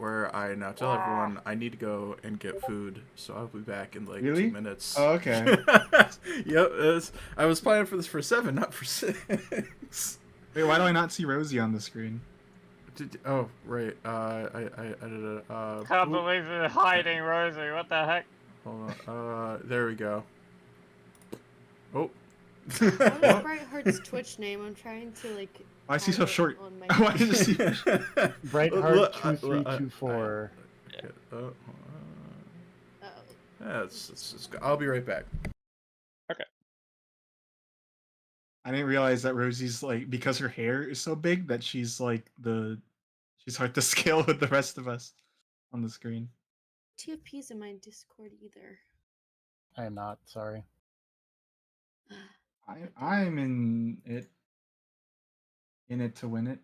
where I now tell everyone I need to go and get food, so I'll be back in like Really? 2 minutes. Oh, okay. Yep, I was planning for this for 7, not for 6. Wait, why do I not see Rosie on the screen? Oh, right. I did Can't believe you're hiding, Rosie. What the heck? Hold on. There we go. Oh. What is Brightheart's Twitch name? I'm trying to like. Why is he so find it short? on my Why is he? Brightheart2324. Oh. Yeah, I'll be right back. I didn't realize that Rosie's like, because her hair is so big that she's like she's hard to scale with the rest of us on the screen. TFP's in my Discord either. I am not, sorry. I'm in it to win it.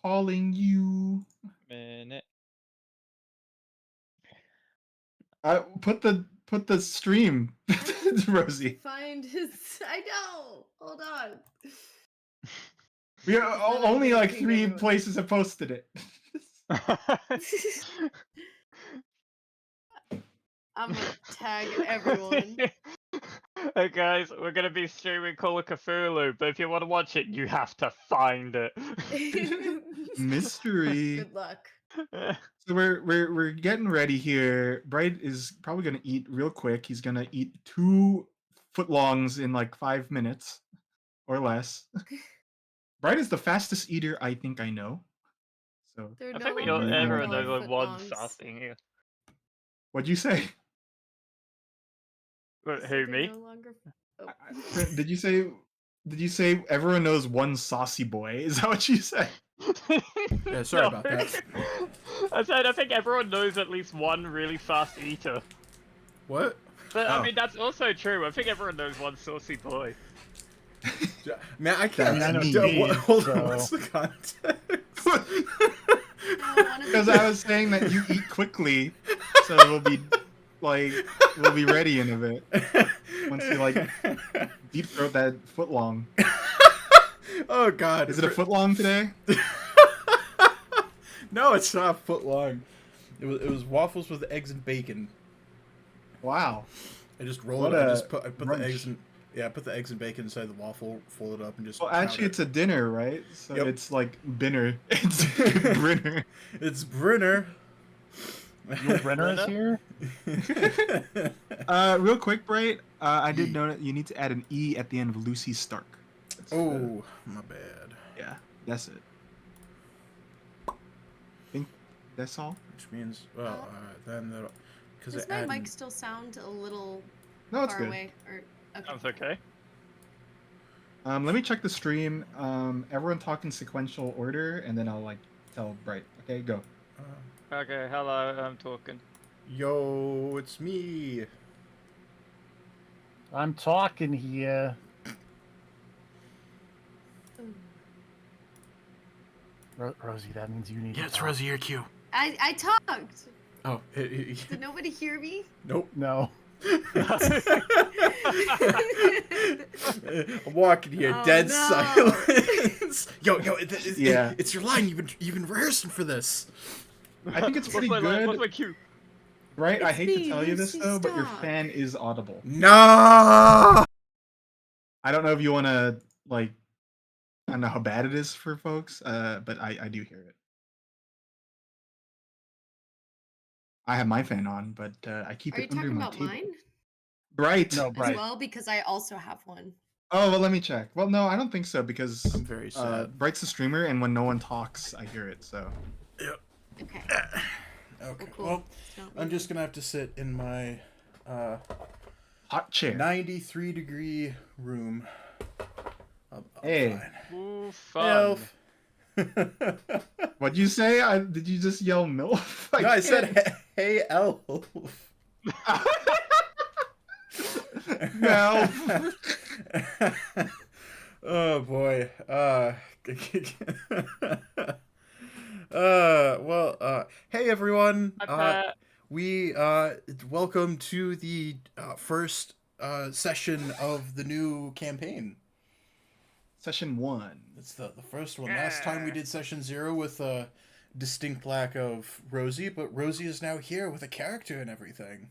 Calling you. Minute. Put the stream, Rosie. Find his. I know. Hold on. We are only like 3 places have posted it. I'm gonna tag everyone. Hey guys, we're gonna be streaming Call of Cthulhu, but if you want to watch it, you have to find it. Mystery. Good luck. So we're getting ready here. Bright is probably gonna eat real quick. He's gonna eat 2 footlongs in like 5 minutes or less. Bright is the fastest eater I think I know. So They're I no think we longer everyone $4 knows like one footlongs. saucing here. what'd you say? I said Who, they're me? No longer... oh. Did you say everyone knows one saucy boy? Is that what you said? Yeah, sorry about that. I said I think everyone knows at least one really fast eater. What? But Oh. I mean that's also true. I think everyone knows one saucy boy. Man, I can't. That's me. Hold on, so- what's the context? Because I was saying that you eat quickly, so we'll be ready in a bit. Once you like deep throat that footlong. Oh God! Is it a footlong today? No, it's not a foot long. It was waffles with eggs and bacon. Wow. I just roll What it. a I put brunch. the eggs and put the eggs and bacon inside the waffle, fold it up, and just. Well, actually, it's a dinner, right? So Yep. it's like binner. It's Brinner. It's Brenner. Your Brenner is here? Real quick, Bright. I did know that you need to add an E at the end of Lucy Stark. That's Oh, my bad. yeah, that's it. I think that's all. Which means, well, then that'll. Because Does my mic still sound a little No, it's far good. away? Or okay. Sounds okay. Let me check the stream. Everyone talk in sequential order, and then I'll like tell Bright. Okay, go. Okay, hello, I'm talking. Yo, it's me. I'm talking here. Rosie, that means you need Yeah, to it's talk. Rosie, your cue. I talked. Oh, Did nobody hear me? nope. No. I'm walking here, Oh, dead no. silence. Yo, Yeah. it's your line. You've been rehearsing for this. I think it's pretty What's good. my cue? Right? I It's hate to me, tell you this Lucy though, but your Stark. fan is audible. No. I don't know if you want to like. I don't know how bad it is for folks, but I do hear it. I have my fan on, but I keep Are you it under talking my about table. mine Right. No, as right. well? Because I also have one. Oh well, let me check. Well, no, I don't think so because I'm very sad. Bright's the streamer, and when no one talks, I hear it. So Yep. Okay. Okay. cool. Well, It's not I'm me. just gonna have to sit in my hot chair. 93-degree room. I'm Hey. fine. Ooh, Hey, fun. Elf. What'd you say? Did you just yell MILF? No, I said, "Hey, Elf." MILF. Oh boy. Hey everyone. We welcome to the first session of the new campaign. Session 1. It's the first one. Last time we did session 0 with distinct lack of Rosie, but Rosie is now here with a character and everything.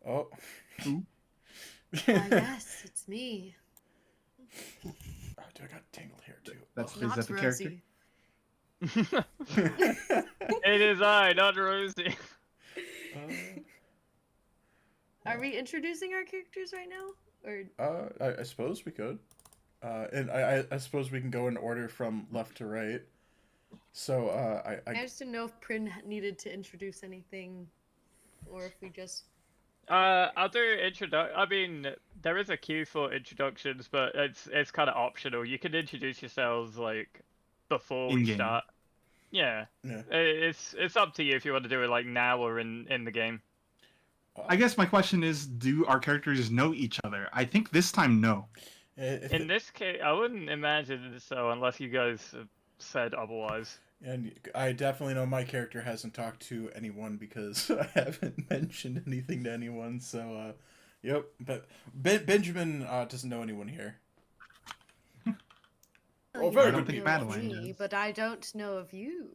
Oh. Yes, it's me. Oh, dude, I got tangled hair too. That's Oh. is that the character? It is I, not Rosie. Are we introducing our characters right now? Or I suppose we could. And I suppose we can go in order from left to right. So, I just didn't know if Prin needed to introduce anything, or if we just. I'll do I mean, there is a queue for introductions, but it's kind of optional. You can introduce yourselves like before we In-game. start. Yeah. It's up to you if you want to do it like now or in the game. I guess my question is, do our characters know each other? I think this time, no. In this case, I wouldn't imagine so unless you guys have said otherwise. And I definitely know my character hasn't talked to anyone because I haven't mentioned anything to anyone. So, yep. But Benjamin doesn't know anyone here. Oh, very I don't good. think know Madeline me, does. but I don't know of you.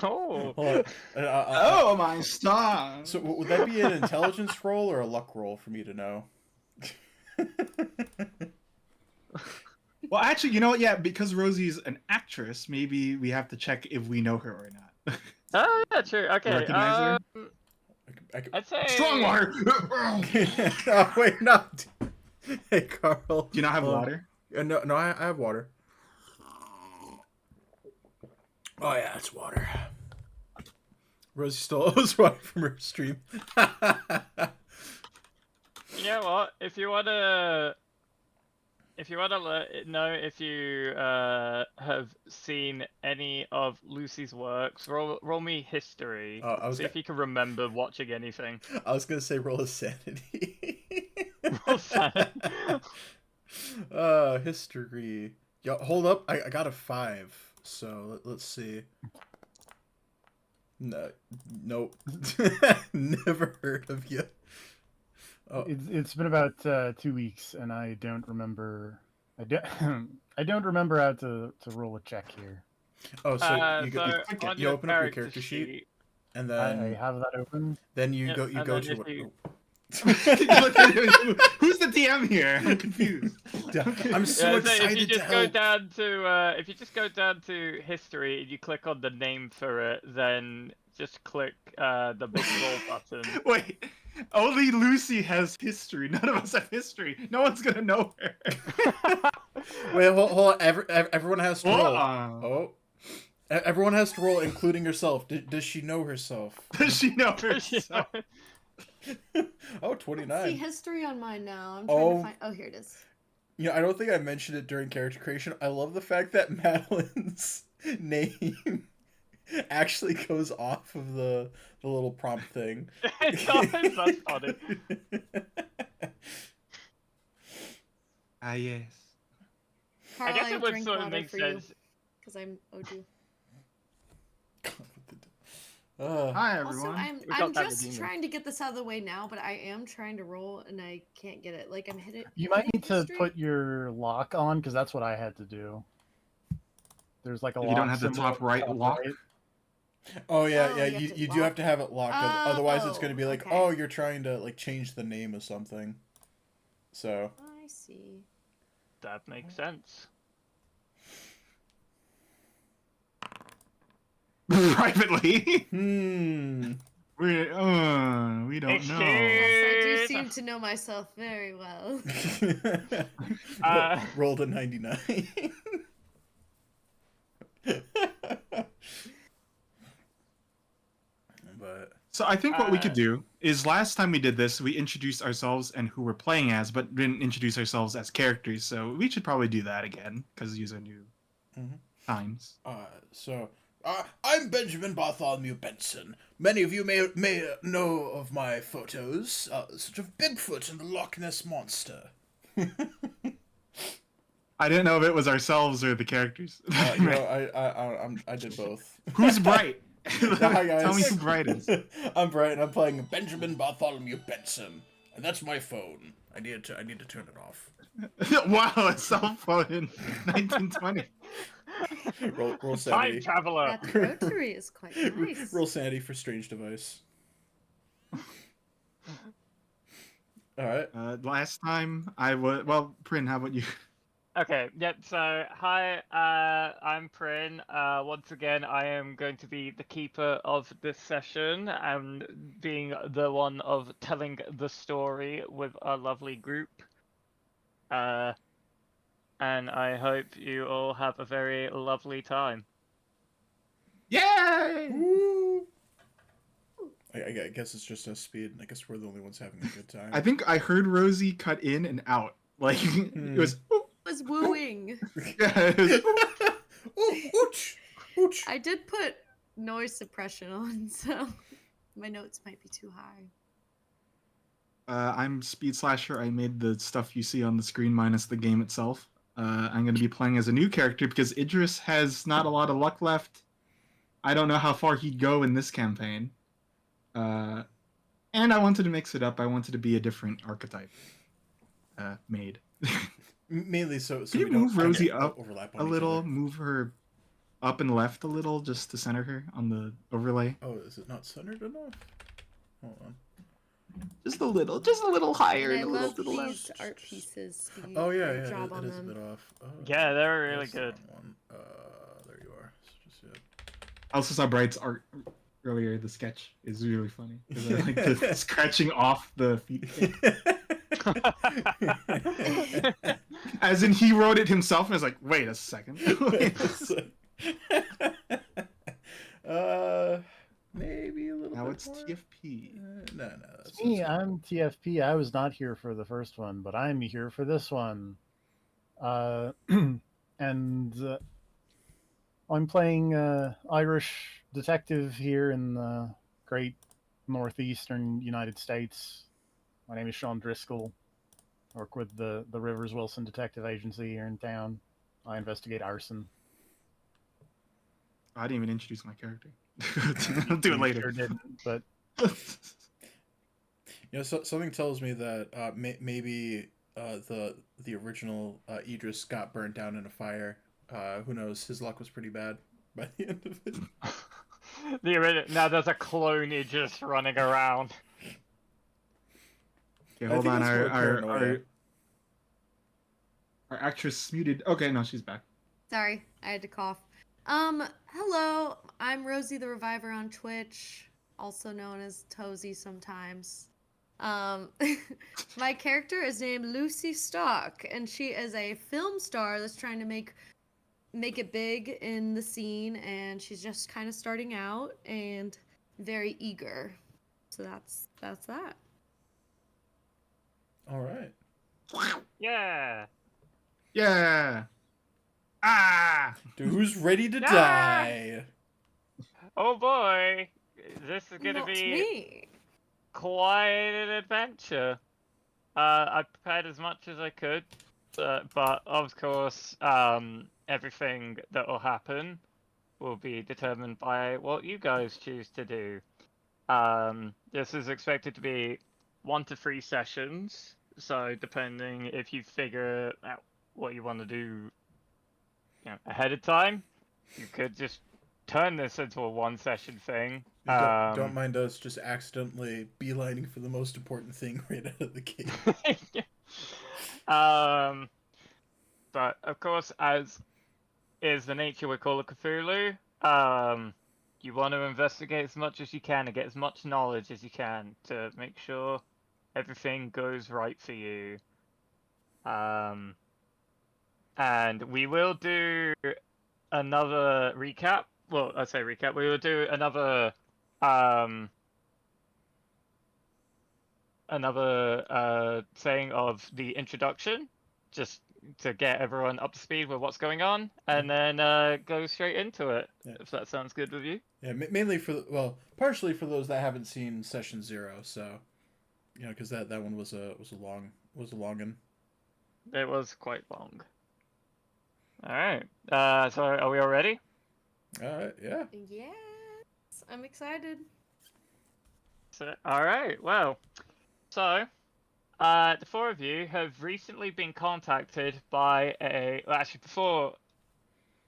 Oh. Hold on. Oh my star! So would that be an intelligence roll or a luck roll for me to know? Well, actually, you know what? Yeah, because Rosie's an actress, maybe we have to check if we know her or not. Oh yeah, true. Okay. Recognize her? I'd say Strong water. Oh, wait, no. Hey, Carl. Do you not have water? No, I have water. Oh yeah, it's water. Rosie stole us water from her stream. You know what? If you wanna know if you have seen any of Lucy's works, roll me history. See if you can remember watching anything. I was gonna say roll a sanity. Roll sanity. History. Yo, hold up. I got a 5. So let's see. No, nope. Never heard of you. Oh. It's been about 2 weeks, and I don't remember. I don't remember how to roll a check here. Oh, so you on you your open up your character sheet, and then I have that open. then you Yep, go and to then what? if you- Who's the DM here? I'm confused. I'm so So if excited you to just go help. down to if you just go down to history and you click on the name for it, then just click the big roll button. Wait, only Lucy has history. None of us have history. No one's gonna know her. Wait, hold on. Everyone has to roll. Uh-uh. Oh, everyone has to roll, including herself. Does she know herself? Does she know herself? Oh, I see 29. history on mine now. I'm trying to find. Oh, here it is. You know, I don't think I mentioned it during character creation. I love the fact that Madeline's name actually goes off of the little prompt thing. It does, that's funny. Ah, yes. Carl, I guess it would drink sort of water make for sense. because I'm OG. Hi, Also, everyone. We I'm got that just redeemer. trying to get this out of the way now, but I am trying to roll and I can't get it. Like I'm hitting. You might need to history? put your lock on, because that's what I had to do. There's like a You lock don't have the symbol top at the right lock? right. Oh yeah, Oh, yeah. you have You, to you do have to have it locked. Otherwise, it's going to be like, okay. oh, you're trying to like change the name of something. So. I see. That makes sense. Privately. Hmm. We don't know. Yes, I do Excuse- seem to know myself very well. Rolled a 99. But So I think what we could do is last time we did this, we introduced ourselves and who we're playing as, but didn't introduce ourselves as characters. So we should probably do that again because these are new times. I'm Benjamin Bartholomew Benson. Many of you may know of my photos, such of Bigfoot and the Loch Ness Monster. I didn't know if it was ourselves or the characters. I did both. Who's Bright? Hi guys. Tell me who Bright is. I'm Bright, and I'm playing Benjamin Bartholomew Benson, and that's my phone. I need to turn it off. Wow, a cell phone in 1920. Roll Time sanity. traveler. That rotary is quite nice. Roll sanity for strange device. All right. Last time I was Prin, how about you? Okay, yep, so hi, I'm Prin. Once again, I am going to be the keeper of this session and being the one of telling the story with a lovely group. And I hope you all have a very lovely time. Yay! Woo! I guess it's just us speed. I guess we're the only ones having a good time. I think I heard Rosie cut in and out. Like it was. Was wooing. Yeah, it was, Oh, ouch! Ouch! I did put noise suppression on, so my notes might be too high. I'm Speed Slasher. I made the stuff you see on the screen minus the game itself. I'm going to be playing as a new character because Idris has not a lot of luck left. I don't know how far he'd go in this campaign. And I wanted to mix it up. I wanted to be a different archetype made. Mainly so Can you we don't move Rosie okay, up overlap a on each little? other. Move her up and left a little just to center her on the overlay. Oh, is it not centered enough? Hold on. Just a little higher And I and a little love to the these left. art pieces. Steve. Oh yeah, Great yeah, job on it is a them. bit off. Yeah, they were really that's the good. wrong one. There you are. So just, I also saw Bright's art earlier. The sketch is really funny. 'Cause I like the scratching off the feet. As in, he wrote it himself and was like, wait a second. Maybe a little Now bit it's more. TFP. No, that's Me, good. I'm TFP. I was not here for the first one, but I'm here for this one. And I'm playing Irish detective here in the great northeastern United States. My name is Sean Driscoll. I work with the Rivers Wilson Detective Agency here in town. I investigate arson. I didn't even introduce my character. I'll do it You later. Sure didn't, but You know, something tells me that maybe the original Idris got burnt down in a fire. Who knows? His luck was pretty bad by the end of it. Now there's a clone just running around. Okay, I hold think on. it's more paranoia. Our actress muted. Okay, no, she's back. Sorry, I had to cough. Hello, I'm Rosie the Reviver on Twitch, also known as Tozy sometimes. My character is named Lucy Stock, and she is a film star that's trying to make it big in the scene, and she's just kind of starting out and very eager. So that's that. All right. Yeah. Yeah. Ah. Dude, who's ready to Ah! die? Oh boy, this is gonna Not be me. quite an adventure. I prepared as much as I could, but of course, everything that will happen will be determined by what you guys choose to do. This is expected to be 1 to 3 sessions, so depending if you figure out what you want to do, ahead of time, you could just turn this into a 1-session thing. Don't mind us just accidentally beelining for the most important thing right out of the gate. But of course, as is the nature with Call of Cthulhu, you want to investigate as much as you can and get as much knowledge as you can to make sure everything goes right for you. And we will do another recap. Well, I say recap. We will do another saying of the introduction, just to get everyone up to speed with what's going on, and then go straight into it. Yeah. If that sounds good with you. Yeah, mainly partially for those that haven't seen session 0. So, because that one was a long one. It was quite long. All right. So are we all ready? All right. Yeah. Yes, I'm excited. All right. Well, so the 4 of you have recently been contacted by actually, before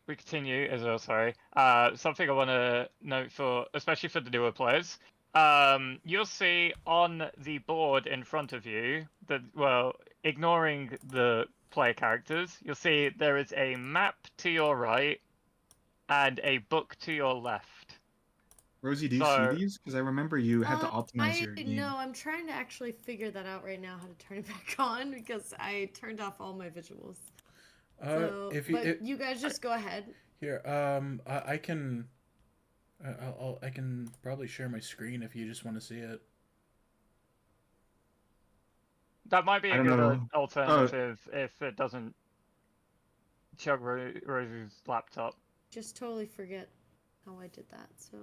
we continue as well, sorry, something I want to note for, especially for the newer players, you'll see on the board in front of you that, well, ignoring the player characters, you'll see there is a map to your right and a book to your left. Rosie, do you see So- these? Because I remember you had to optimize your game. No, I'm trying to actually figure that out right now, how to turn it back on, because I turned off all my visuals. So, if you but you guys just go ahead. here, I can, I can probably share my screen if you just want to see it. That might be I a don't good know. alternative if it doesn't chug Rosie's laptop. Just totally forget how I did that. So,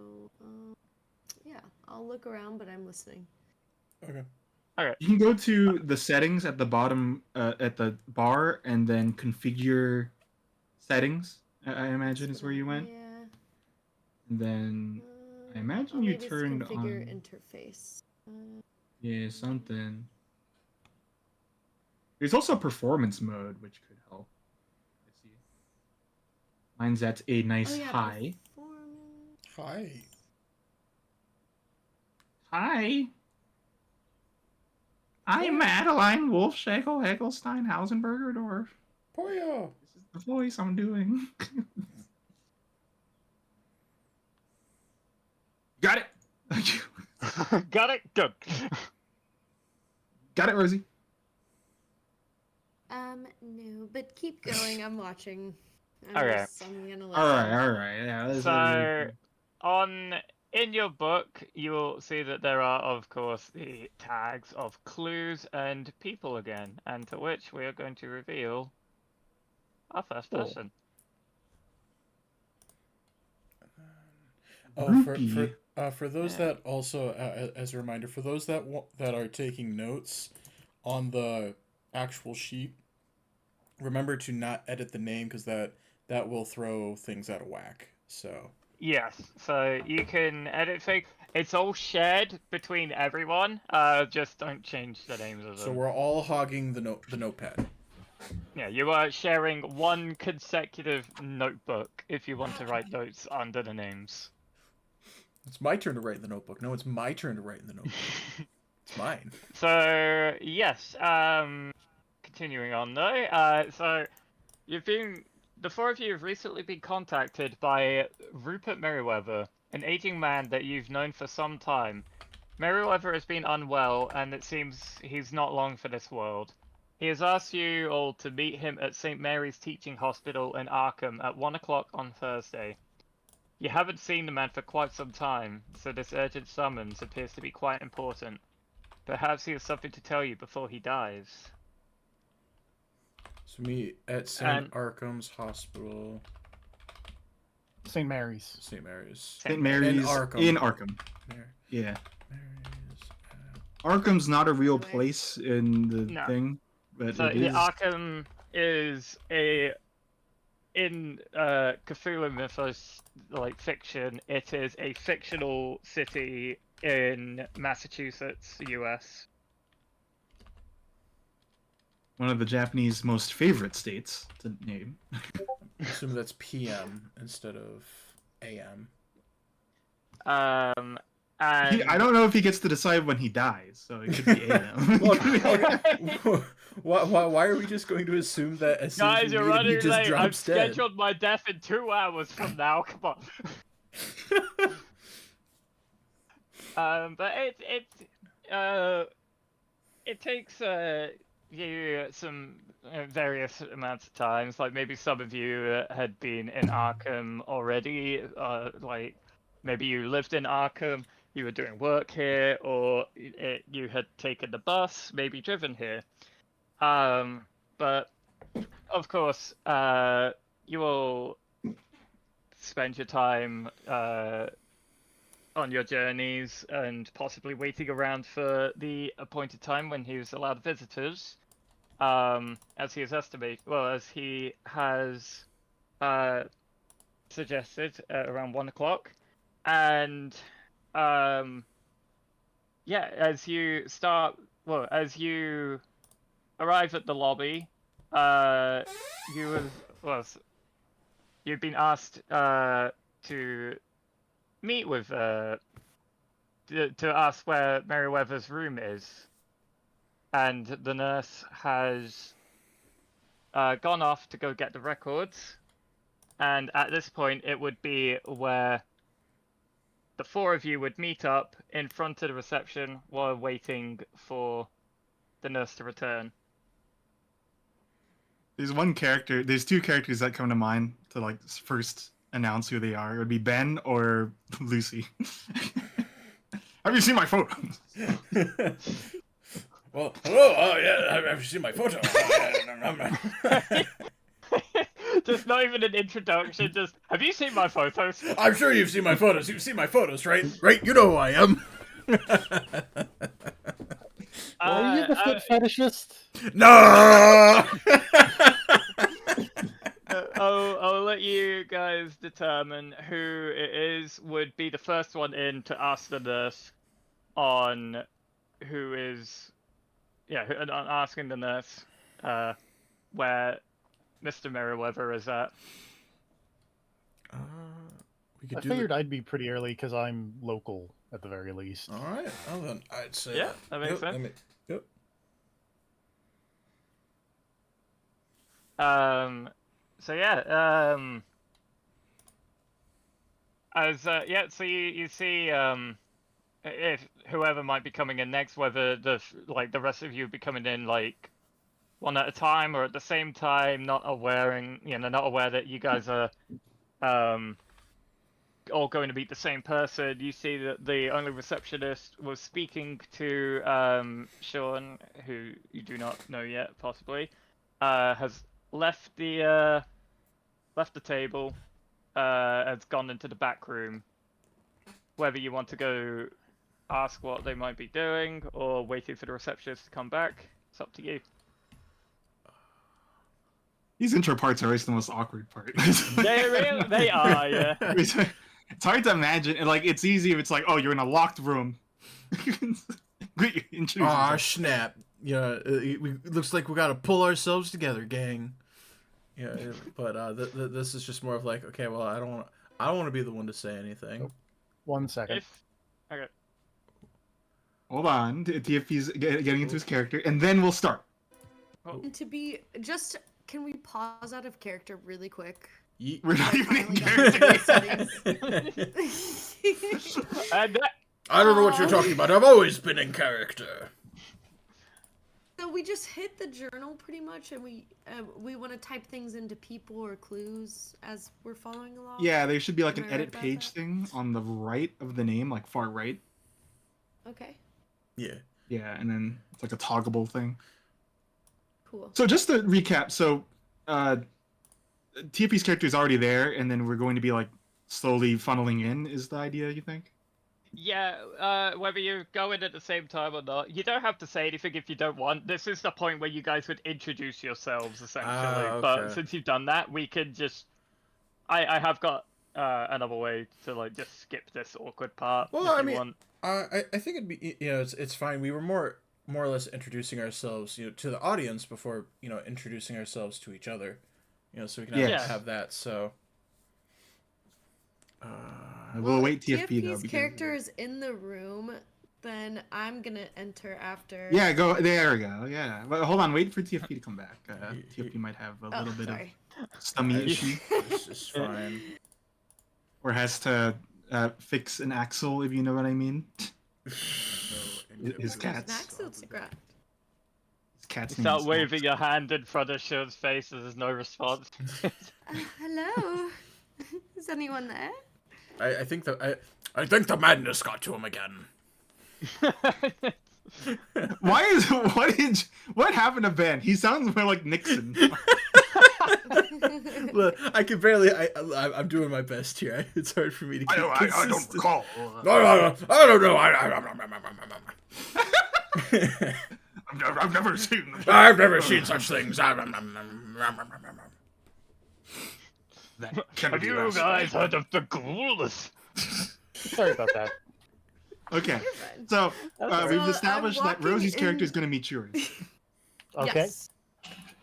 yeah, I'll look around, but I'm listening. Okay. You can go to the settings at the bottom, at the bar, and then configure settings. I imagine is where you went. Yeah. And then I imagine you maybe it's turned configure on. interface. Yeah, something. There's also performance mode, which could help. Let's see. Mine's at a nice high. Performance. Hi. Hi. I'm Madeline Wolfschagel Heckelstein Hausenberger Dorf. Poyo. This is the voice I'm doing. Got it. Got it? Good. Got it, Rosie. No, but keep going. I'm watching. Okay. I'm gonna All right. Yeah. That's So, in your book, you will see that there are, of course, the tags of clues and people again, and to which we are going to reveal our first Cool. person. Oh, Groupie. for those Yeah. that also, as a reminder, for those that that are taking notes on the actual sheet, remember to not edit the name because that will throw things out of whack. So Yes, so you can edit things. It's all shared between everyone. Just don't change the names of them. so we're all hogging the notepad. Yeah, you are sharing one consecutive notebook if you want to write notes under the names. It's my turn to write in the notebook. No, it's my turn to write in the notebook. It's mine. So yes, continuing on though. So the four of you have recently been contacted by Rupert Merriweather, an aging man that you've known for some time. Merriweather has been unwell, and it seems he's not long for this world. He has asked you all to meet him at St. Mary's Teaching Hospital in Arkham at 1 o'clock on Thursday. You haven't seen the man for quite some time, so this urgent summons appears to be quite important. Perhaps he has something to tell you before he dies. So meet at St. Arkham's Hospital. St. Mary's. St. Mary's. St. Mary's in Arkham. Yeah. Arkham's not a real place in the thing, but So it is. Arkham is in Cthulhu mythos, like fiction. It is a fictional city in Massachusetts, US. One of the Japanese most favorite states to name. I assume that's PM instead of AM. And I don't know if he gets to decide when he dies, so it could be AM. Why are we just going to assume that as soon as guys, we you're meet him, he running just late. I've drops dead? scheduled my death in 2 hours from now. Come on. But it takes you some various amounts of times. Like maybe some of you had been in Arkham already. Like maybe you lived in Arkham, you were doing work here, or you had taken the bus, maybe driven here. But of course, you will spend your time on your journeys and possibly waiting around for the appointed time when he was allowed visitors, as he has suggested around 1 o'clock. And yeah, as you arrive at the lobby, you've been asked to meet with to ask where Merryweather's room is, and the nurse has gone off to go get the records. And at this point, it would be where the four of you would meet up in front of the reception while waiting for the nurse to return. There's two characters that come to mind to like first announce who they are. It would be Ben or Lucy. Have you seen my photo? Well, hello. Oh yeah, have you seen my photo? Just not even an introduction. Just, have you seen my photos? I'm sure you've seen my photos. You've seen my photos, right? Right? You know who I am. Are you the foot fetishist? No. I'll let you guys determine who it is. Would be the first one in to ask the nurse on who is, on asking the nurse where Mr. Merryweather is at. We could I do figured I'd be pretty early because I'm local at the very least. All right. Well then, I'd say Yeah, that makes sense. Yep. So yeah. So you see if whoever might be coming in next, whether the rest of you be coming in like one at a time or at the same time, not aware that you guys are all going to meet the same person. You see that the only receptionist was speaking to Sean, who you do not know yet, possibly, has left the table, has gone into the back room. Whether you want to go ask what they might be doing or waiting for the receptionist to come back, it's up to you. These intro parts are always the most awkward part. They are, yeah. It's hard to imagine. Like, it's easy if it's like, oh, you're in a locked room. Aw, snap. Yeah, it looks like we gotta pull ourselves together, gang. Yeah, but this is just more of like, okay, well, I don't want to be the one to say anything. 1 second. Okay. Hold on. TFP's getting into his character, and then we'll start. And can we pause out of character really quick? We're not even in Finally character. And I don't know what you're talking about. I've always been in character. So we just hit the journal pretty much, and we want to type things into people or clues as we're following along. Yeah, there should be like Am an I right edit about page that? thing on the right of the name, like far right. Okay. Yeah. Yeah, and then it's like a toggleable thing. Cool. So just to recap, TFP's character is already there, and then we're going to be like slowly funneling in. Is the idea, you think? yeah, whether you go in at the same time or not, you don't have to say anything if you don't want. This is the point where you guys would introduce yourselves, essentially. Okay. But since you've done that, we can just... I have got another way to like just skip this awkward part. Well, if I you mean, want. I think it'd be, it's fine. We were more or less introducing ourselves, to the audience before, introducing ourselves to each other, so we can Yes. have that. So, We'll wait TFP though. TFP's because- character is in the room, then I'm gonna enter after. Yeah, go there. We go. Yeah, but hold on. Wait for TFP to come back. TFP might have a Oh, little bit sorry. of stomach issue, this is fine. or has to fix an axle, if you know what I mean. His cats. Max Iltsigrat. His cat's name Start is waving your hand in front of Sean's face as there's no response. Hello. Is anyone there? I think the madness got to him again. What happened to Ben? He sounds more like Nixon. Look, I can barely. I'm doing my best here. It's hard for me to keep I don't consistent. recall. I don't know. I've never seen. I've never seen such things. That Have Kennedy you last guys night. heard of the ghouls? Sorry about that. Okay, You're fine. so So, we've I'm established that walking Rosie's character in- is going to meet yours. Okay. Yes.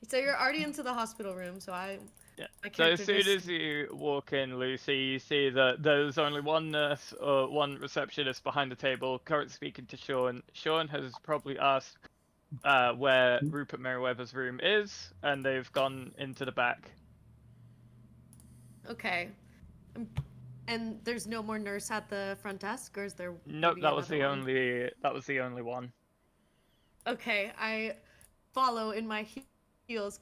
So you're already into the hospital room, so I My So as character soon just- as you walk in, Lucy, you see that there's only one nurse or one receptionist behind the table, currently speaking to Sean. Sean has probably asked where Rupert Merriweather's room is, and they've gone into the back. Okay. And there's no more nurse at the front desk, or is there? Nope, maybe that was another the one? only one. Okay, I follow in my heels,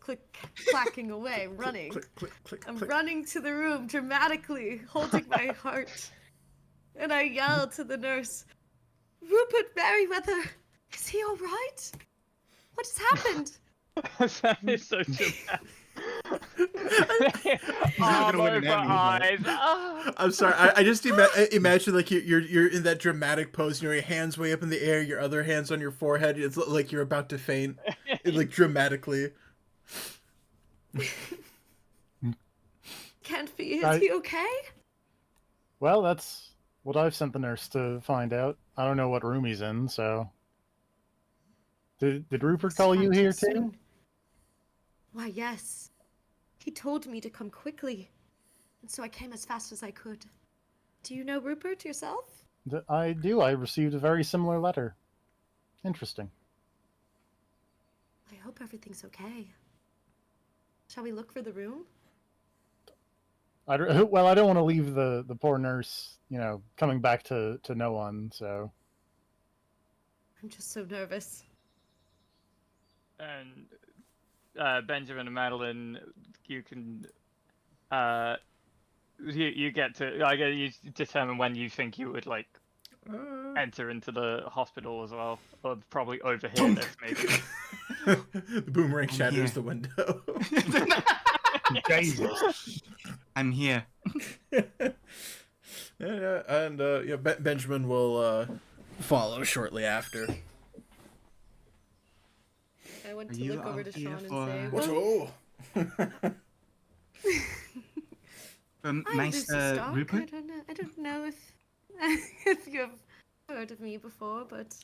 clacking away, running. Click, click, click, I'm click. running to the room dramatically, holding my heart. And I yell to the nurse, Rupert Merriweather, is he alright? What has happened? That is so dramatic. not gonna win Over an Emmy, but- eyes. Ah. I'm sorry. I just imagine like you're in that dramatic pose. Your hands way up in the air, your other hands on your forehead. It's like you're about to faint, like dramatically. Can't be. Is I- he okay? Well, that's what I've sent the nurse to find out. I don't know what room he's in, so. Did Rupert call you here too? Soon. Why, yes. He told me to come quickly, and so I came as fast as I could. Do you know Rupert yourself? I do. I received a very similar letter. Interesting. I hope everything's okay. Shall we look for the room? Well, I don't want to leave the poor nurse, coming back to no one. So I'm just so nervous. And Benjamin and Madeline, you can you get to you determine when you think you would like enter into the hospital as well, or probably overhear this maybe. The boomerang I'm shatters here. the window. Jesus. I'm here. Yeah, and Benjamin will follow shortly after. I went Are to you look over out to here Sean and for- say, What's well, I'm Lucy Stark. Rupert? I don't know if if you've heard of me before, but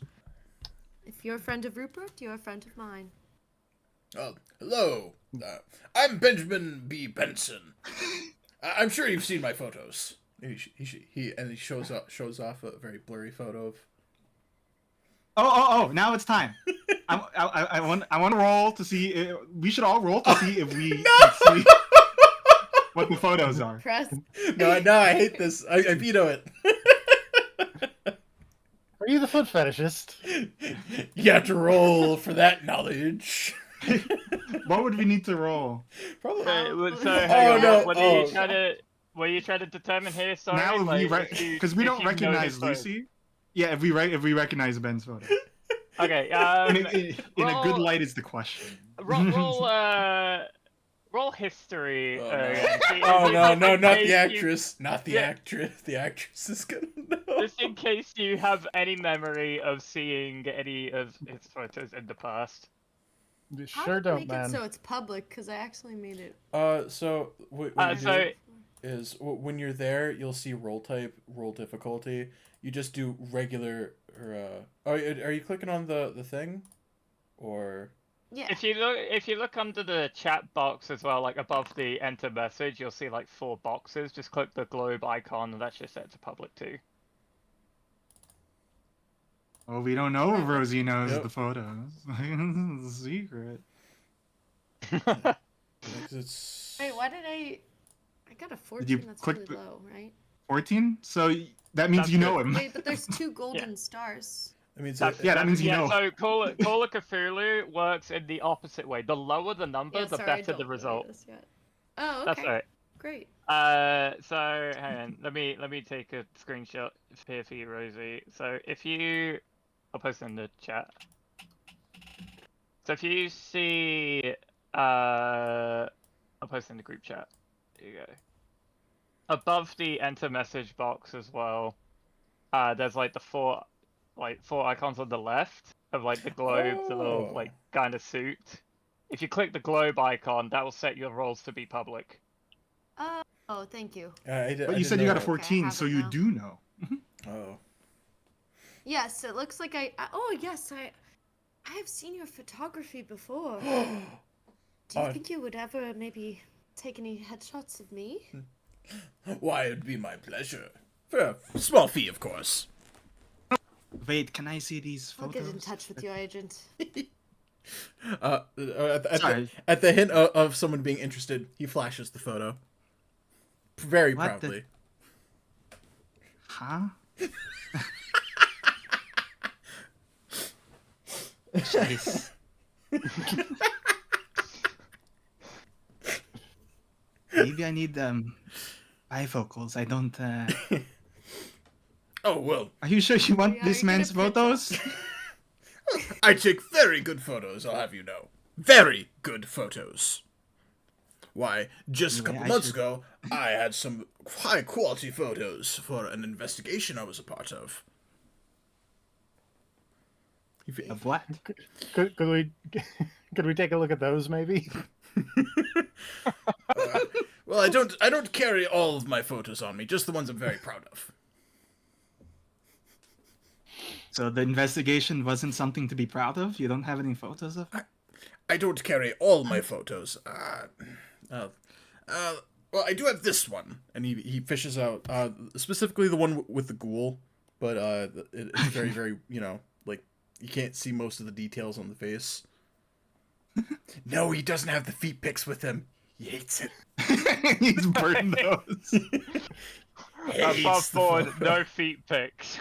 if you're a friend of Rupert, you're a friend of mine. Hello. I'm Benjamin B. Benson. I'm sure you've seen my photos. He shows off a very blurry photo of. Oh! Now it's time. I want to roll to see. We should all roll to see if we can see what the photos are. Press. No, I hate this. I veto it. Are you the foot fetishist? You have to roll for that knowledge. What would we need to roll? Probably. So hang on, no, what oh. were you trying to determine here? Sorry, Now, if we because we if don't you know recognize his photos. Lucy. Yeah, if we recognize Ben's photo. Okay, In a good roll- light is the question. roll history. Oh, again. See- Oh no, just no, in not case the you- actress. Not the Yeah. actress. The actress is gonna know. Just in case you have any memory of seeing any of his photos in the past. How Sure do I don't, make man. it so it's public? Because I actually made it. So what you So do is when you're there, you'll see roll type, roll difficulty. You just do regular. Are you clicking on the thing, or? Yeah. if you look under the chat box as well, like above the enter message, you'll see like 4 boxes. Just click the globe icon, and that's just set to public too. Well, we don't know if Rosie knows Yep. the photos. It's a secret. Because it's. Wait, why did I got a 14? you That's click really the- low, right? 14? So that means That's you know good. him. Wait, but there's 2 golden stars. I mean, Yeah, that means you know. So Call of Cthulhu works in the opposite way. The lower the number, Yeah, the sorry, I better don't the know result. this yet. Oh, okay. That's right. Great. So hang on. Let me take a screenshot here for you, Rosie. So if you, I'll post it in the chat. So if you see, I'll post it in the group chat. There you go. Above the enter message box as well, there's like the four icons on the left of like the globe, the little Oh. like kind of suit. If you click the globe icon, that will set your roles to be public. Oh, thank you. But you said you got a Okay, I 14, have so it you now. do know. Oh. Yes, it looks like oh, yes, I have seen your photography before. Do you Oh. think you would ever maybe take any headshots of me? Why, it'd be my pleasure. For a small fee, of course. Wait, can I see these I'll photos? get in touch with you, Agent. Sorry. At the hint of someone being interested, he flashes the photo. Very What the- proudly. Huh? Jeez. Maybe I need bifocals. I don't. Oh, well, Are you sure you want Yeah, this you're gonna man's pitch photos? I take very good photos, I'll have you know. Very good photos. Why, just a Anyway, couple I months should- ago, I had some high-quality photos for an investigation I was a part of. Of what? Could we could we take a look at those maybe? Well, I don't carry all of my photos on me, just the ones I'm very proud of. So the investigation wasn't something to be proud of? You don't have any photos of it? I don't carry all my photos. Well, I do have this one, and he fishes out specifically the one with the ghoul, but it's very very like you can't see most of the details on the face. No, he doesn't have the feet pics with him. He hates it. He's burned those. Hates Above the board, photo. no feet pics.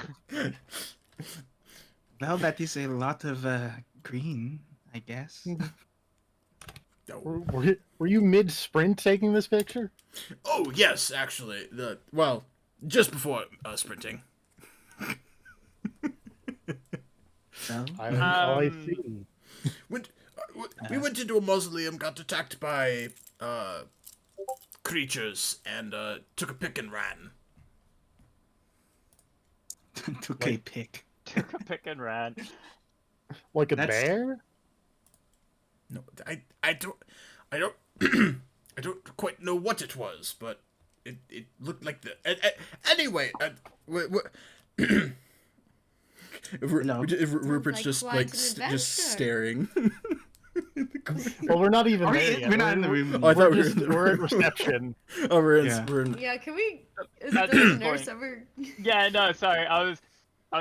Well, that is a lot of green, I guess. No. Were you mid sprint taking this picture? Oh yes, actually, just before sprinting. So, I Um, see. We went into a mausoleum, got attacked by creatures, and took a pick and ran. took a pic. Took a pick and ran. Like a That's- bear? No, I don't I don't quite know what it was, but it looked like the anyway. Hello. Rupert's like just quite like an just adventure. staring. Well, we're not even Are there we- yet. we're not in the room. Oh, I thought we were just, in the we're at room. reception. Oh, we're in. Yeah. We're in. Yeah, can we? Does At the this nurse point- ever? Yeah, no, sorry. I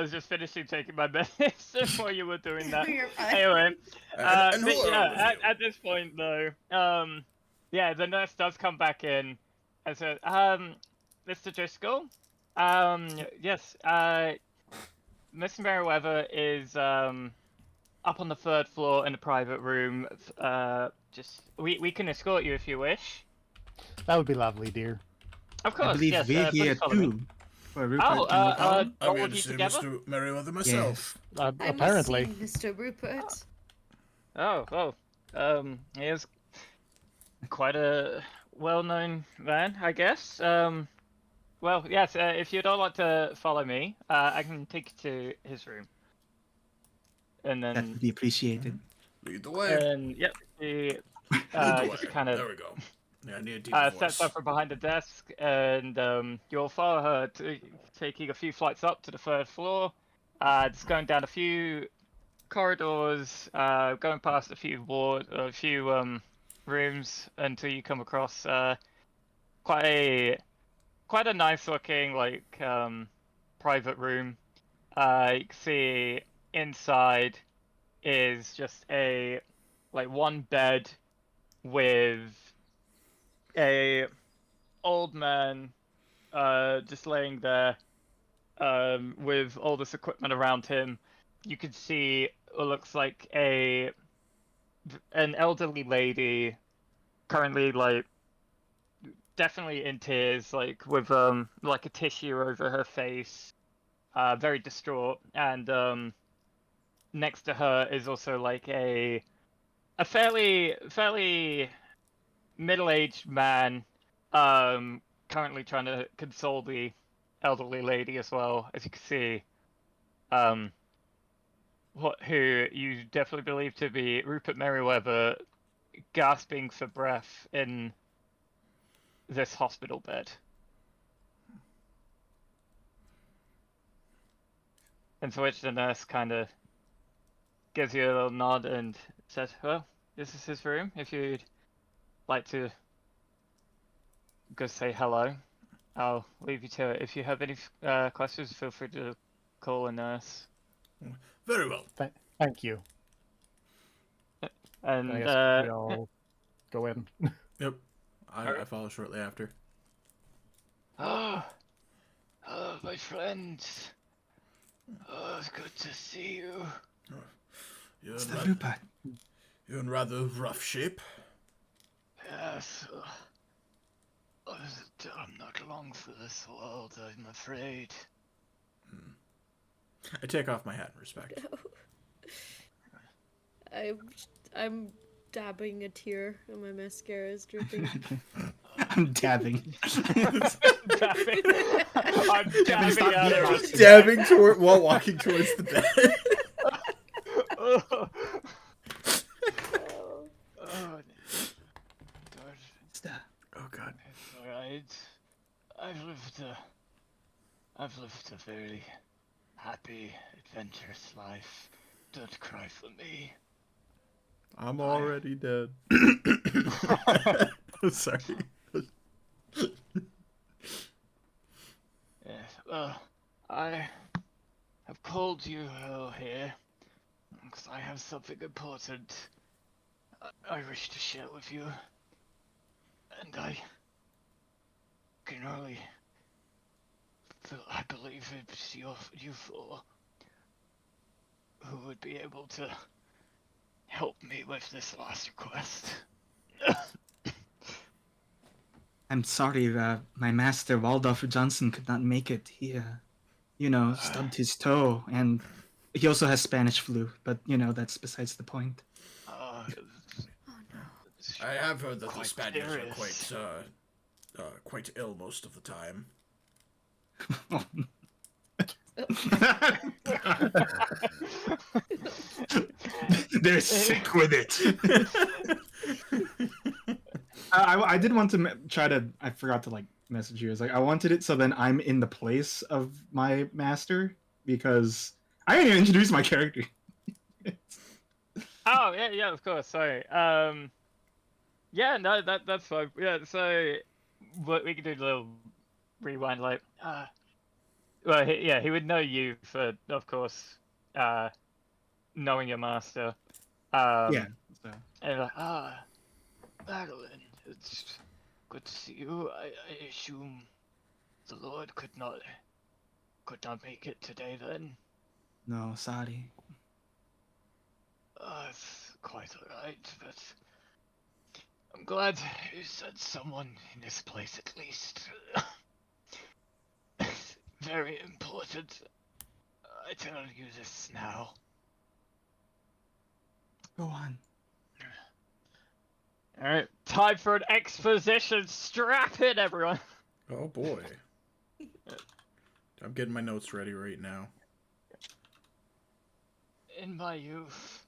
was just finishing taking my medicine while you were doing that. You're fine. Anyway, And but who are all of yeah, you? at this point though, yeah, the nurse does come back in and says, Mr. Driscoll, yes, Mr. Merriweather is up on the third floor in a private room. Just we can escort you if you wish. That would be lovely, dear. Of I course, believe yes. we're please here follow me. too. For Rupert, Oh, can we follow? I'm all here of to you see together? Mr. Merriweather myself. I Apparently. must see Mr. Rupert. Oh, well, he is quite a well-known man, I guess. Well, yes, if you'd all like to follow me, I can take you to his room. And That then, would be appreciated. Lead the way. and yep, he Lead the just way. kind There of we go. Yeah, I need a deeper steps voice. up from behind the desk, and you'll follow her, taking a few flights up to the third floor, just going down a few corridors, going past a few rooms until you come across quite a nice looking private room. You can see inside is just a one bed with a old man just laying there with all this equipment around him. You can see what looks like an elderly lady currently definitely in tears, with a tissue over her face, very distraught, and next to her is also a fairly middle-aged man, currently trying to console the elderly lady as well, as you can see. Who you definitely believe to be Rupert Merriweather, gasping for breath in this hospital bed. And to which the nurse kind of gives you a little nod and says, well, this is his room, if you'd like to go say hello. I'll leave you to it. If you have any questions, feel free to call a nurse. Very well. Thank you. And I guess we all go in. Yep. I Alright. follow shortly after. oh, my friends. Oh, it's good to see you. You're It's in, the ra- blue part. you're in rather rough shape. Yes. I'm not long for this world, I'm afraid. I take off my hat in respect. I'm dabbing a tear and my mascara is dripping. I'm dabbing. I'm dabbing stop out being of awesome. Dabbing toward while walking towards the bed. Oh, Oh. God. Stop. Oh God. It's alright. I've lived a very happy, adventurous life. Don't cry for me. I'm already dead. Sorry. Yes, well, I have called you all here because I have something important I wish to share with you. And I can only I believe it's you four who would be able to help me with this last request. I'm sorry, my master Waldorf Johnson could not make it. He, stubbed his toe, and he also has Spanish flu. But that's besides the point. Uh, Oh no. I have heard that the Quite Spaniards serious. are quite ill most of the time. They're sick with it. I did want to try to. I forgot to message you. It's like I wanted it so then I'm in the place of my master because I didn't even introduce my character. Oh yeah, of course. Sorry. Yeah, no, that's fine. Yeah, so we can do a little rewind. Well, he would know you for, of course, knowing your master. Yeah. So. And Madeline, it's good to see you. I assume the Lord could not make it today then. No, sorry. It's quite alright, but I'm glad you said someone in this place at least. Very important. I tell you this now. Go on. Alright, time for an exposition. Strap in, everyone. Oh boy. I'm getting my notes ready right now. In my youth,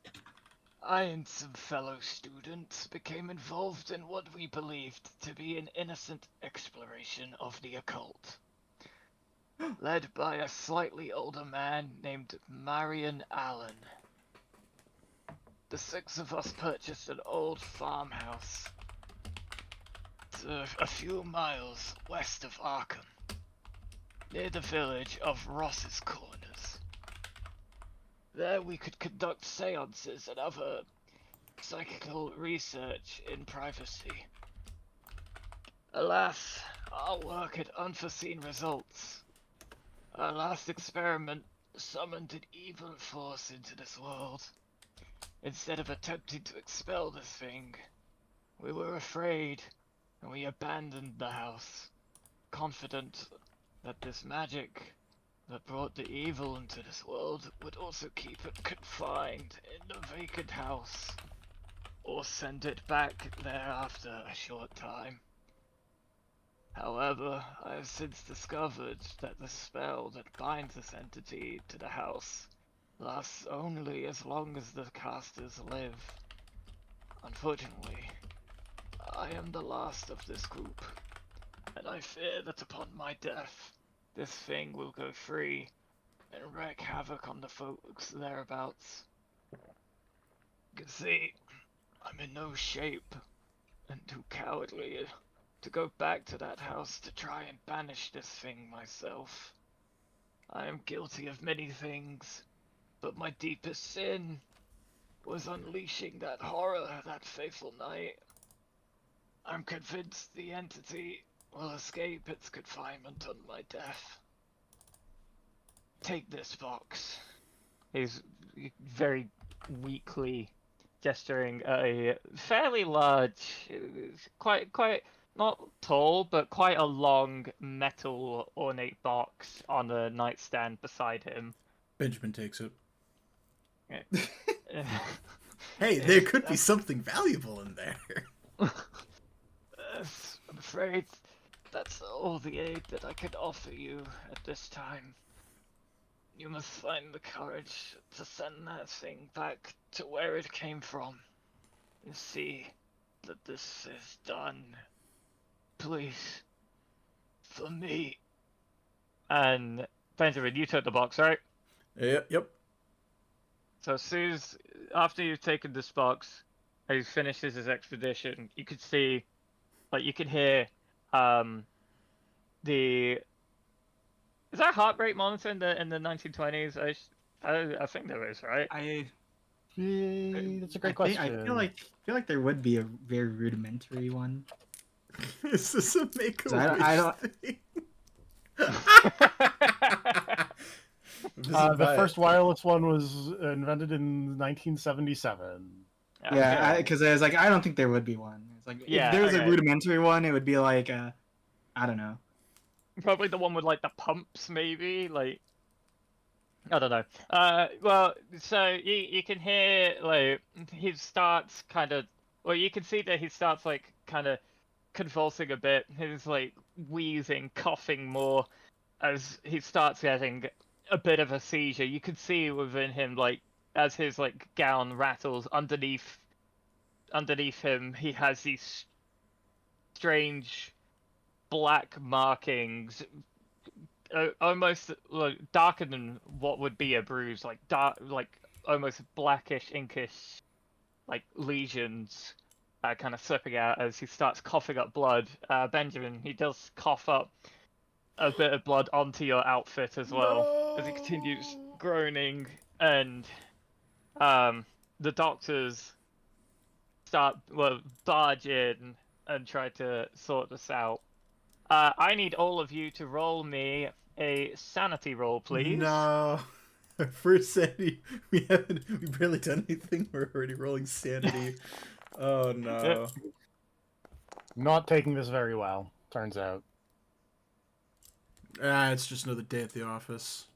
I and some fellow students became involved in what we believed to be an innocent exploration of the occult. Led by a slightly older man named Marion Allen. The six of us purchased an old farmhouse a few miles west of Arkham, near the village of Ross's Corners. There we could conduct seances and other psychical research in privacy. Alas, our work had unforeseen results. Our last experiment summoned an evil force into this world. Instead of attempting to expel this thing, we were afraid, and we abandoned the house, confident that this magic that brought the evil into this world would also keep it confined in the vacant house, or send it back there after a short time. However, I have since discovered that the spell that binds this entity to the house lasts only as long as the casters live. Unfortunately, I am the last of this group, and I fear that upon my death, this thing will go free and wreak havoc on the folks thereabouts. You can see, I'm in no shape and too cowardly to go back to that house to try and banish this thing myself. I am guilty of many things, but my deepest sin was unleashing that horror that fateful night. I'm convinced the entity will escape its confinement on my death. Take this box. He's very weakly gesturing at a fairly large, quite not tall, but quite a long metal ornate box on a nightstand beside him. Benjamin takes it. Yeah. Hey, there could be something valuable in there. I'm afraid that's all the aid that I could offer you at this time. You must find the courage to send that thing back to where it came from and see that this is done. Please. For me. And Benjamin, you took the box, right? Yep. So as soon as, after you've taken this box, as he finishes his expedition, you could see, like, you can hear, the... Is that a heart rate monitor in the 1920s? I think there is, right? That's a great I question. feel like there would be a very rudimentary one. Is this a Make-A-Wish I don't- thing? The first wireless one was invented in 1977. Yeah, because I was like, I don't think there would be one. It's like, Yeah, if there was okay. a rudimentary one, it would be like, I don't know. Probably the one with like the pumps, maybe. Like, I don't know. Well, so you can hear like he starts kind of. Well, you can see that he starts like kind of convulsing a bit. He's like wheezing, coughing more as he starts getting a bit of a seizure. You can see within him, like as his like gown rattles underneath him, he has these strange black markings, almost like darker than what would be a bruise, like dark, like almost blackish, inkish, like lesions, kind of slipping out as he starts coughing up blood. Benjamin, he does cough up a bit of blood onto your outfit as well, as he continues groaning, and the doctors barge in and try to sort this out. I need all of you to roll me a sanity roll, please. No. First sanity. We barely done anything. We're already rolling sanity. Oh no. Not taking this very well, turns out. It's just another day at the office.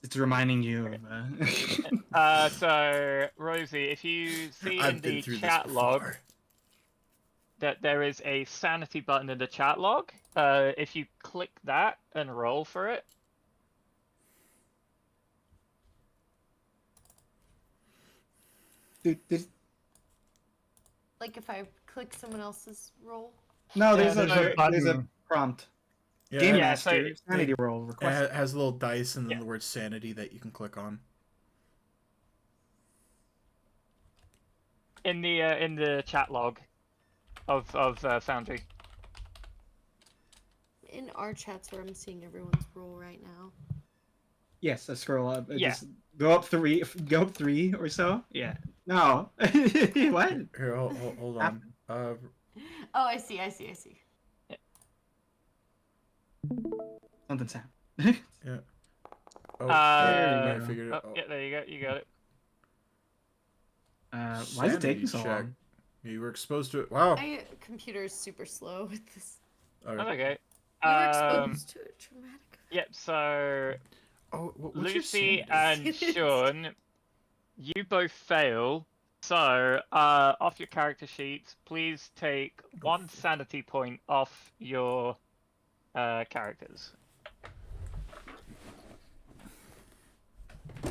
It's reminding you of. So Rosie, if you see I've in been the through chat this log before. that there is a sanity button in the chat log, if you click that and roll for it. Like if I click someone else's roll. No, Yeah, there's a button. prompt. Yeah, Game Yeah, Master so- sanity roll it request. has a little dice and then Yeah. the word sanity that you can click on. In the chat log of Foundry. In our chats where I'm seeing everyone's roll right now. Yes, I scroll up. Yeah. Just go up three or so. Yeah. No. What? Here, hold on. Oh, I see. Something's happened. Yeah. Oh, there we I go. figured it. Yeah, there you go. You got it. Why is it Sanity taking so check. long? You were exposed to it. Wow. My computer is super slow with this. All That's right. okay. You were exposed to a traumatic. Yep. So Oh, what's Lucy your sanity? and Sean, you both fail. So off your character sheets, please take one sanity point off your characters.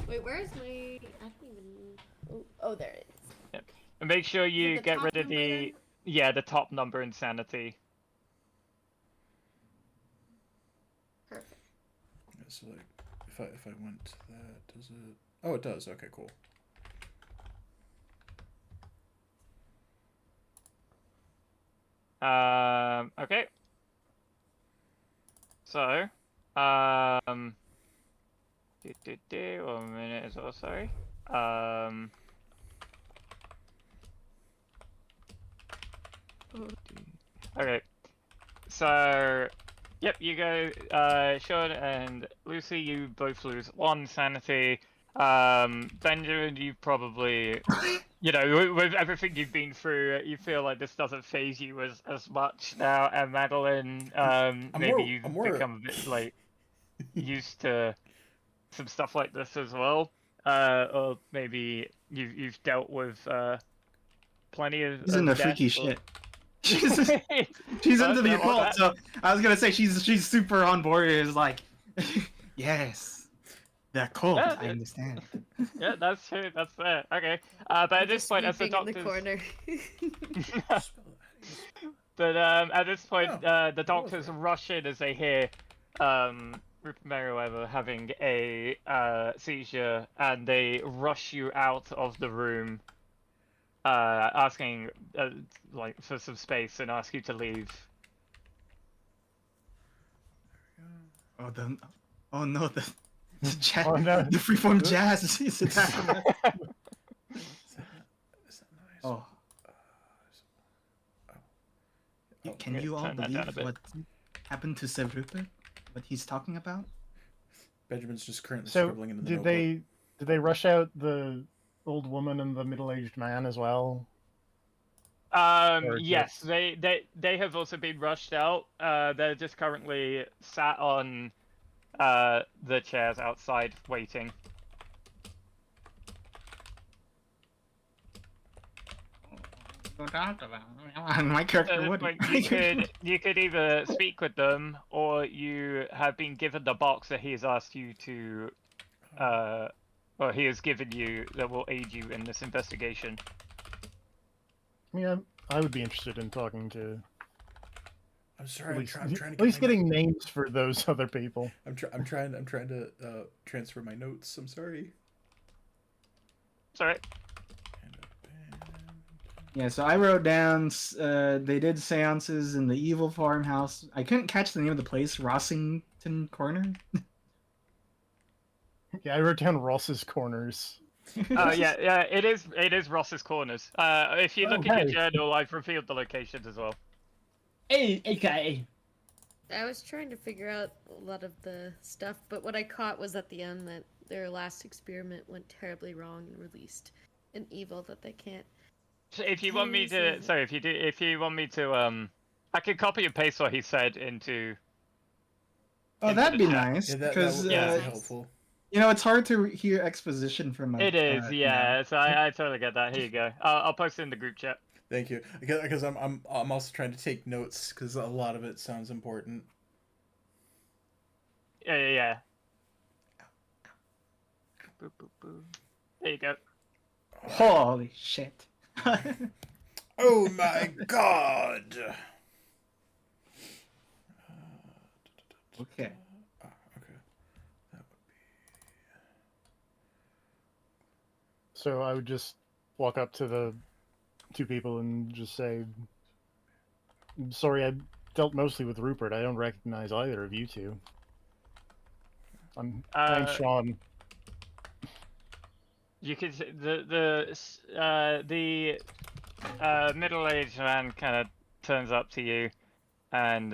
Wait, where is my? I don't even. Oh, there it is. Yep. And make sure Is it you the get top rid of number the then? the top number in sanity. Perfect. Yeah, so like, if I went to that, does it? Oh, it does. Okay, cool. Okay. So, 1 minute as well. Sorry. Okay. So, yep, you go, Sean and Lucy, you both lose 1 sanity. Benjamin, you probably, you know, with everything you've been through, you feel like this doesn't phase you as much now. And Madeline, maybe you've become a bit like used to some stuff like this as well. Or maybe you've dealt with plenty She's into death. freaky shit. She's into the occult, so I was gonna say she's super on board. Is like, yes, the occult. Yeah, I understand. Yeah, that's true. That's fair. Okay. But at this Just point, as the weeping in the doctors, corner. but at this point, Oh, the doctors rush in as they hear Rupert Merriweather having a seizure, and they rush you out of the room, asking like for some space and ask you to leave. Oh, oh no, the jazz, Oh, no. the freeform jazz is attacking us. Is that nice? Oh, can Yeah, you all turn that down a believe bit. what happened to Sir Rupert? What he's talking about? Benjamin's just currently So scribbling into the did notebook. they rush out the old woman and the middle-aged man as well? Or Yes, just- they have also been rushed out. They're just currently sat on the chairs outside waiting. Don't talk about it. My character Like, wouldn't. you could either speak with them, or you have been given the box that he has asked you to, or he has given you that will aid you in this investigation. I mean, I would be interested in talking to I'm sorry. at I'm, least, trying to at get least my getting names for those other people. I'm trying to transfer my notes. I'm sorry. It's alright. Yeah, so I wrote down. They did seances in the evil farmhouse. I couldn't catch the name of the place. Rossington Corner. Yeah, I wrote down Ross's Corners. Yeah, it is Ross's Corners. If you look at your Okay. journal, I've revealed the locations as well. Hey, okay. I was trying to figure out a lot of the stuff, but what I caught was at the end that their last experiment went terribly wrong and released an evil that they can't. So if you want me to, Crazy. sorry, if you want me to, I could copy and paste what he said into. Oh, into that'd the be chat. nice Yeah, because that yeah. would be Nice. helpful. you know it's hard to hear exposition from a. It is, you know. yeah. So I totally get that. Here you go. I'll post it in the group chat. Thank you. Because I'm also trying to take notes because a lot of it sounds important. Yeah. Boop, boop, boop. There you go. Holy shit. Oh my god. Okay. Okay. That would So I would just walk up to the two people and just say, "I'm sorry, I dealt mostly with Rupert. I don't recognize either of you two. I'm Sean." You could the middle-aged man kind of turns up to you, and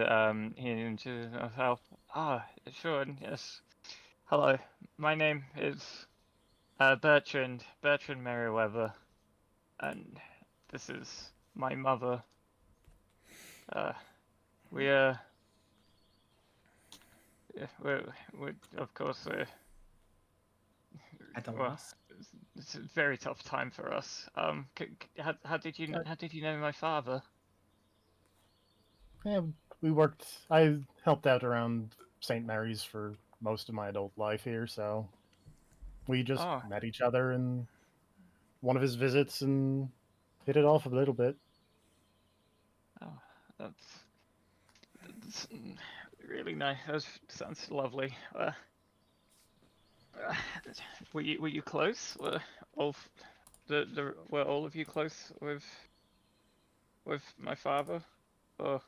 he introduces himself. Ah, sure, yes. Hello, my name is Bertrand Merriweather, and this is my mother. We're of course At a well, loss. it's a very tough time for us. How did you know my father? Yeah, we worked. I helped out around St. Mary's for most of my adult life here, so we just Oh. met each other in one of his visits and hit it off a little bit. Oh, that's really nice. That sounds lovely. Were you close? Were all of you close with my father? Oh,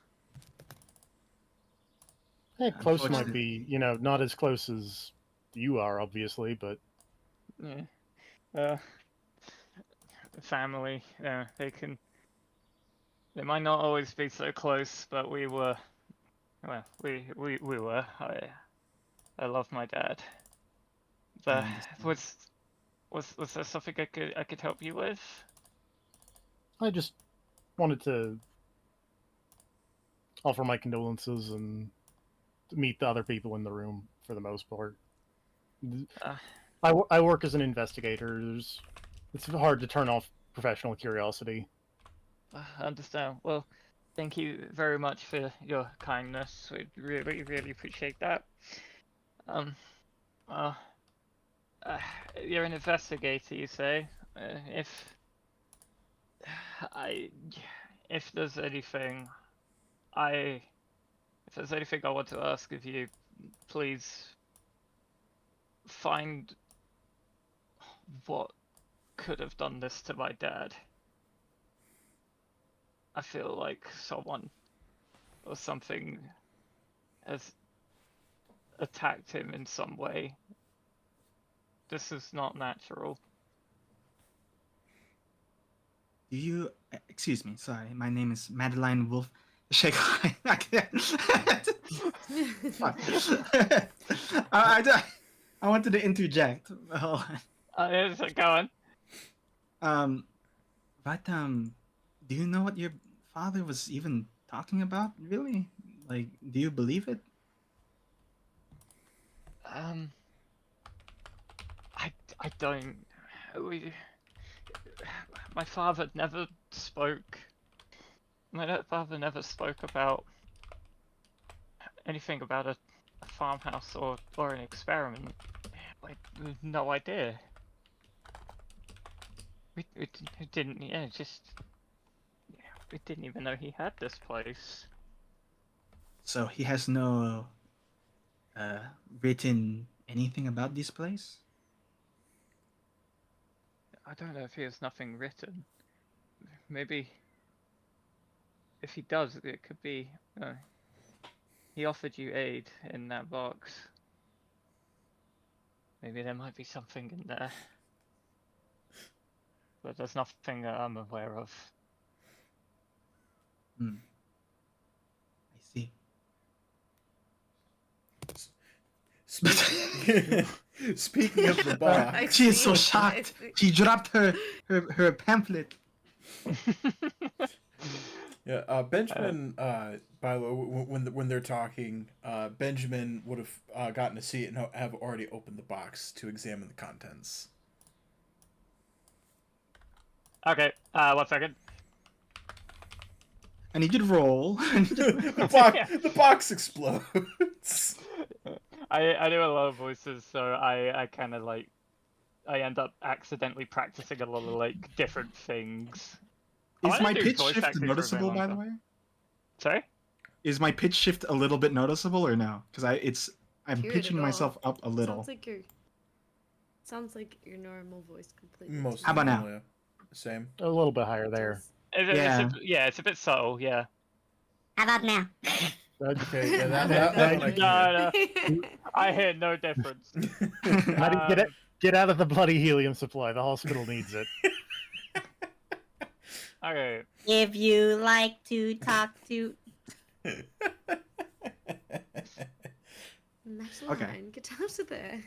Close might Unfortunately. be, not as close as you are, obviously, but yeah. Uh, family. Yeah, they might not always be so close, but we were. Well, we were. I love my dad. I But understand. was there something I could help you with? I just wanted to offer my condolences and to meet the other people in the room for the most part. Uh, I work as an investigator. It's hard to turn off professional curiosity. I understand. Well, thank you very much for your kindness. We really appreciate that. Um, well, uh, you're an investigator, you say? If I, if there's anything, I, if there's anything I want to ask of you, please find what could have done this to my dad. I feel like someone or something has attacked him in some way. This is not natural. Do you excuse me? Sorry, my name is Madeline Wolf. Shake. I can't. Fuck. I wanted to interject. Hold Is it going? on. But do you know what your father was even talking about? Really? Like, do you believe it? Um, I don't. We, my father never spoke. Father never spoke about anything about a farmhouse or an experiment. Like, no idea. We didn't. Yeah, just we didn't even know he had this place. So he has no uh written anything about this place? I don't know if he has nothing written. Maybe if he does, it could be. He offered you aid in that box. Maybe there might be something in there. But there's nothing that I'm aware of. Hmm. I see. Speaking, speaking of the I box, She is so see. shocked. She dropped her pamphlet. yeah, Benjamin. By the way, when they're talking, Benjamin would have gotten to see it and have already opened the box to examine the contents. Okay, 1 second. I need you to roll. The box explodes. I do a lot of voices, so I kind of like I end up accidentally practicing a lot of like different things. I Is want my to do pitch voice shift acting for a very noticeable, long by the time. way? Sorry? Is my pitch shift a little bit noticeable or no? Because I'm Hear it pitching at all. myself up a little. Sounds like your normal voice completely. Most How about now? normal, yeah. Same. A little bit higher there. Yeah. It's a bit subtle, yeah. How about now? Okay, yeah, that That- one I can No, hear. no, I hear no difference. Maddie, Um, get out of the bloody helium supply. The hospital needs it. Okay, If you like to talk to. Madeline, Okay. get out of there.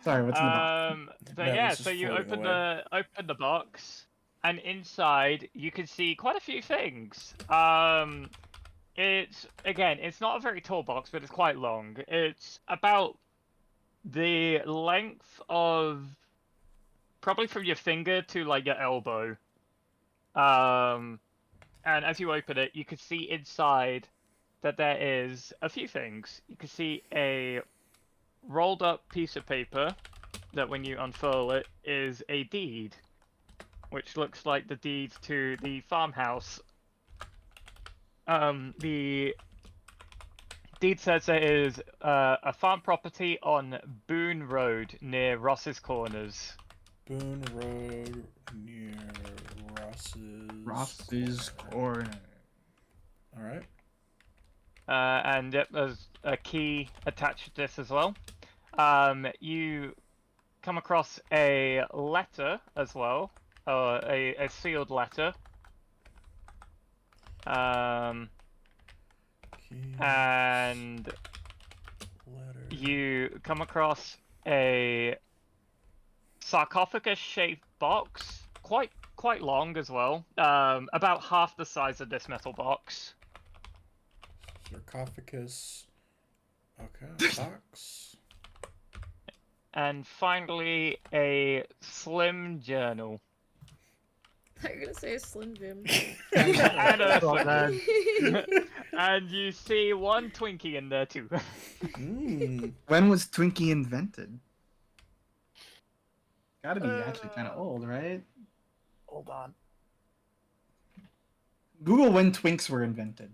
Sorry, what's in the box? but Matt yeah, was so just you floating open away. the box, and inside you can see quite a few things. It's not a very tall box, but it's quite long. It's about the length of probably from your finger to like your elbow. And as you open it, you can see inside that there is a few things. You can see a rolled up piece of paper that when you unfurl it is a deed, which looks like the deed to the farmhouse. The deed says there is a farm property on Boone Road near Ross's Corners. Boone Road near Ross's corner. All right. And yep, there's a key attached to this as well. You come across a letter as well, a sealed letter. Key, And letter. you come across a sarcophagus-shaped box, quite long as well. About half the size of this metal box. Sarcophagus. Okay. Box. And finally, a slim journal. I thought you were gonna say a Slim Jim. And a Not bad. and you see one Twinkie in there too. Mm. When was Twinkie invented? Gotta be actually kind of old, right? Hold on. Google when Twinks were invented.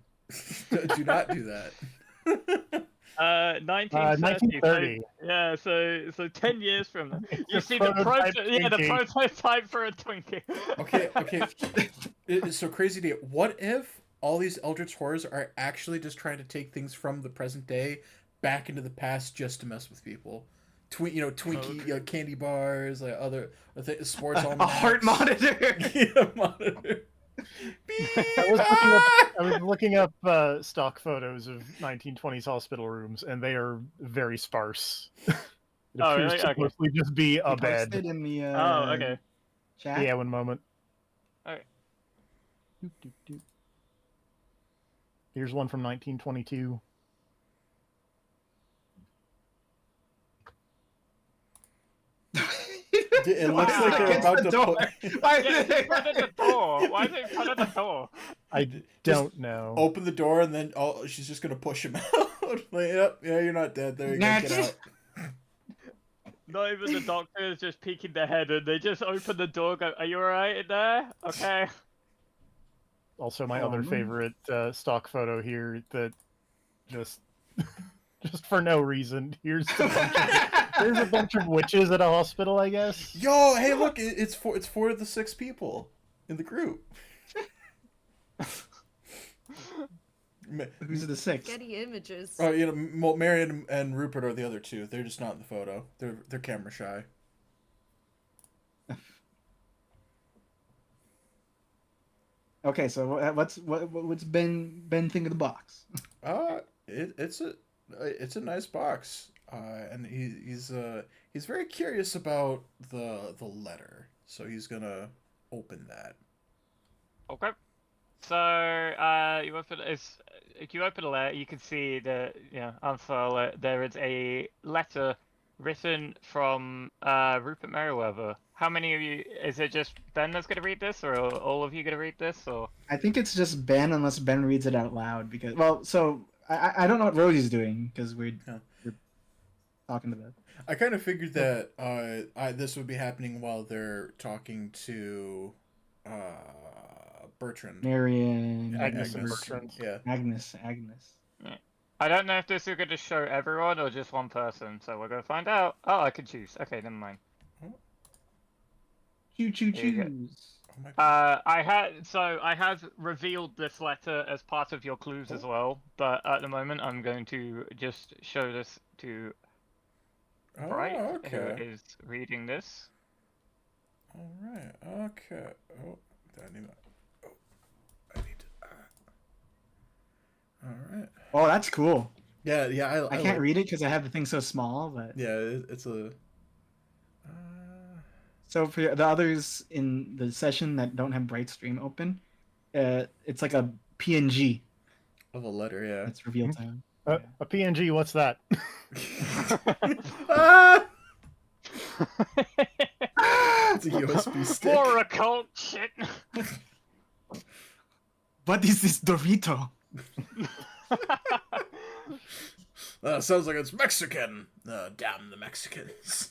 Do not do that. 1930. 1930. Yeah, so 10 years from now, you a see the prototype the Twinkie. prototype for a Twinkie. Okay. It's so crazy to get. What if all these Eldritch horrors are actually just trying to take things from the present day back into the past just to mess with people? Twinkie, candy bars, like other sports A almanacs. heart monitor. Yeah, monitor. I was looking up stock photos of 1920s hospital rooms, and they are very sparse. It Oh, appears really? to Okay. mostly just be a We bed. posted in the Oh, okay. chat. Yeah, one moment. Okay. Doop, doop, doop. Here's one from 1922. It looks like they're Against about the to door. put. Why Yeah, in front of the door. Why is it in front of the door? I don't know. Open the door and then she's just gonna push him out. Like, yep, yeah, you're not dead. There you go. Get out. Not even the doctor is just peeking their head, and they just open the door. Go, are you alright in there? Okay. Also, my Oh, other no. favorite stock photo here that just just for no reason. Here's a bunch of witches at a hospital, I guess. Yo, hey, look, it's four of the 6 people in the group. Who's the 6? Getty Images. Oh, Marion and Rupert are the other 2. They're just not in the photo. They're camera shy. Okay, so what's Ben think of the box? It's a nice box. And he's very curious about the letter, so he's gonna open that. Okay. So you open if you open a letter, you can see that unfurl it. There is a letter written from Rupert Merriweather. How many of you? Is it just Ben that's going to read this, or are all of you going to read this, or? I think it's just Ben, unless Ben reads it out loud. Because I don't know what Rosie's doing because we're talking to them. I kind of figured that this would be happening while they're talking to Bertrand. Marion, Agnes and Bertrand. Yeah. Agnes. Yeah. I don't know if this is going to show everyone or just one person, so we're going to find out. Oh, I can choose. Okay, never mind. Choo choo There you go. choose. Oh my God. I have revealed this letter as part of your clues as well, but at the moment I'm going to just show this to Bright, Oh, who okay. is reading this. All right. Okay. Oh, I need to. All right. Oh, that's cool. Yeah. I can't read it because I have the thing so small. But Yeah, it's a. so for the others in the session that don't have Bright Stream open, it's like a PNG. Of a letter, yeah. That's reveal time. A PNG, what's that? Ah! It's a USB stick. For occult shit. What is this Dorito? Sounds like it's Mexican. Damn the Mexicans.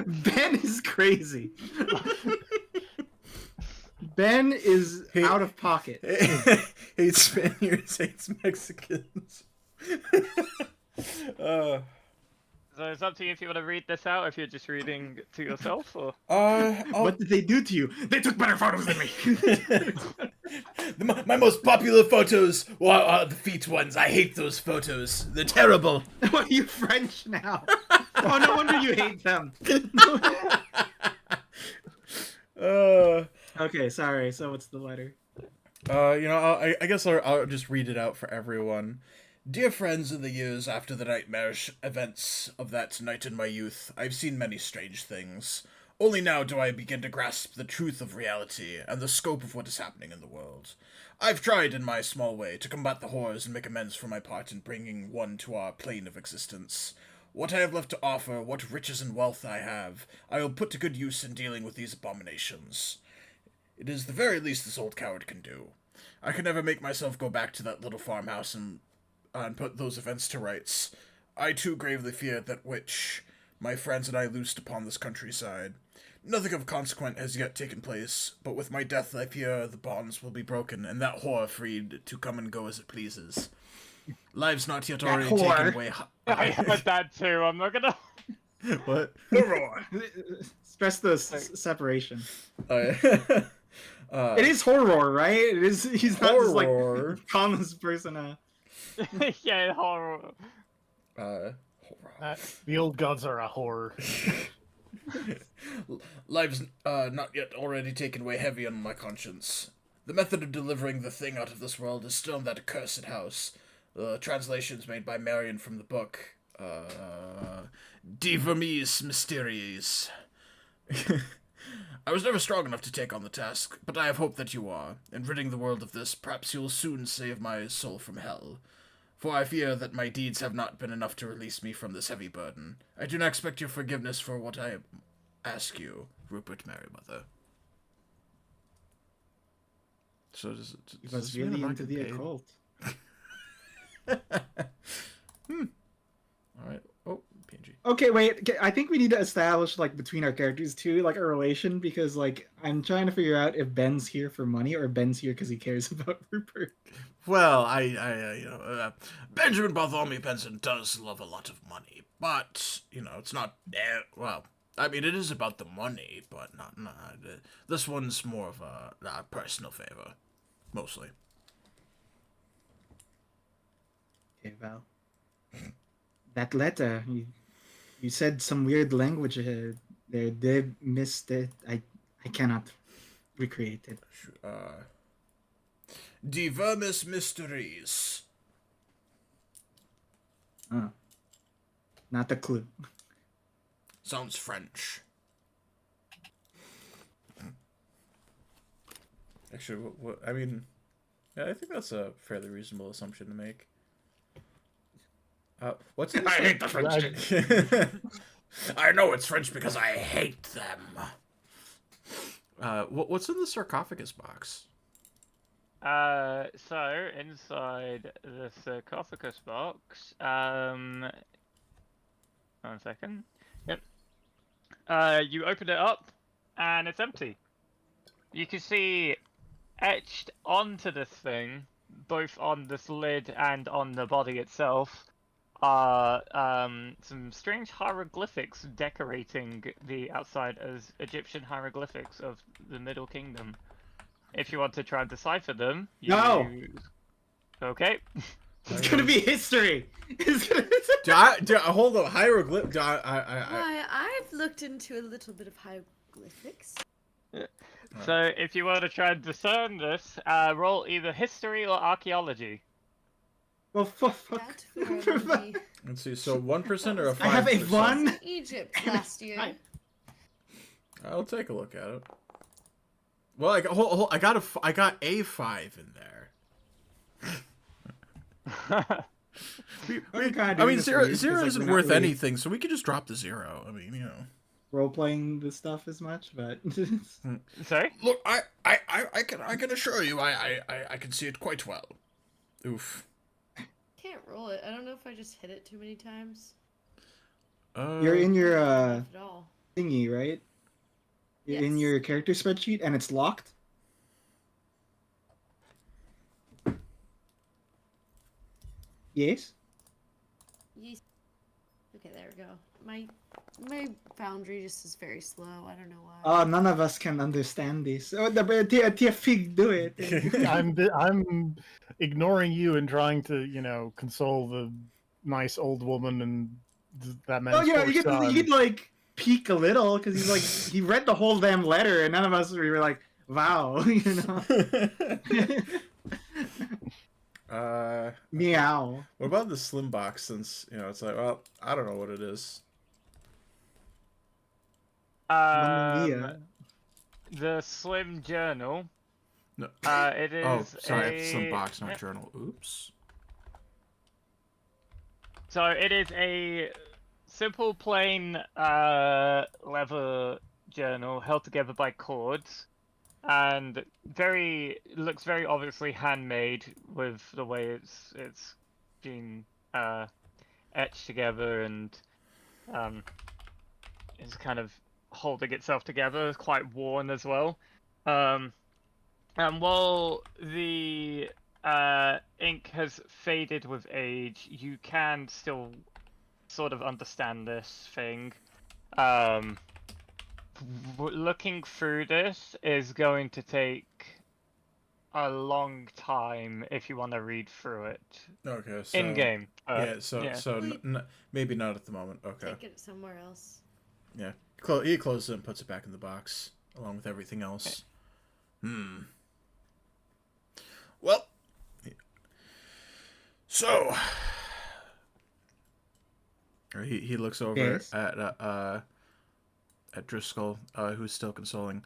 Ben is crazy. Ben is out of pocket. Hates Spaniards, hates Mexicans. So it's up to you if you want to read this out, if you're just reading to yourself, or... What did they do to you? They took better photos than me. My most popular photos are the feet ones. I hate those photos. They're terrible. Why are you French now? Oh, no wonder you hate them. Okay, sorry. So what's the letter? I guess I'll just read it out for everyone. Dear friends, in the years after the nightmarish events of that night in my youth, I've seen many strange things. Only now do I begin to grasp the truth of reality and the scope of what is happening in the world. I've tried, in my small way, to combat the horrors and make amends for my part in bringing one to our plane of existence. What I have left to offer, what riches and wealth I have, I will put to good use in dealing with these abominations. It is the very least this old coward can do. I can never make myself go back to that little farmhouse and put those events to rights. I too gravely fear that which my friends and I loosed upon this countryside. Nothing of consequence has yet taken place, but with my death I fear the bonds will be broken, and that horror freed to come and go as it pleases. Lives not yet already taken away. I heard that too, I'm not gonna... What? Stress the separation. It It is horror, right? It is. He's not just horror. like calmest person. Yeah, horror. The old gods are a horror. Lives not yet already taken away heavy on my conscience. The method of delivering the thing out of this world is still in that accursed house. The translations made by Marion from the book, De Vermis Mysteries. I was never strong enough to take on the task, but I have hope that you are. In ridding the world of this, perhaps you will soon save my soul from hell. For I fear that my deeds have not been enough to release me from this heavy burden. I do not expect your forgiveness for what I ask you, Rupert Merryweather. So He was really into the occult. Alright. Oh, PNG. Okay, wait. I think we need to establish like between our characters too, like a relation, because like I'm trying to figure out if Ben's here for money or Ben's here because he cares about Rupert. Well, Benjamin Bartholomew Benson does love a lot of money, but it's not. Well, I mean, it is about the money, but not. This one's more of a personal favor, mostly. Okay, Val. That letter, you said some weird language there. They missed it. I cannot recreate it. De Vermis Mysteries. Oh. Not a clue. Sounds French. Actually, what I mean, yeah, I think that's a fairly reasonable assumption to make. What's in I hate the French. I know it's French because I hate them. What's in the sarcophagus box? So inside the sarcophagus box, 1 second. Yep. You open it up, and it's empty. You can see etched onto this thing, both on this lid and on the body itself, are some strange hieroglyphics decorating the outside as Egyptian hieroglyphics of the Middle Kingdom. If you want to try and decipher them, No! Okay. It's gonna be history! It's Do I hold up hieroglyph? Why, I've looked into a little bit of hieroglyphics. So if you want to try and discern this, roll either history or archaeology. Well, fuck. That would be Let's see. So 1% or a 5%? I have a 1. Egypt last year. I'll take a look at it. Well, I got a 5 in there. I mean, zero isn't worth anything, so we could just drop the 0. I mean, Role playing this stuff as much, but Sorry? Look, I can assure you, I can see it quite well. Oof. Can't roll it. I don't know if I just hit it too many times. you're in your Not at all. thingy, right? You're in Yes. your character spreadsheet, and it's locked. Yes. Yes. Okay, there we go. My Foundry just is very slow. I don't know why. Oh, none of us can understand this. Oh, the Fig, do it. I'm ignoring you and trying to console the nice old woman and that Oh, man's yeah, poor you son. could like peek a little because he's like he read the whole damn letter, and none of us were like, "Wow," Meow. What about the slim box? Since it's like, well, I don't know what it is. Mamma mia. The Slim Journal. No. It is. Oh, sorry, slim box, not journal. Oops. So it is a simple, plain leather journal held together by cords, and looks very obviously handmade with the way it's been etched together, and is kind of holding itself together. It's quite worn as well. And while the ink has faded with age, you can still sort of understand this thing. Looking through this is going to take a long time if you want to read through it. Okay, so In game. Maybe not at the moment. Okay. Take it somewhere else. Yeah. He closes it and puts it back in the box along with everything else. Well, so he looks over Yes. at Driscoll, who's still consoling.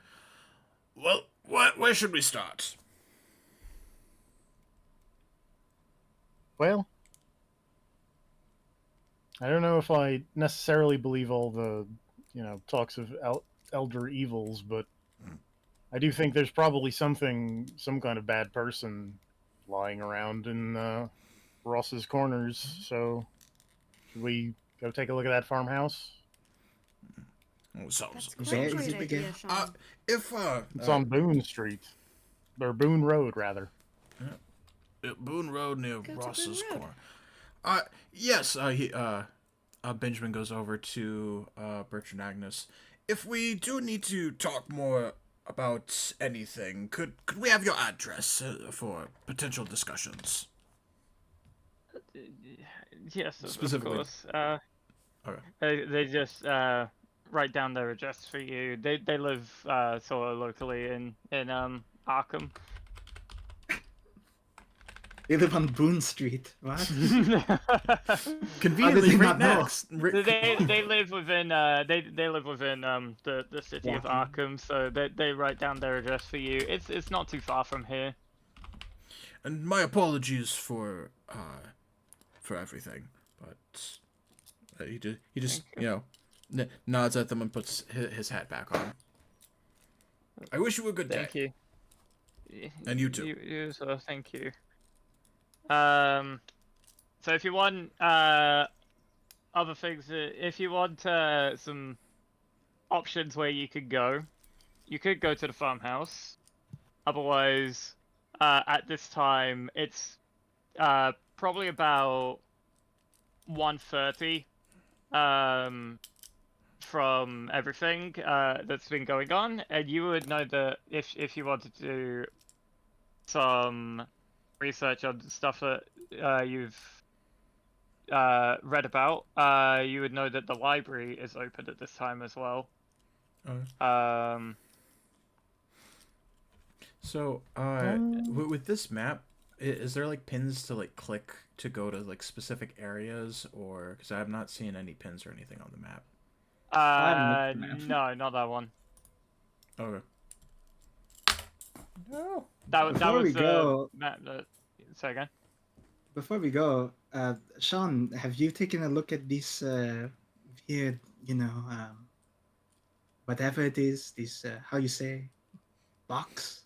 Well, where should we start? Well, I don't know if I necessarily believe all the talks of elder evils, but I do think there's probably some kind of bad person lying around in Ross's corners. So, should we go take a look at that farmhouse? Sounds That's Where quite a is great it again? idea, Sean. if It's on Boone Street, or Boone Road, rather. Boone Road near Go to Ross's Boone Road. corner. Yes. Benjamin goes over to Bertrand Agnes. If we do need to talk more about anything, could we have your address for potential discussions? Yes, of Specifically. course. Okay. They just write down their address for you. They live sort of locally in Arkham. They live on Boone Street. What? Conveniently, they right not know? next. they live within they live within the city of Walking. Arkham, so they write down their address for you. It's not too far from here. And my apologies for everything, but he just nods at them and puts his hat back on. I wish you a good day. Thank you. And you too. You as well. Thank you. So if you want other things, if you want some options where you could go to the farmhouse. Otherwise, at this time, it's probably about 1:30 from everything that's been going on, and you would know that if you wanted to do some research on stuff that you've read about, you would know that the library is open at this time as well. So, with this map, is there like pins to like click to go to like specific areas, or because I have not seen any pins or anything on the map? No, not that one. Okay. No. That Before was we go, map. Say again. Before we go, Sean, have you taken a look at this weird, whatever it is, this how you say, box?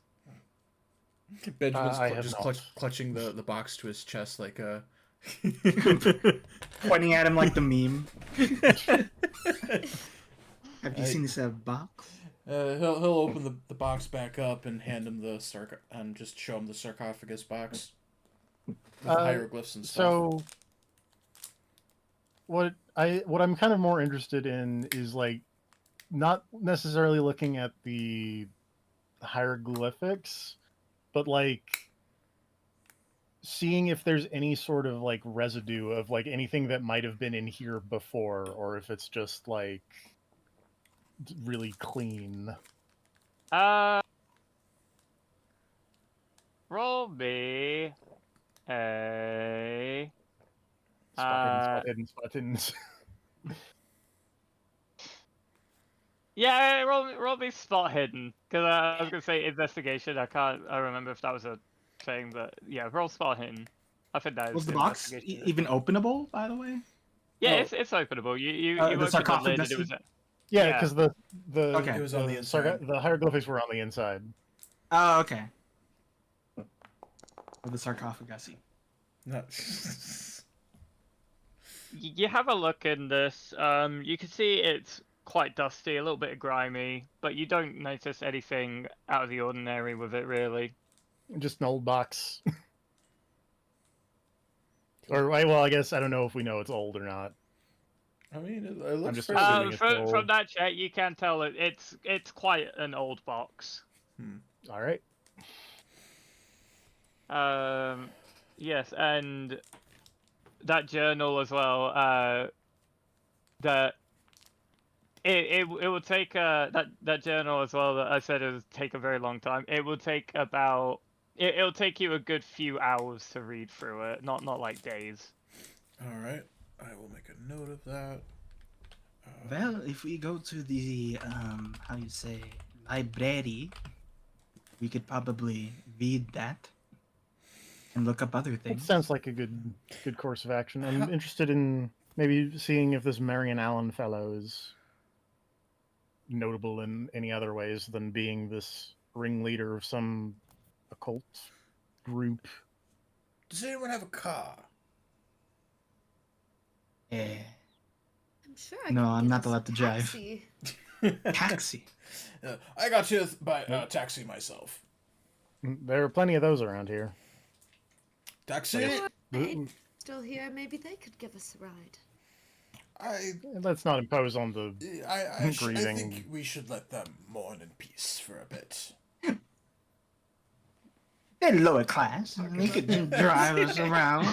Benjamin's I have just not. clutching the box to his chest like Pointing at him like the meme. Have you seen this box? He'll open the box back up and hand him and just show him the sarcophagus box with hieroglyphs and stuff. So, what I'm kind of more interested in is like not necessarily looking at the hieroglyphics, but like seeing if there's any sort of like residue of like anything that might have been in here before, or if it's just like really clean. Roll me a. Spot hidden, spot hidden. Yeah, roll me spot hidden because I was gonna say investigation. I remember if that was a thing, but yeah, roll spot hidden. I think that is Was the box investigation. even openable, by the way? Yeah, Oh. it's openable. You The opened the lid and sarcophagus? it was. Yeah, Yeah. because the Okay. It was on the inside. the hieroglyphics were on the inside. Oh, okay. Or the sarcophagus. No. You have a look in this. You can see it's quite dusty, a little bit grimy, but you don't notice anything out of the ordinary with it, really. Just an old box. Or well, I guess I don't know if we know it's old or not. I mean, it looks just fairly. assuming it's From old. that check, you can tell it's quite an old box. All right. Yes, and that journal as well. That it will take that journal as well. That I said it would take a very long time. It will take about it'll take you a good few hours to read through it, not like days. All right, I will make a note of that. Well, if we go to the how you say library, we could probably read that and look up other It things. sounds like a good course of action. I'm interested in maybe seeing if this Marion Allen fellow is notable in any other ways than being this ringleader of some occult group. Does anyone have a car? Eh, I'm sure No, can I'm get not us a allowed to drive. taxi. taxi. I got you by taxi myself. There are plenty of those around here. Taxi? Or if still here, maybe they could give us a ride. Let's not impose on the I grieving. think we should let them mourn in peace for a bit. They're lower class. They could drive us around.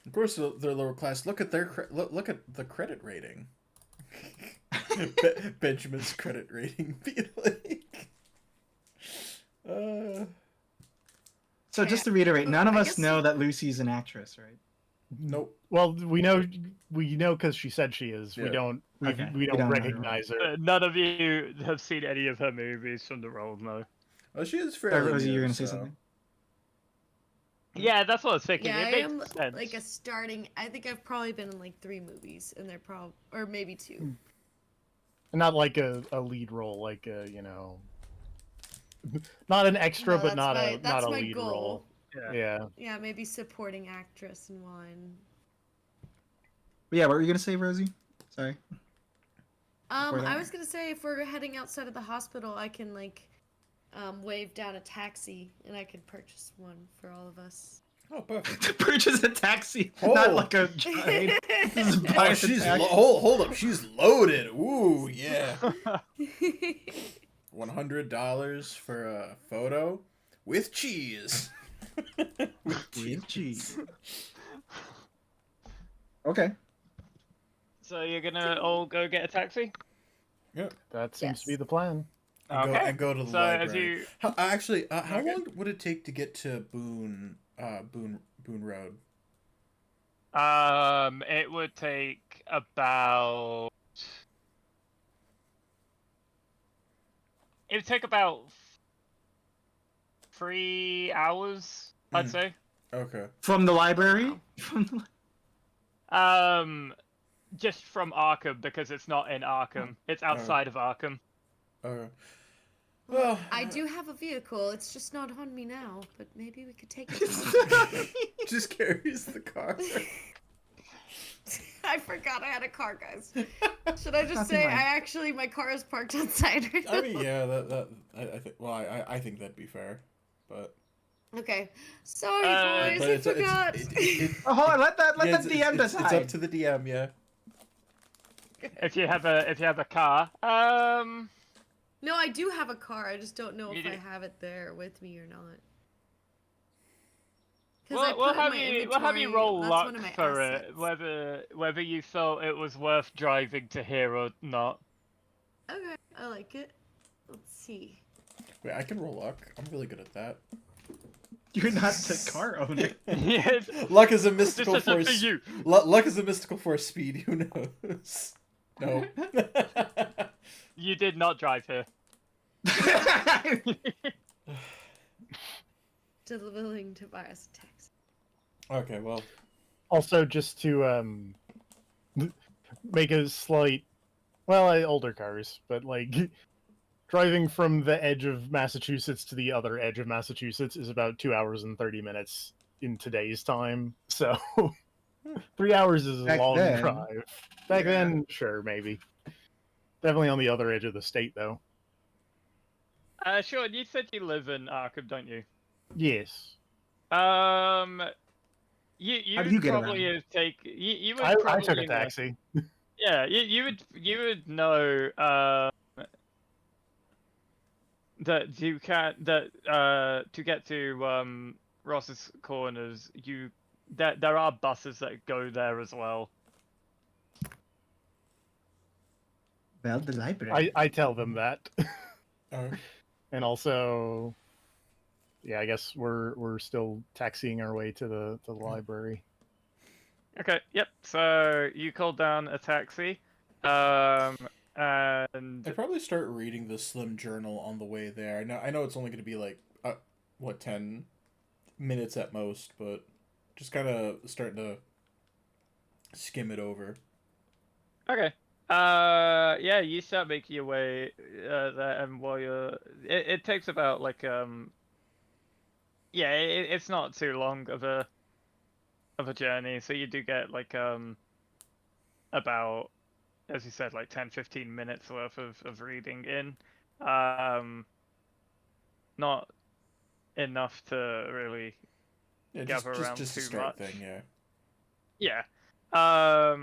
Of course, they're lower class. Look at their look at the credit rating. Benjamin's credit rating being like. So just to reiterate, none of I us guess- know that Lucy's an actress, right? Nope. Well, we know because she said she is. Yeah. We don't Okay. we We don't don't know her. recognize her. None of you have seen any of her movies from the role, no. Oh, she is Sorry, fairly Rosie, you new, were gonna say so- something? Yeah, that's what I was thinking. Yeah, it I makes am sense. like a starting. I think I've probably been in like 3 movies, and they're probably or maybe 2. Not like a lead role, like a not an extra, No, but that's not a my lead goal. role. Yeah. Yeah. Yeah, maybe supporting actress in one. But yeah, what were you gonna say, Rosie? Sorry. Before I that? was gonna say if we're heading outside of the hospital, I can like wave down a taxi, and I could purchase one for all of us. Oh, perfect. To purchase a taxi, Oh. not like a ride. Just buy Oh, a she's taxi. hold up. She's loaded. Ooh, yeah. $100 for a photo with cheese. With cheese. Okay. So you're gonna all go get a taxi? That seems to be Yes. the plan. And go to the So as library. you How Okay. long would it take to get to Boone Road? it would take about. It would take about 3 hours, I'd Mm. say. Okay. From the library? Wow. From the Just from Arkham because it's not in Arkham. It's outside of Arkham. Okay. Well, I do have a vehicle. It's just not on me now, but maybe we could take it. just carries the car. I forgot I had a car, guys. Should I just Nothing say like- my car is parked outside right now? I mean, yeah, I think. Well, I think that'd be fair, but Okay. Sorry, boys. but I it's forgot. Oh, hold on, let the yeah, DM decide. It's up to the DM, yeah. If you have a car, No, I do have a car. I just don't know You if I do- have it there with me or not. we'll have you roll that's luck one of my for assets. it, whether you felt it was worth driving to here or not. Okay, I like it. Let's see. Wait, I can roll luck. I'm really good at that. You're not the car owner. Yes. Luck is a This mystical isn't for force. you. Luck is a mystical force. Speed, who knows? No. You did not drive here. Still willing to buy us a taxi. Okay, well. Also, just to make a slight, well, older cars, but like driving from the edge of Massachusetts to the other edge of Massachusetts is about 2 hours and 30 minutes in today's time. So 3 hours is a Back long then, drive. Back yeah. then, sure, maybe. Definitely on the other edge of the state, though. Sean, you said you live in Arkham, don't you? Yes. You How do would you get probably around? take you would I probably took a know. taxi. Yeah, you would know that you can to get to Ross's Corners, that there are buses that go there as well. Well, the library. I tell them that. Alright. And also, yeah, I guess we're still taxiing our way to the library. Okay, yep. So you called down a taxi, and I'd probably start reading the Slim Journal on the way there. I know it's only going to be like, 10 minutes at most, but just kind of starting to skim it over. okay. Yeah, you start making your way there, and while it takes about like yeah, it's not too long of a journey, so you do get like about, as you said, like 10-15 minutes worth of reading in. Not enough to really Yeah, gather around just a too start much. thing, yeah. Yeah.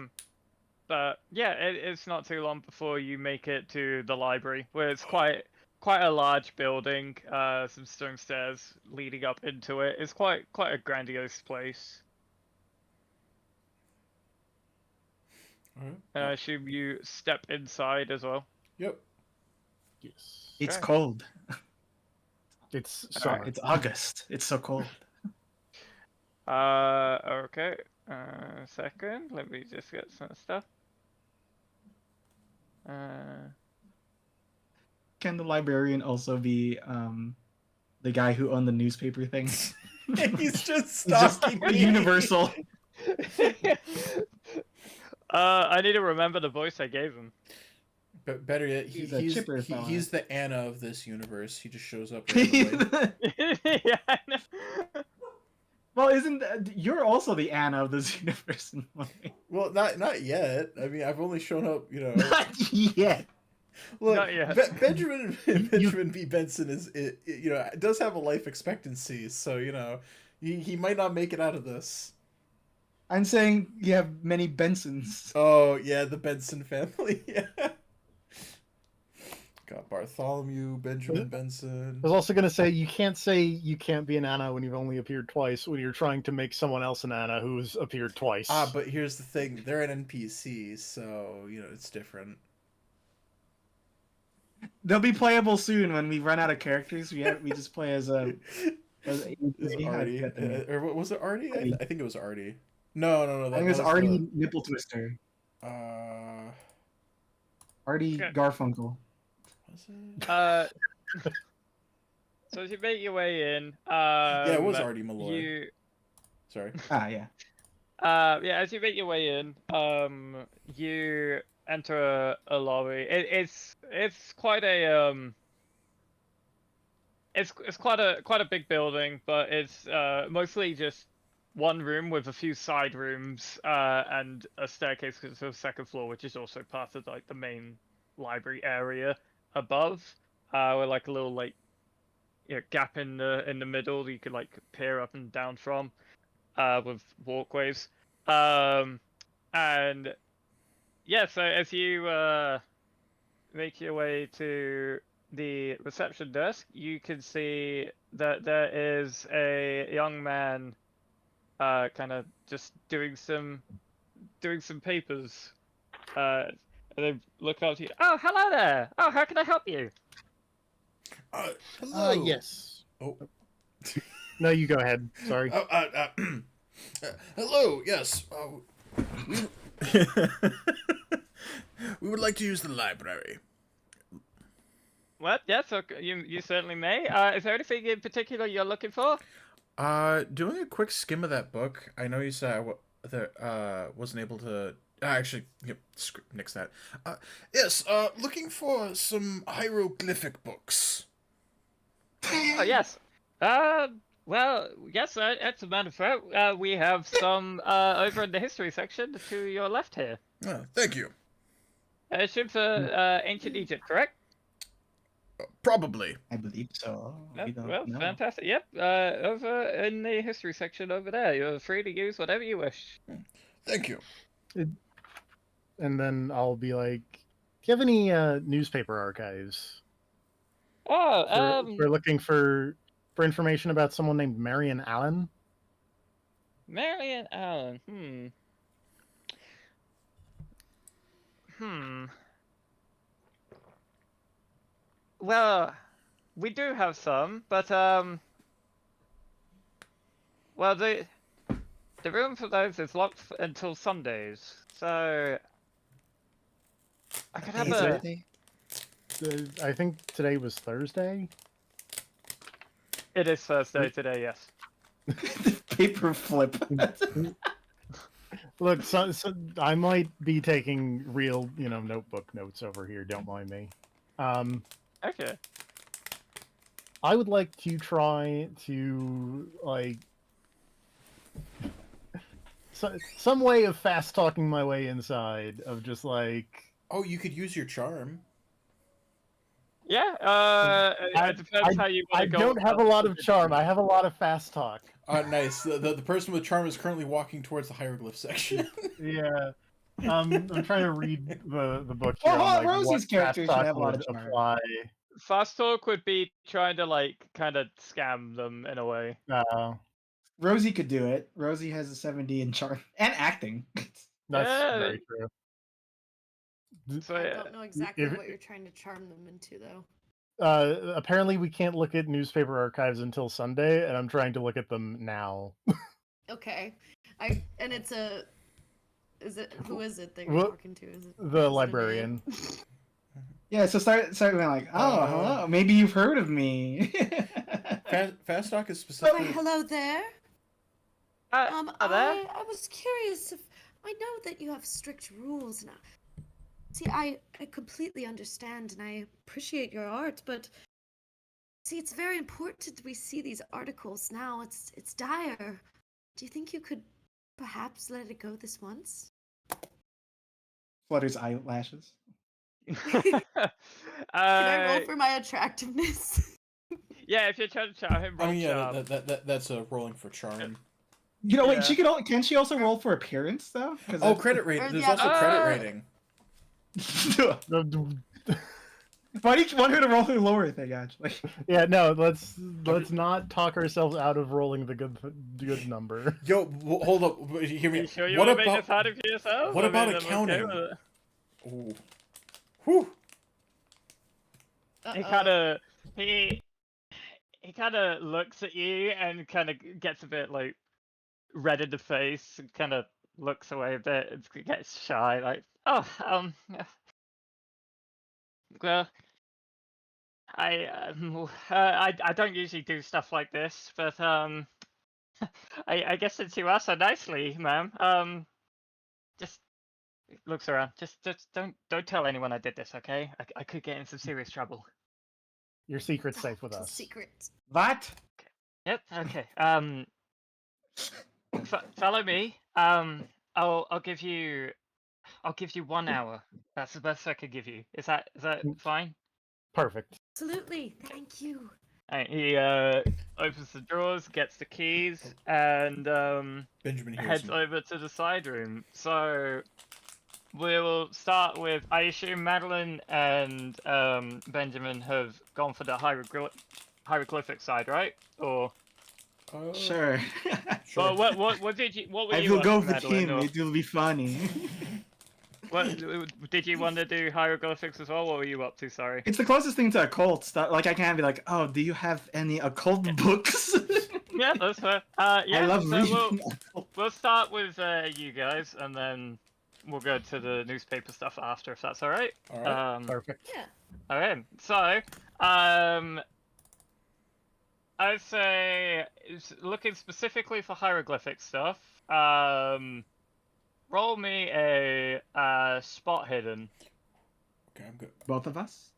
But yeah, it's not too long before you make it to the library, where it's quite a large building. Some stone stairs leading up into it. It's quite a grandiose place. Alright. And I assume you step inside as well. Yep. Yes. It's Okay. cold. It's Alright. summer. It's August. It's so cold. Okay. Second, let me just get some stuff. Can the librarian also be the guy who owned the newspaper thing? He's just He's just stalking a me. universal. I need to remember the voice I gave him. But better yet, He's a chipper fella. he's the Anna of this universe. He just shows up randomly. Yeah, I know. Well, you're also the Anna of this universe in one way? Well, not yet. I mean, I've only shown up, Not yet. Look, Not yet. Benjamin B. Benson does have a life expectancy, so he might not make it out of this. I'm saying you have many Bensons. Oh yeah, the Benson family. Yeah. Got Bartholomew, Benjamin Benson. I was also going to say you can't be an Anna when you've only appeared twice when you're trying to make someone else an Anna who's appeared twice. But here's the thing: they're an NPC, so it's different. They'll be playable soon when we run out of characters. We just play as Is Artie, or what was it? Artie? I think it was Artie. No. I think it was Artie Nipple Twister. Artie Okay. Garfunkel. Was it? So as you make your way in, Yeah, it was Artie Malloy. Sorry. Yeah. Yeah, as you make your way in, you enter a lobby. It's quite a it's quite a big building, but it's mostly just one room with a few side rooms and a staircase to the second floor, which is also part of like the main library area above, with like a little like gap in the middle you could like peer up and down from, with walkways. And yeah, so as you make your way to the reception desk, you can see that there is a young man, kind of just doing some papers. And they look up to you. Oh, hello there. Oh, how can I help you? Hello. Yes. Oh. No, you go ahead. Sorry. Hello. Yes. We... we would like to use the library. What? Yes, okay, you certainly may. Is there anything in particular you're looking for? Doing a quick skim of that book. I know you said wasn't able to. Actually, yep, nix that. Yes. Looking for some hieroglyphic books. Oh yes. Well, yes. As a matter of fact, we have some over in the history section to your left here. Thank you. It's for ancient Egypt, correct? Probably. I believe so. We don't Well, know. fantastic. Yep. Over in the history section over there. You're free to use whatever you wish. Thank you. And then I'll be like, "Do you have any newspaper archives? Oh, We're looking for information about someone named Marion Allen." Marion Allen. Well, we do have some, but well, the room for those is locked until Sundays, so I could have Is a. it? I think today was Thursday. It is Thursday today, yes. Paper flip. Look, so I might be taking real, notebook notes over here. Don't mind me. Okay. I would like to try to some way of fast talking my way inside of just like. Oh, you could use your charm. Yeah. It depends how you want I to go. don't have a lot of charm. I have a lot of fast talk. Nice. The person with charm is currently walking towards the hieroglyph section. Yeah. I'm trying to read the book here. Well, on, Rosie's what character fast should talk have a lot would of charm. apply. Fast talk would be trying to kind of scam them in a way. Rosie could do it. Rosie has a 70 in charm and acting. That's Yeah. very true. So I don't know exactly if- what you're trying to charm them into, though. Apparently, we can't look at newspaper archives until Sunday, and I'm trying to look at them now. Okay, and it's a. Is it who is it that you're Well, talking to? Is it the is it a librarian. man? Yeah, so start being like, oh, hello, maybe you've heard of me. Fast talk is Oh, specifically. hello there. there? I was curious if I know that you have strict rules now. See, I completely understand and I appreciate your art, but see, it's very important that we see these articles now. It's dire. Do you think you could perhaps let it go this once? Flutters eyelashes. Can I roll for my attractiveness? Yeah, if you're trying to charm him, roll I mean, yeah, charm. that's a rolling for charm. You know, Yeah. wait, can she also roll for appearance though? Oh, credit rating. Or There's the also other- credit rating. Why do you want her to roll the lower thing? Actually, Yeah, no, let's not talk ourselves out of rolling the good number. Yo, hold up. Hear me. You sure you What want to make about? this harder for yourself? what I about mean, I'm okay accounting? with it. Ooh. Whew. He kind of he kind of looks at you and kind of gets a bit like red in the face and kind of looks away a bit and gets shy, like, oh, well, I don't usually do stuff like this, but I guess since you asked so nicely, ma'am, just looks around. Just don't tell anyone I did this, okay? I could get in some serious trouble. Your secret's safe with It's a us. secret. what? Yep. Okay. Follow me. I'll give you 1 hour. That's the best I could give you. Is that fine? Perfect. Absolutely. Thank you. And he opens the drawers, gets the keys, and Benjamin hears heads him. over to the side room. So we'll start with, I assume Madeline and Benjamin have gone for the hieroglyphic side, right? Or Sure. Sure. well, what were I you will up go to, with Madeline? him. Or It will be funny. what did you want to do hieroglyphics as well? What were you up to? Sorry. It's the closest thing to occult stuff. Like I can't be like, oh, do you have any occult books? Yeah, that's fair. Yeah, I love so reading. we'll start with you guys, and then we'll go to the newspaper stuff after, if that's all right. All right. Perfect. Yeah. Okay, so I'd say looking specifically for hieroglyphic stuff. Roll me a spot hidden. Okay, I'm good. Both of us?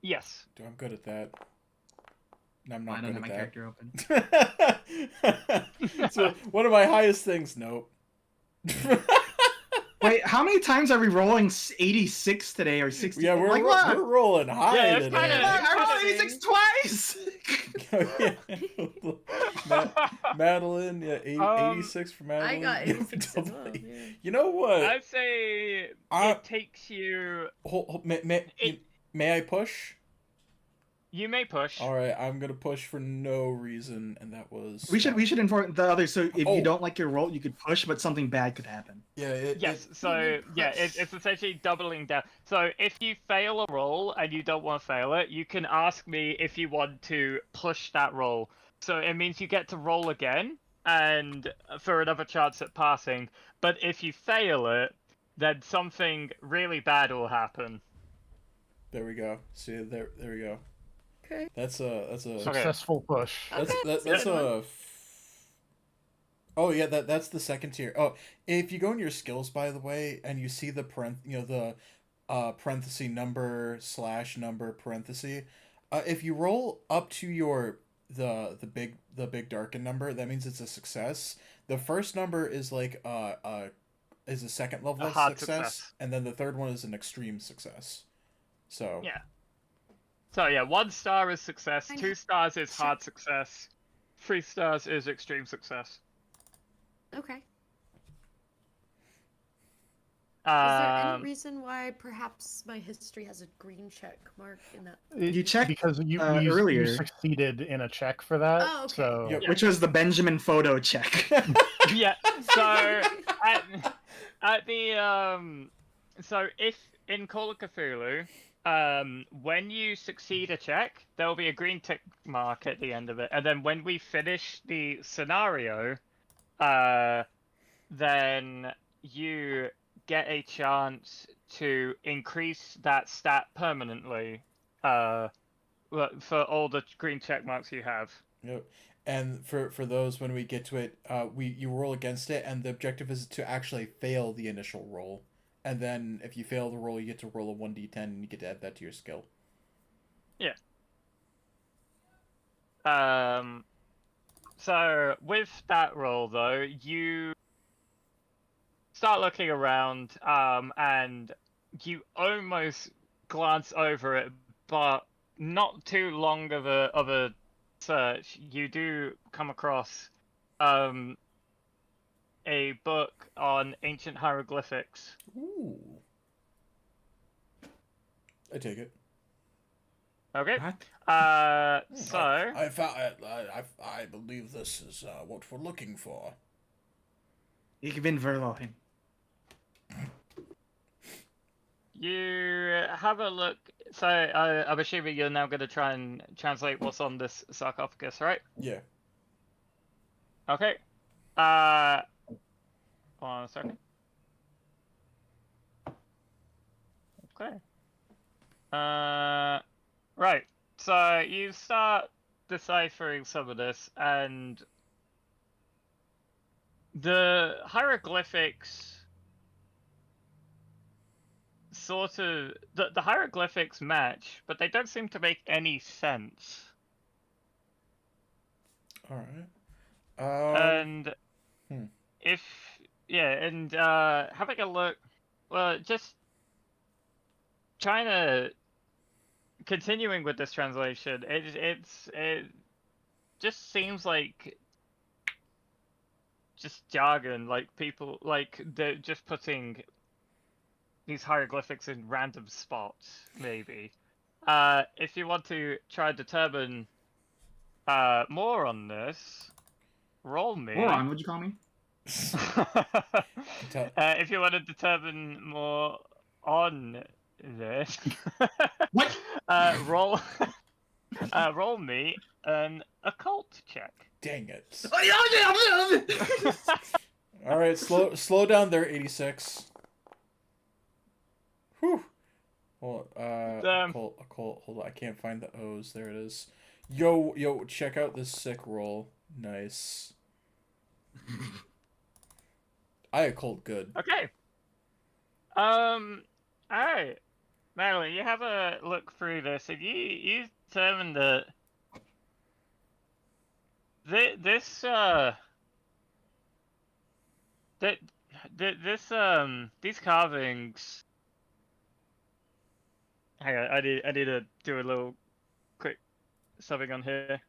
Yes. Dude, I'm good at that. No, I'm I not don't good have my at character open. that. So one of my highest things. Nope. Wait, how many times are we rolling 86 today or 60? Yeah, like what? we're rolling high Yeah, it's today. kinda- Fuck, I rolled 86 twice! Oh, yeah. Madeline, yeah, 86 for Madeline. I got Yeah, 86 as double well. A. Yeah. You know what? I'd say I- it takes you. May I push? You may push. All right, I'm gonna push for no reason, and that was. we should inform the others, so if Oh. you don't like your roll, you could push, but something bad could happen. Yeah. Yes, It, so yeah, push. it's essentially doubling down. So if you fail a roll and you don't want to fail it, you can ask me if you want to push that roll. So it means you get to roll again and for another chance at passing. But if you fail it, then something really bad will happen. there we go. See there we go. Okay. That's a Successful push. that's Okay, that's that's a good a. Oh yeah, that's the second tier. Oh, if you go in your skills, by the way, and you see the parenthesis number / number parenthesis, if you roll up to your the big darken number, that means it's a success. The first number is like is a second level A of hard success, and then the third one is an extreme success. So Yeah. So yeah, 1 star is success, I know. 2 stars is Sure. hard success, 3 stars is extreme success. Okay. Is there any Um, reason why perhaps my history has a green check mark in that? You checked because you earlier. succeeded in a check for that. Oh, okay. So Yep. Which was the Benjamin photo check. yeah. So at the so if in Call of Cthulhu, when you succeed a check, there'll be a green tick mark at the end of it, and then when we finish the scenario, then you get a chance to increase that stat permanently, for all the green check marks you have. Yep. And for those, when we get to it, you roll against it, and the objective is to actually fail the initial roll, and then if you fail the roll, you get to roll a 1d10, and you get to add that to your skill. So with that roll though, you start looking around, and you almost glance over it, but not too long of a search. You do come across a book on ancient hieroglyphics. Ooh. I take it. Okay. What? So I believe this is what we're looking for. Ik ben verloren. you have a look. So I'm assuming you're now going to try and translate what's on this sarcophagus, right? Yeah. Okay. Hold on a second. Okay. Right. So you start deciphering some of this, and the hieroglyphics sort of the hieroglyphics match, but they don't seem to make any sense. All right. And hmm. having a look, well, just trying to continuing with this translation, just seems like just jargon, like people like they're just putting these hieroglyphics in random spots, maybe. If you want to try and determine more on this, roll me. Moron, what'd you call me? If you want to determine more on this, What? roll roll me an occult check. Dang it. Oh, All right, slow down there, 86. Whew. Hold occult. Hold on, I can't find the O's. There it is. Yo, check out this sick roll. Nice. I occult good. Okay. Alright. Madeline, you have a look through this, and you determine that these carvings. Hang on, I need to do a little quick subbing on here.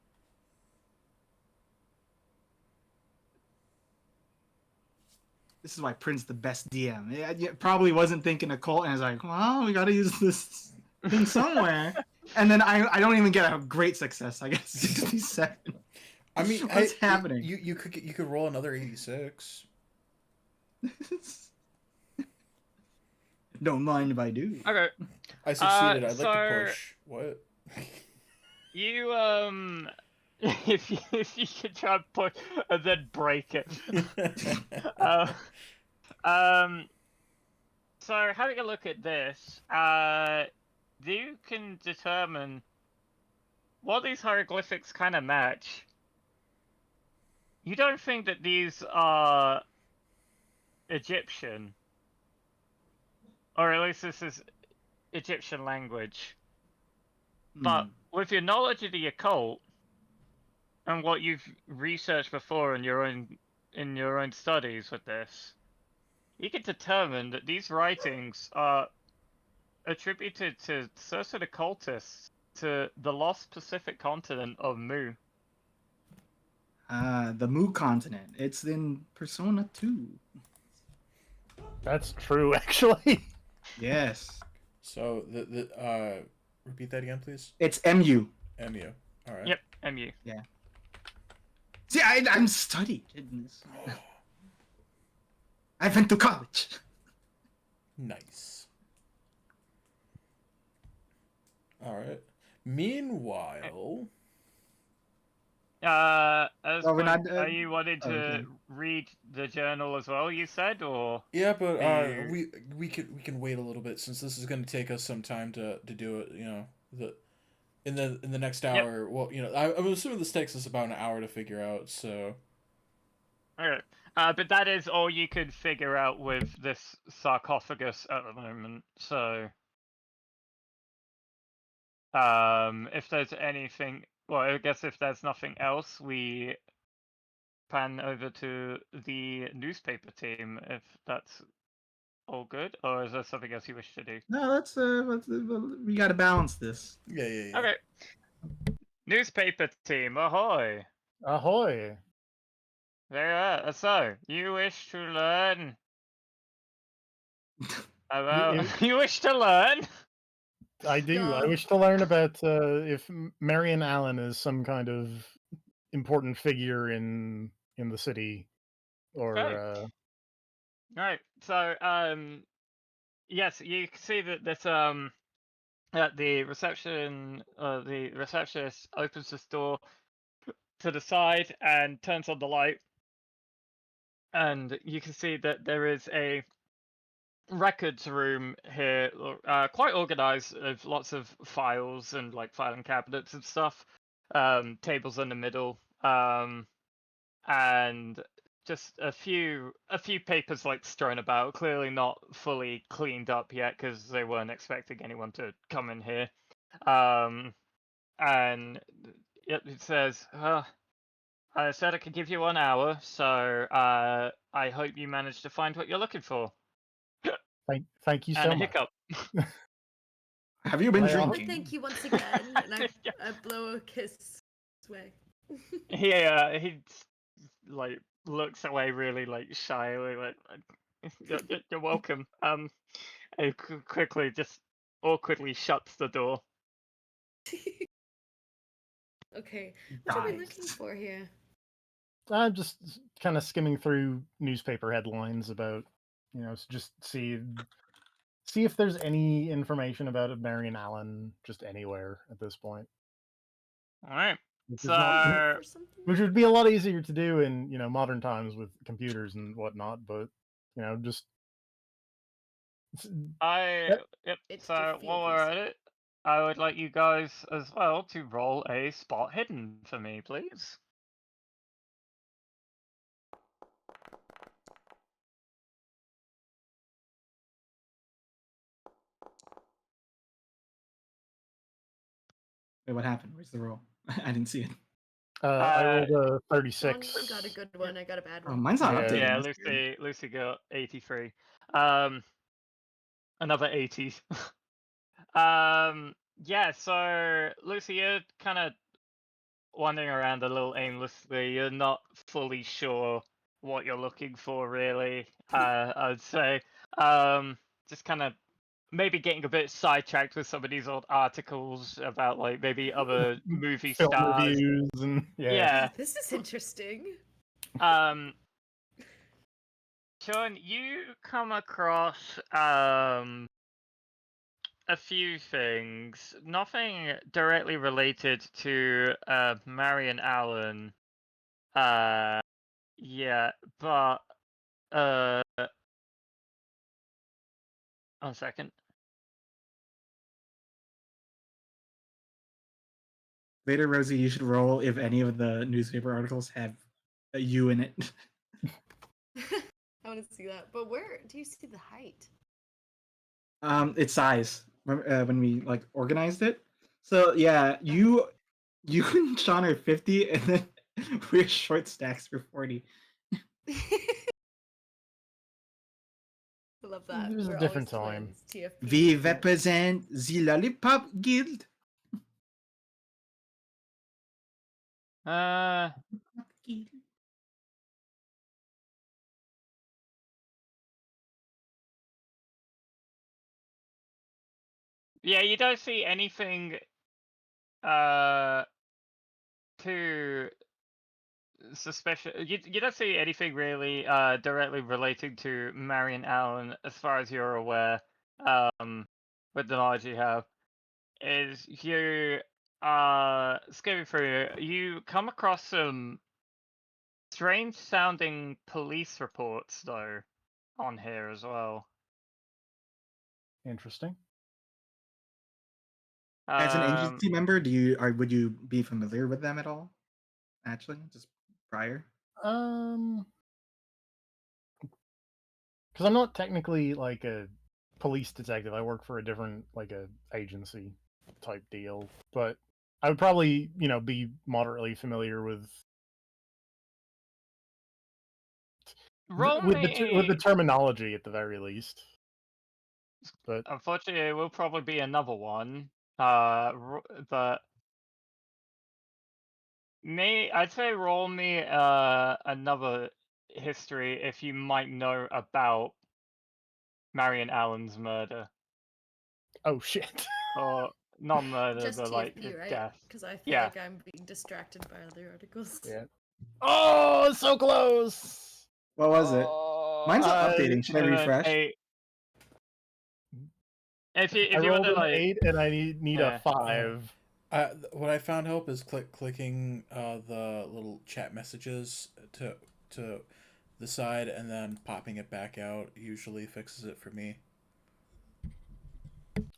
This is why Prince the best DM. Yeah, probably wasn't thinking occult, and was like, well, we gotta use this thing somewhere. And then I don't even get a great success. I got 67. I mean, what's happening? You could roll another 86. Don't mind if I do. Okay. I succeeded. I'd so like to push. What? you if you could try and push and then break it. So having a look at this, you can determine what these hieroglyphics kind of match. You don't think that these are Egyptian, or at least this is Egyptian language. But with your knowledge of the occult and what you've researched before in your own studies with this, you can determine that these writings are attributed to certain occultists to the lost Pacific continent of Mu. The Mu continent. It's in Persona 2. That's true, actually. Yes. So repeat that again, please. It's MU. MU. All right. Yep, MU. Yeah. See, I'm studied in this. I went to college. Nice. All right. Meanwhile, Are you wanting to okay. read the journal as well? You said, or yeah, but you- we can wait a little bit since this is going to take us some time to do it. You know, in the next hour. Well, you know, I'm assuming this takes us about an hour to figure out. So. Okay. But that is all you could figure out with this sarcophagus at the moment. So, if there's anything, well, I guess if there's nothing else, we pan over to the newspaper team. If that's all good, or is there something else you wish to do? No, that's we gotta balance this. Yeah. Okay. Newspaper team, ahoy! Ahoy! There are. So, you wish to learn about... You wish to learn? I do. I Go. wish to learn about if Marion Allen is some kind of important figure in the city, or Okay. Right. So, yes, you can see that this at the receptionist opens this door to the side and turns on the light, and you can see that there is a records room here, quite organized, with lots of files and like filing cabinets and stuff, tables in the middle, and just a few papers like strewn about, clearly not fully cleaned up yet because they weren't expecting anyone to come in here. And it says, I said I could give you 1 hour, so I hope you managed to find what you're looking for. thank you so And a much. hiccup. Have you been Well, drinking? Thank you once again, and I blow a kiss his way. he like looks away really like shyly, like you're welcome. And quickly just awkwardly shuts the door. Okay, what are we looking Dies. for here? I'm just kind of skimming through newspaper headlines about, just see if there's any information about Marion Allen just anywhere at this point. All right. Which is not, So For something? which would be a lot easier to do in modern times with computers and whatnot. But just yep. It's So just while field we're at research. it, I would like you guys as well to roll a spot hidden for me, please. Wait, what happened? Where's the roll? I didn't see it. I rolled a Sean 36. got a good one. I got a bad Oh, one. mine's not Yeah. updated. Yeah, That's weird. Lucy got 83. Another 80. Yeah. So Lucy, you're kind of wandering around a little aimlessly. You're not fully sure what you're looking for, really. I'd say. Just kind of maybe getting a bit sidetracked with some of these old articles about like maybe other movie Film stars. reviews and Yeah. This is interesting. Um, Sean, you come across a few things. Nothing directly related to Marion Allen. Yeah, but one second. Later, Rosie, you should roll if any of the newspaper articles have a U in it. I want to see that. But where do you see the height? Its size when we like organized it. So yeah, you and Sean are 50, and then we're short stacks for 40. I love that. It was a We're different always time. twins. TFP. We represent the Lollipop Guild. Yeah, you don't see anything too suspicious. You don't see anything really directly relating to Marion Allen as far as you're aware. With the knowledge you have, is you skimming through, you come across some strange sounding police reports though on here as well. Interesting. As an Um, agency member, would you be familiar with them at all? Actually, just prior. Because I'm not technically like a police detective. I work for a different like a agency type deal, but I would probably be moderately familiar with roll with the me. terminology at the very least. But Unfortunately, it will probably be another one. But I'd say roll me another history if you might know about Marion Allen's murder, oh shit. or not murder, Just but like TFP, right? death. Because I feel Yeah. like I'm being distracted by other articles. Yeah. Oh, so close. What was it? Mine's not I updating. Should I refresh? If you rolled want to an like 8 and I need Yeah. a 5. What I found help is clicking the little chat messages to the side and then popping it back out usually fixes it for me.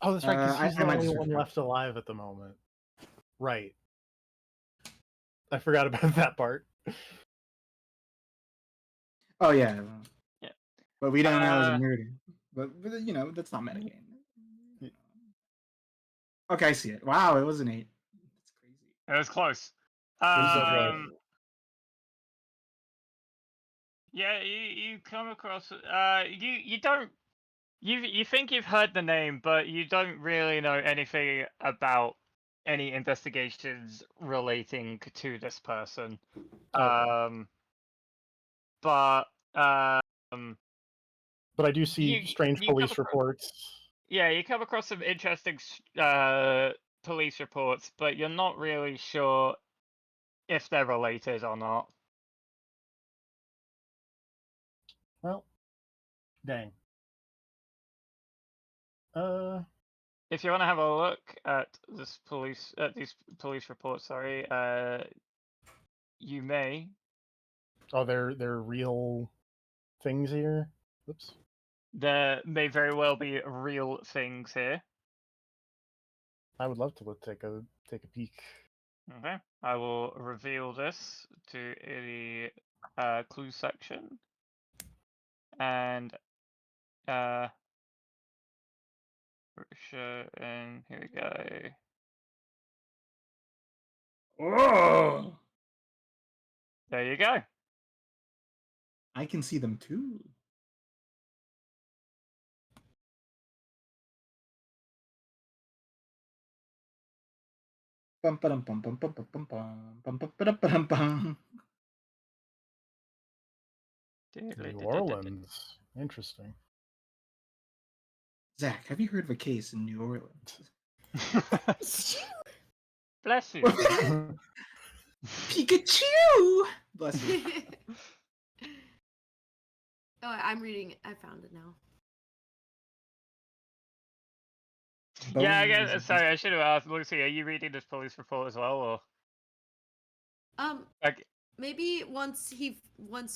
Oh, that's right, because he's I the might only just one refresh. left alive at the moment. Right. I forgot about that part. Oh yeah. Yeah. But we don't know it was a murder. But that's not metagame. Okay, I see it. Wow, it was an 8. That's crazy. It was close. was so close. Yeah, you come across you don't you think you've heard the name, but you don't really know anything about any investigations relating to this person. Okay. But But I do see strange you come police across, reports. yeah, you come across some interesting police reports, but you're not really sure if they're related or not. Well, dang. If you want to have a look at these police reports, sorry, you may. Oh, they're real things here. Oops. There may very well be real things here. I would love to take a peek. Okay, I will reveal this to the clue section, and and here we go. Oh, There you go. I can see them too. Bum, ba-dum, bum, bum, bum, bum, bum, bum, bum, bum, ba-dum, ba-dum, bum. New Orleans. Interesting. Zach, have you heard of a case in New Orleans? Bless you. Pikachu! Bless you. Oh, I'm reading it. I found it now. Yeah, I Bones guess. of- Sorry, I should have asked. Lucy, are you reading this police report as well, or? Okay. Maybe once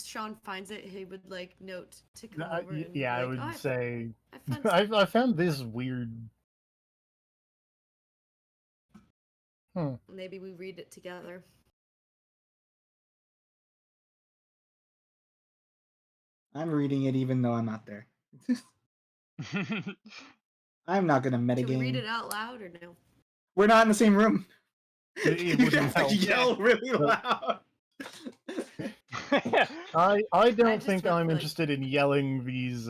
Sean finds it, he would like note to come over. And Yeah, I like, would "Oh, say I found I found this weird. Maybe we read it together. I'm reading it even though I'm not there. I'm not gonna metagame. Should we read it out loud or no? We're not in the same room. It You wouldn't have to help. yell really loud. I don't just think meant, I'm like- interested in yelling these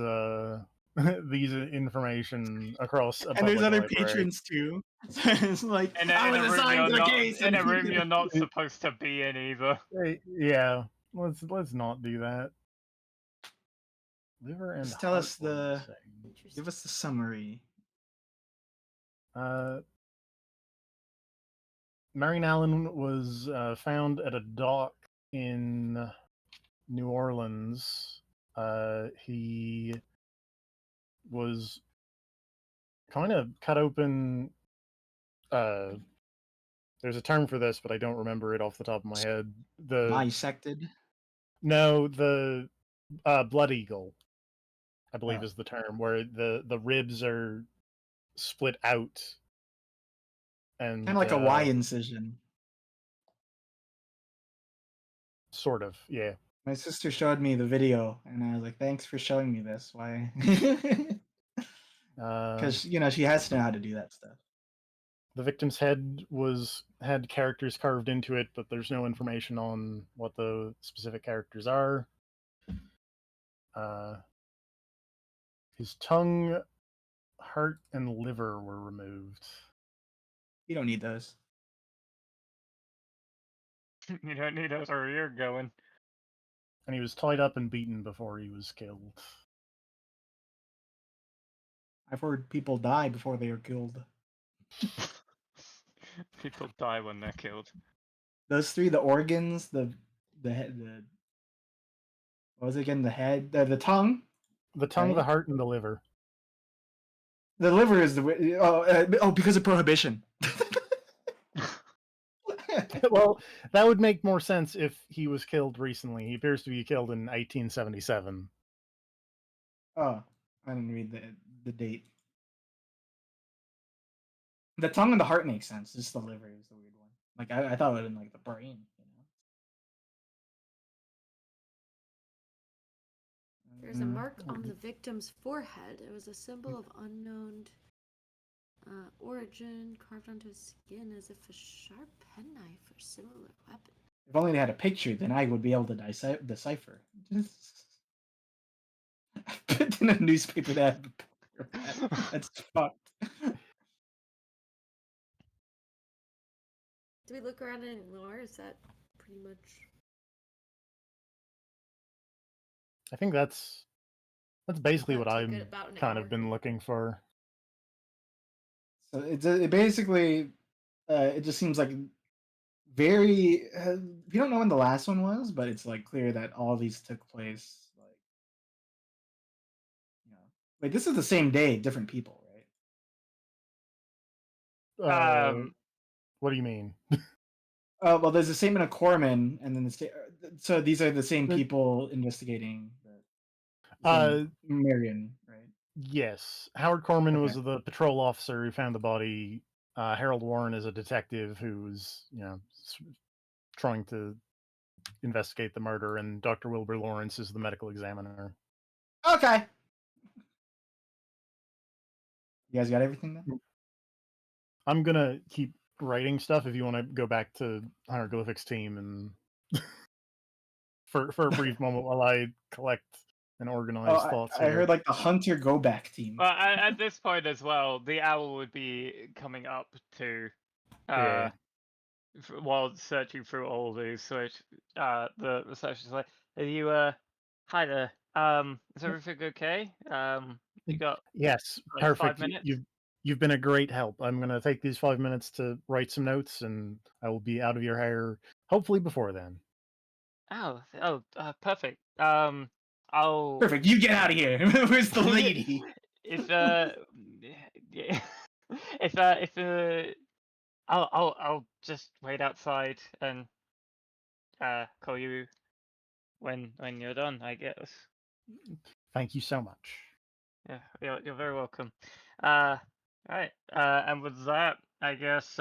these information across a And there's public other library. patrons too. So it's like in I was assigned to the case. in a and- room you're not supposed to be in either. Yeah, let's not do that. Liver and Just tell us heart, what the- it's saying. Give us the summary. Marion Allen was found at a dock in New Orleans. He was kind of cut open. There's a term for this, but I don't remember it off the top of my head. Bisected. No, the blood eagle, I believe, Oh. is the term, where the ribs are split out, and Kind of like a Y incision. sort of, yeah. My sister showed me the video, and I was like, "Thanks for showing me this. Why?" Because she has to know how to do that stuff. The victim's head had characters carved into it, but there's no information on what the specific characters are. His tongue, heart, and liver were removed. You don't need those. You don't need us or you're going. And he was tied up and beaten before he was killed. I've heard people die before they are killed. People die when they're killed. Those three, the organs, the head, what was it again? The head, the tongue. The tongue, Right. the heart, and the liver. The liver is the because of prohibition. Well, that would make more sense if he was killed recently. He appears to be killed in 1877. Oh, I didn't read the date. The tongue and the heart makes sense. Just the liver is the weird one. Like I thought it would have been like the brain. There's a mark on the victim's forehead. It was a symbol of unknown origin, carved onto his skin as if a sharp penknife or similar weapon. If only they had a picture, then I would be able to decipher. Put in a newspaper that that's fucked. Do we look around anymore? Is that pretty much? I think that's basically That what took it I've about an kind hour. of been looking for. So it basically it just seems like very. We don't know when the last one was, but it's like clear that all these took place like like this is the same day, different people, right? Um, What do you mean? Well, there's the statement of Corman, and then so these are the same The- people investigating the Uh, same Marion, right? yes, Howard Corman Okay. was the patrol officer who found the body. Harold Warren is a detective who's trying to investigate the murder, and Dr. Wilbur Lawrence is the medical examiner. Okay. You guys got everything then? I'm gonna keep writing stuff if you want to go back to Hieroglyphics team and for a brief moment while I collect and organize thoughts I here. heard like the Hunter Go Back team. well, at this point as well, the owl would be coming up to Yeah. while searching through all these. So the researcher's like, "Are you hi there? Is everything okay? You got Yes, like perfect. 5 minutes?" You've been a great help. I'm gonna take these 5 minutes to write some notes, and I will be out of your hair hopefully before then. Perfect. I'll Perfect. You get out of here. Where's the lady? if yeah, if I'll just wait outside and call you when you're done, I guess. Thank you so much. Yeah, you're very welcome. Right. And with that, I guess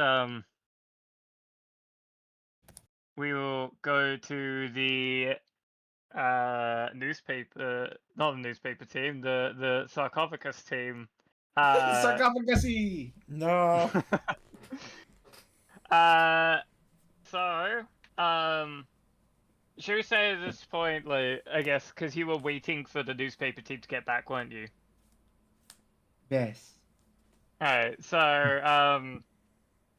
we will go to the newspaper, not the newspaper team, the sarcophagus team. Sarcophagusy. No. So should we say at this point, like, I guess, because you were waiting for the newspaper team to get back, weren't you? Yes. Alright, so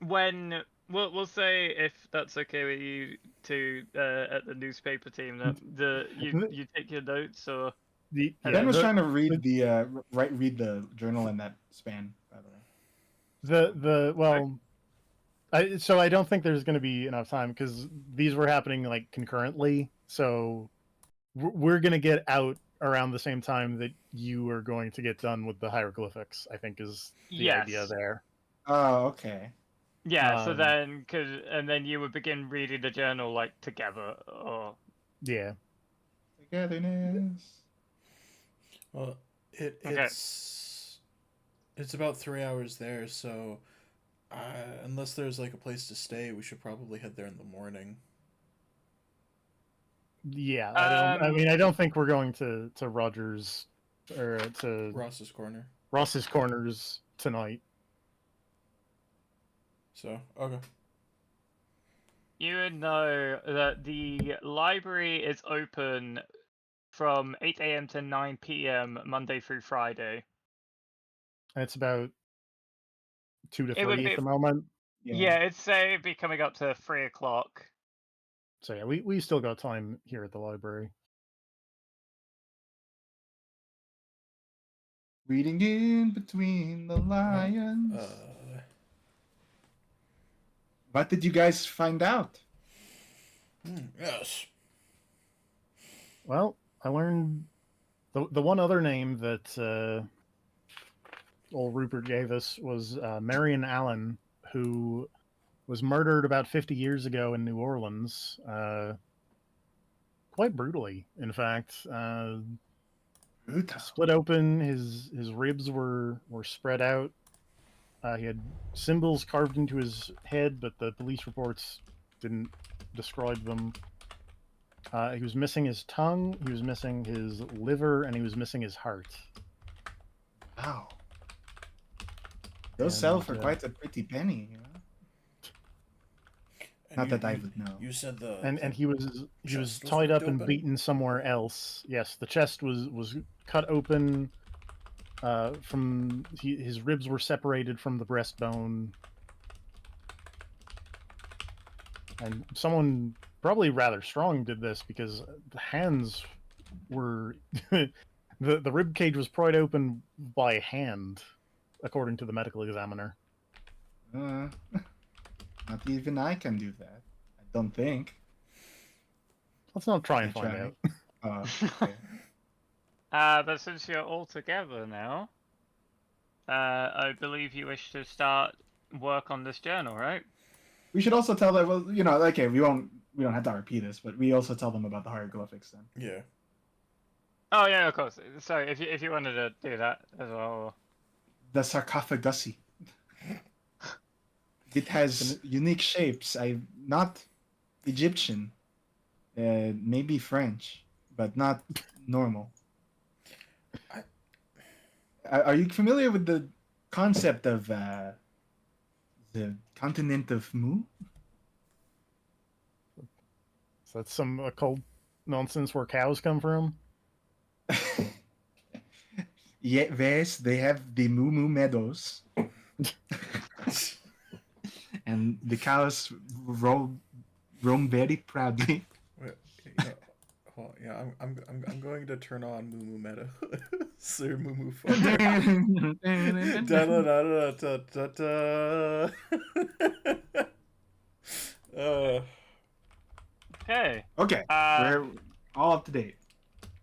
when we'll say, if that's okay with you two at the newspaper team, that you take your notes, or The Ben yeah was the trying to read read the journal in that span, by the way. well, I don't think there's going to be enough time because these were happening like concurrently. So we're going to get out around the same time that you are going to get done with the hieroglyphics. I think is the idea yes, there. Oh, okay. yeah. So Um, then, and then you would begin reading the journal like together, or Yeah. Togetherness. Well, okay. it's about 3 hours there, so unless there's like a place to stay, we should probably head there in the morning. Yeah, I mean, I don't think we're going to Rogers or to Ross's Corner. Ross's Corners tonight. So okay. You would know that the library is open from 8 a.m. to 9 p.m. Monday through Friday. And it's about 2 to It would 3 be, at the moment. yeah, it'd say it'd be coming up to 3 o'clock. So yeah, we still got time here at the library. Reading in between the lines. What did you guys find out? Yes. Well, I learned the one other name that old Rupert gave us was Marion Allen, who was murdered about 50 years ago in New Orleans, quite brutally, in fact. Brutal. Split open, his ribs were spread out. He had symbols carved into his head, but the police reports didn't describe them. He was missing his tongue, he was missing his liver, and he was missing his heart. Wow. Those sell for quite a pretty penny, you know? Not that I would know. You said And he was chest was tied up ripped and open? beaten somewhere else. Yes, the chest was cut open. His ribs were separated from the breastbone. And someone probably rather strong did this because the hands were the rib cage was pried open by hand, according to the medical examiner. Not even I can do that. I don't think. Let's not try and I find try. out. Okay. But since you're all together now, I believe you wish to start work on this journal, right? We should also tell them. Well, okay, we don't have to repeat this, but we also tell them about the hieroglyphics then. Yeah. Oh yeah, of course. So if you wanted to do that as well. The sarcophagus. It has unique shapes. Not Egyptian, maybe French, but not normal. Are you familiar with the concept of the continent of Mu? So that's some occult nonsense where cows come from. Yes, they have the Mu meadows, and the cows roam very proudly. Wait, yeah, hold on, yeah, I'm going to turn on Moo Meta. Sir Moo Phone. Da da da da da da da. Okay. Okay, we're all up to date.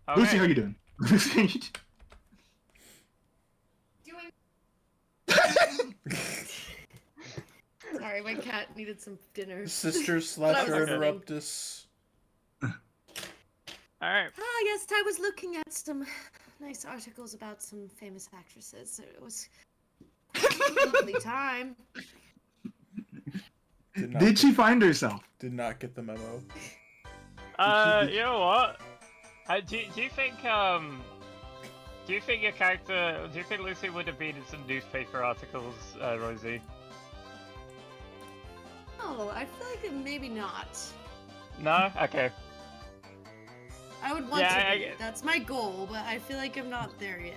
Okay. Lucy, how you doing? Sorry, my cat needed some dinner. Sister But I Slasher was listening. Interruptus. All right. Yes, I was looking at some nice articles about some famous actresses. It was quite a lovely time. Did she find herself? Did not get the memo. You know what? Do you think your character? Do you think Lucy would have been in some newspaper articles, Rosie? Oh, I feel like maybe not. No. Okay. I would want Yeah, to be. That's my goal, but I feel like I'm not there yet.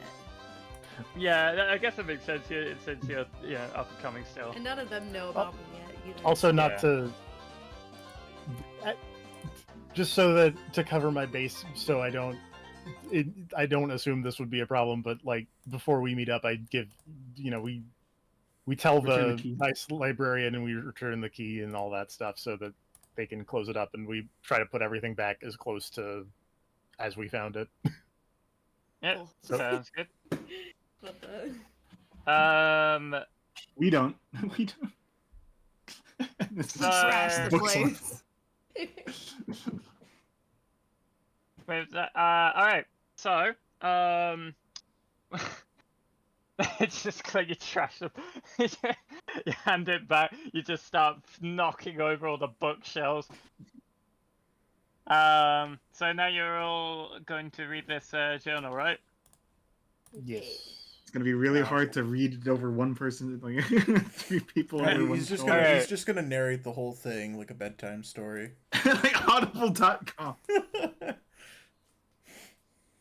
Yeah, I guess it makes sense. Since you're up and coming still. And none of them know about me yet either. Also, not Yeah. to. Just so that to cover my base, so I don't assume this would be a problem. But like before we meet up, I give, we tell Return the the key. nice librarian and we return the key and all that stuff so that they can close it up, and we try to put everything back as close to as we found it. Yeah, Cool. sounds good. What the? We don't. We don't. This is Trash the books on- place. With that, all right. So, it's just like you trash it. You hand it back. You just start knocking over all the bookshelves. So now you're all going to read this journal, right? Yes. It's gonna be really hard to read it over one person, like 3 people over one He's just shoulder. gonna he's just gonna narrate the whole thing like a bedtime story. Like audible.com.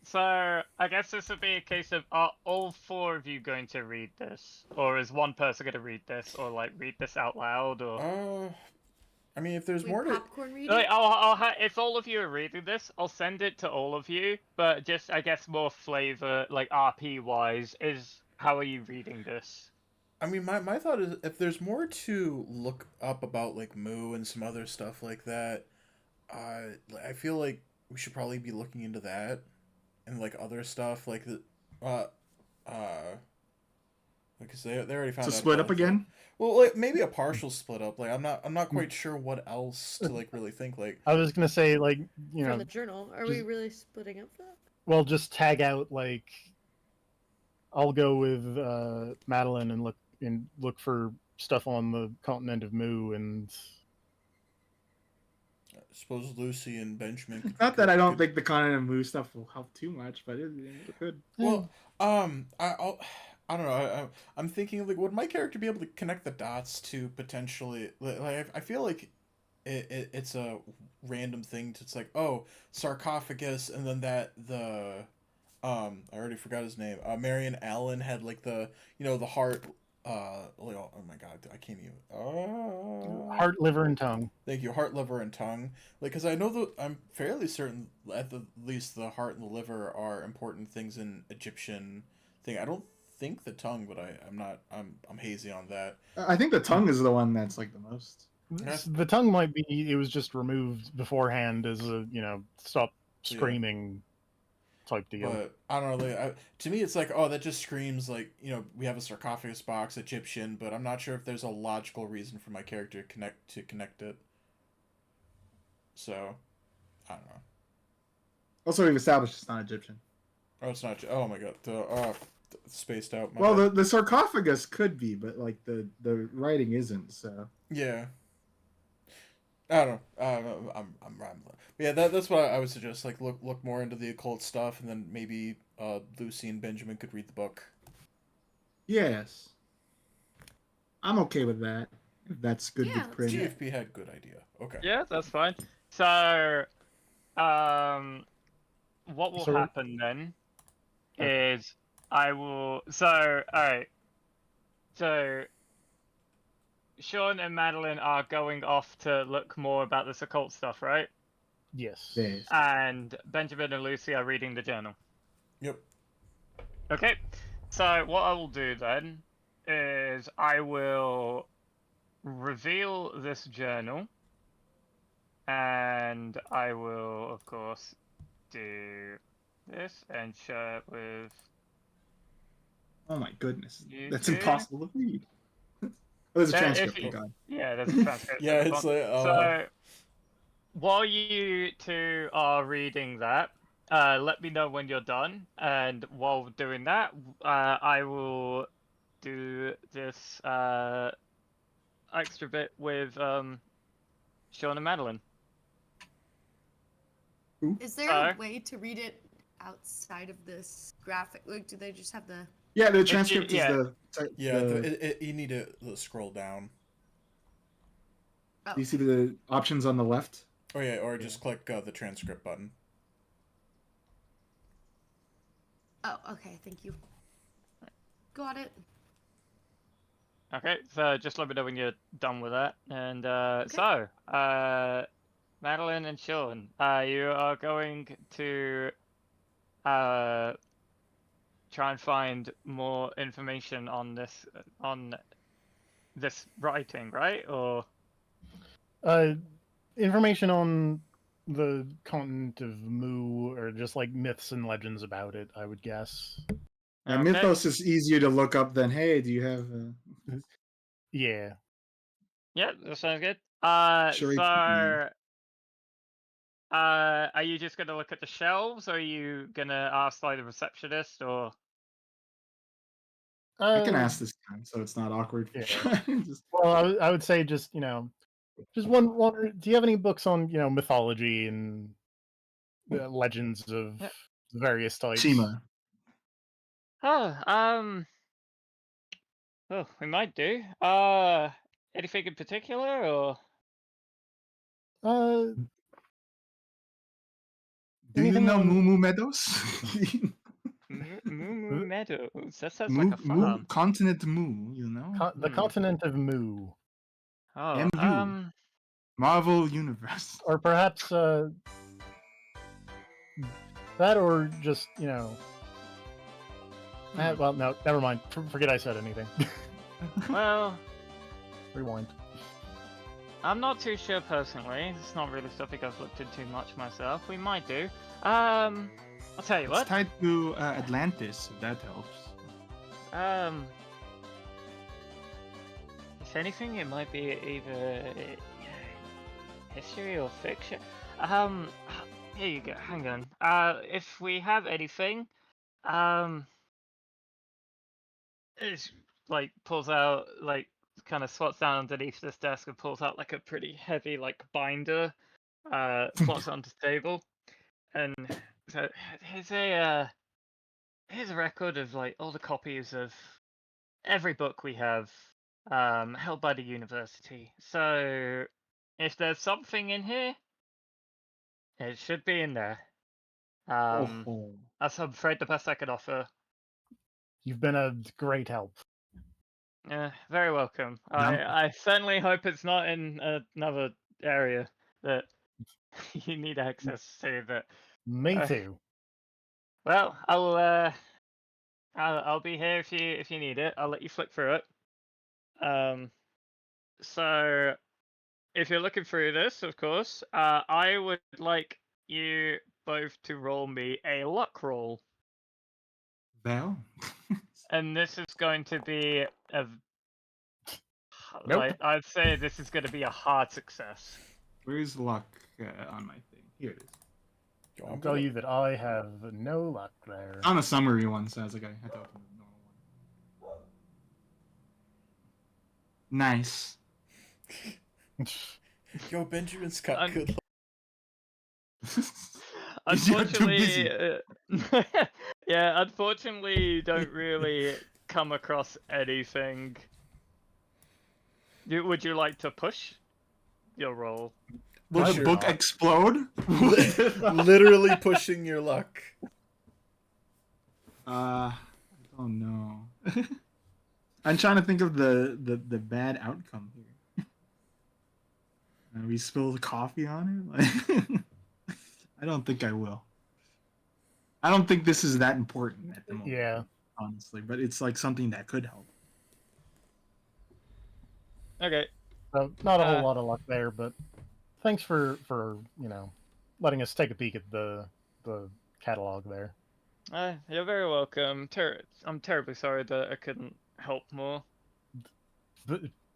So I guess this would be a case of, are all 4 of you going to read this, or is one person going to read this, or like read this out loud, or? I mean, if there's Wait, more to popcorn reading? Like, if all of you are reading this, I'll send it to all of you. But just, I guess, more flavor, like RP wise, is how are you reading this? I mean, my thought is if there's more to look up about like Moo and some other stuff like that, I feel like we should probably be looking into that and like other stuff like the because they already found So out split about, up like, again? well, like maybe a partial split up. Like I'm not quite sure what else to like really think. Like I was gonna say, like, From the journal. Are we just- really splitting up for that? well, just tag out like I'll go with Madeline and look for stuff on the continent of Mu, and I suppose Lucy and Benjamin. Could, Not that I don't could- think the continent of Mu stuff will help too much, but it could. Well, I don't know. I'm thinking like, would my character be able to connect the dots to potentially like I feel like it's a random thing. It's like, oh, sarcophagus, and then I already forgot his name. Marion Allen had like the the heart oh my god, I can't even. Heart, liver, and tongue. Thank you, heart, liver, and tongue. Like, because I know that I'm fairly certain at the least the heart and the liver are important things in Egyptian thing. I don't think the tongue, but I'm not. I'm hazy on that. I think the tongue is the one that's like the most. Yeah. The tongue might be it was just removed beforehand as a stop Yeah. screaming type deal. But I don't know. To me, it's like, oh, that just screams like we have a sarcophagus box, Egyptian, but I'm not sure if there's a logical reason for my character to connect it. So, I don't know. Also, we've established it's not Egyptian. Oh, it's not. Oh my god. Spaced out. Well, the sarcophagus could be, but like the writing isn't. So yeah. I don't know. I'm rambling. But yeah, that's what I would suggest. Like, look more into the occult stuff, and then maybe Lucy and Benjamin could read the book. yes, I'm okay with that. If that's good Yeah, with print. GFP had good idea. Okay. Yeah, that's fine. So, what will So- happen then is I will. So, alright. So, Sean and Madeline are going off to look more about this occult stuff, right? Yes. Yes. And Benjamin and Lucy are reading the journal. Yep. Okay. So, what I will do then is I will reveal this journal. And I will, of course, do this and share it with Oh my goodness, you that's two. impossible to read. Oh, there's a If transcript. you- Oh god. Yeah, there's a transcript. Yeah, it's like. So, while you two are reading that, let me know when you're done. And while doing that, I will do this extra bit with Sean and Madeline. Is there Sorry? a way to read it outside of this graphic? Like, do they just have the? Yeah, the transcript yeah. is Yeah, the you need to scroll down. Oh, do you see the options on the left? Oh yeah, or just click the transcript button. oh, okay. Thank you. Got it. Okay, so just let me know when you're done with that. And Madeline and Sean, you are going to try and find more information on this writing, right? Or Information on the continent of Mu, or just like myths and legends about it, I would guess. And okay. Mythos is easier to look up than, hey, do you have? Yeah. Yeah, that sounds good. Sure, So, it's- are you just gonna look at the shelves, or are you gonna ask like the receptionist, or? I can ask this time, so it's not awkward. For yeah. sure. Just- Well, I would say just just one. Do you have any books on mythology and legends of Yeah. various types? Shima. Oh, we might do. Anything in particular, or? Uh, Do you Anything know on- Moo Moo Meadows? Moo Meadows. That sounds Moo, like a Moo, farm. continent Moo, you know? the Hmm. continent of Mu, Oh, MU. Marvel Universe. or perhaps that, or just well, no, never mind. Forget I said anything. well, Rewind. I'm not too sure personally. It's not really something I've looked into much myself. We might do. I'll tell you It's what. tied to Atlantis, if that helps. If anything, it might be either history or fiction. Here you go. Hang on. If we have anything, it's like pulls out like kind of swats down underneath this desk and pulls out like a pretty heavy like binder. Plots it onto the table, and so here's a record of like all the copies of every book we have held by the university. So if there's something in here, it should be in there. Oh. That's I'm afraid the best I could offer. You've been a great help. Very welcome. I certainly hope it's not in another area that you need access to. But Me Uh, too. well, I'll be here if you need it. I'll let you flick through it. So if you're looking through this, of course, I would like you both to roll me a luck roll, Well, and this is going to be a Nope. like I'd say this is going to be a hard success. where's luck on my thing? Here it is. Yo, I'll I'm tell gonna- you that I have no luck there. It's on a summary one, so I was like, I had to open the normal one. Nice. Yo, Benjamin's got I'm- good luck. You're too busy. Unfortunately, yeah, unfortunately, you don't really come across anything. Would you like to push your roll? Will Push the your book luck. explode? Literally pushing your luck. I don't know. I'm trying to think of the bad outcome here. We spilled coffee on it. I don't think I will. I don't think this is that important at the moment. Yeah. Honestly, but it's like something that could help. Okay. So not a whole Uh, lot of luck there, but thanks for letting us take a peek at the catalog there. You're very welcome. I'm terribly sorry that I couldn't help more.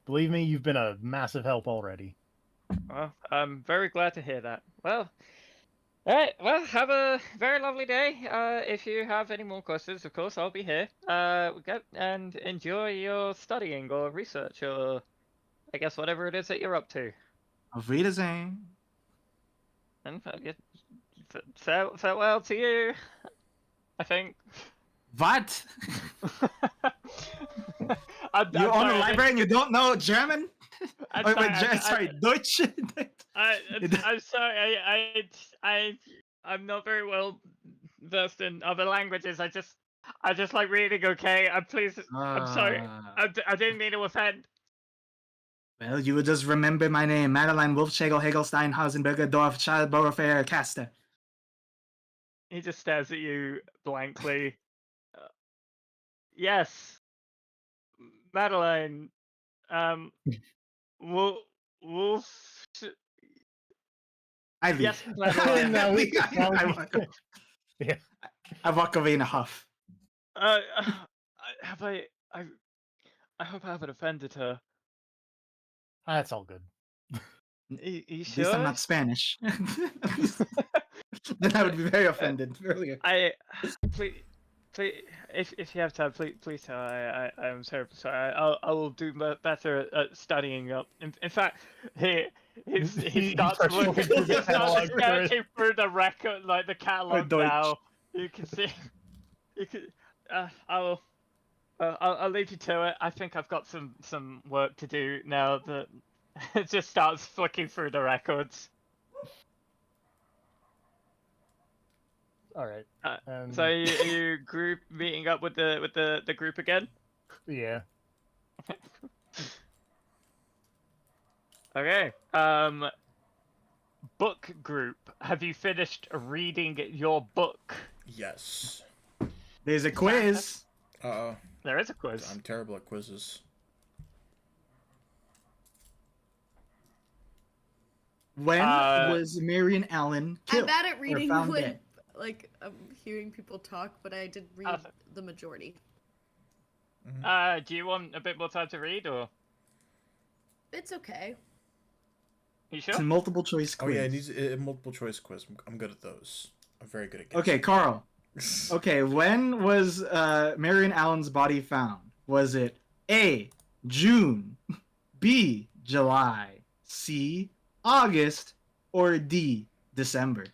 Believe me, you've been a massive help already. Well, I'm very glad to hear that. Well, alright, well, have a very lovely day. If you have any more questions, of course, I'll be here. And enjoy your studying or research or I guess whatever it is that you're up to. Auf Wiedersehen. And farewell to you, I think. What? I'm You own sorry, a library and you don't know German? I'm Wait, sorry, sorry, Deutsch? I'm sorry. I'm not very well versed in other languages. I just like reading. Okay, I'm sorry. I didn't mean to offend. Well, you would just remember my name, Madeline Wolfschagel Hegelstein Hausenberger Dorf Schallbauer Fair Caster. He just stares at you blankly. Yes, Madeline. Wolf. Wolf. I leave. Yes, Madeline. Now we- Yeah. I walk away in a huff. Have I hope I haven't offended her. That's all good. You At least sure? I'm not Spanish. Then I would be very offended earlier. Please, if you have time, please tell. I'm terribly sorry. I will do better at studying up. In fact, he He starts starts looking. looking through the He starts catalog for it. searching through the record, like the catalog Deutsch. now. You can see. You can. I'll leave you to it. I think I've got some work to do now that it just starts flicking through the records. All right. And So you group meeting up with the group again? yeah. Okay. Book group. Have you finished reading your book? Yes. There's a quiz. Uh-oh. There is a quiz. I'm terrible at quizzes. When was Marion Allen killed? I'm bad at or reading found when, dead? like, I'm hearing people talk, but I did read Awesome. the majority. Do you want a bit more time to read, or It's okay. you It's sure? a multiple choice Oh quiz. yeah, it needs a multiple choice quiz. I'm good at those. I'm very good at guessing. Okay, Carl. Okay, when was Marion Allen's body found? Was it A, June, B, July, C, August, or D, December?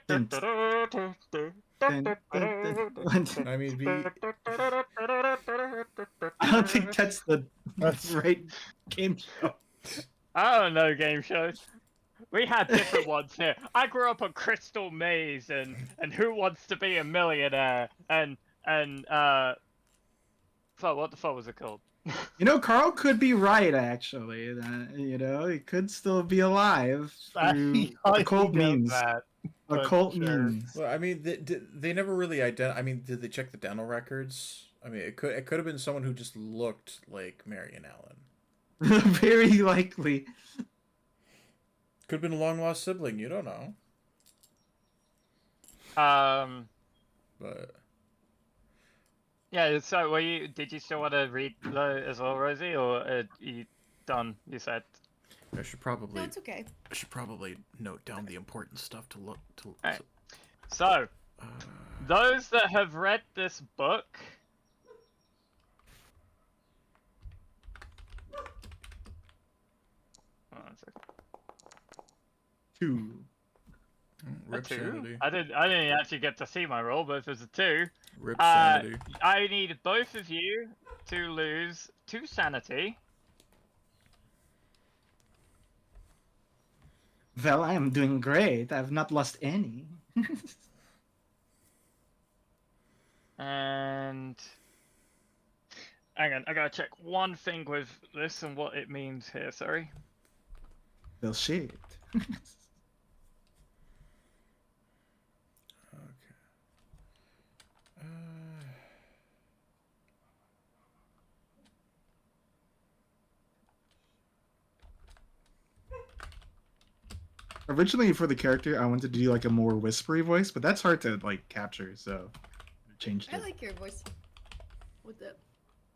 Dun, dun, dun, dun. I mean, I don't think that's the That's right game show. I don't know game shows. We had different ones here. I grew up on Crystal Maze and Who Wants to Be a Millionaire and Fuck, what the fuck was it called? You know, Carl could be right, actually. He could still be alive through I occult doubt means. that, but Occult sure. means. Well, I mean, they never really I mean, did they check the dental records? I mean, it could have been someone who just looked like Marion Allen. Very likely. Could have been a long lost sibling. You don't know. But Yeah. So, did you still want to read as well, Rosie, or you done? You said. I should probably No, it's okay. note down the important stuff to look to. Alright. So, those that have read this book. One second. 2. A Rip 2? sanity. I didn't actually get to see my roll, but if it's a 2, Rip sanity. I need both of you to lose 2 sanity. Well, I am doing great. I have not lost any. And hang on, I gotta check one thing with this and what it means here. Sorry. Well, shit. Okay. Originally, for the character, I wanted to do like a more whispery voice, but that's hard to like capture, so I changed I it. like your voice. With it.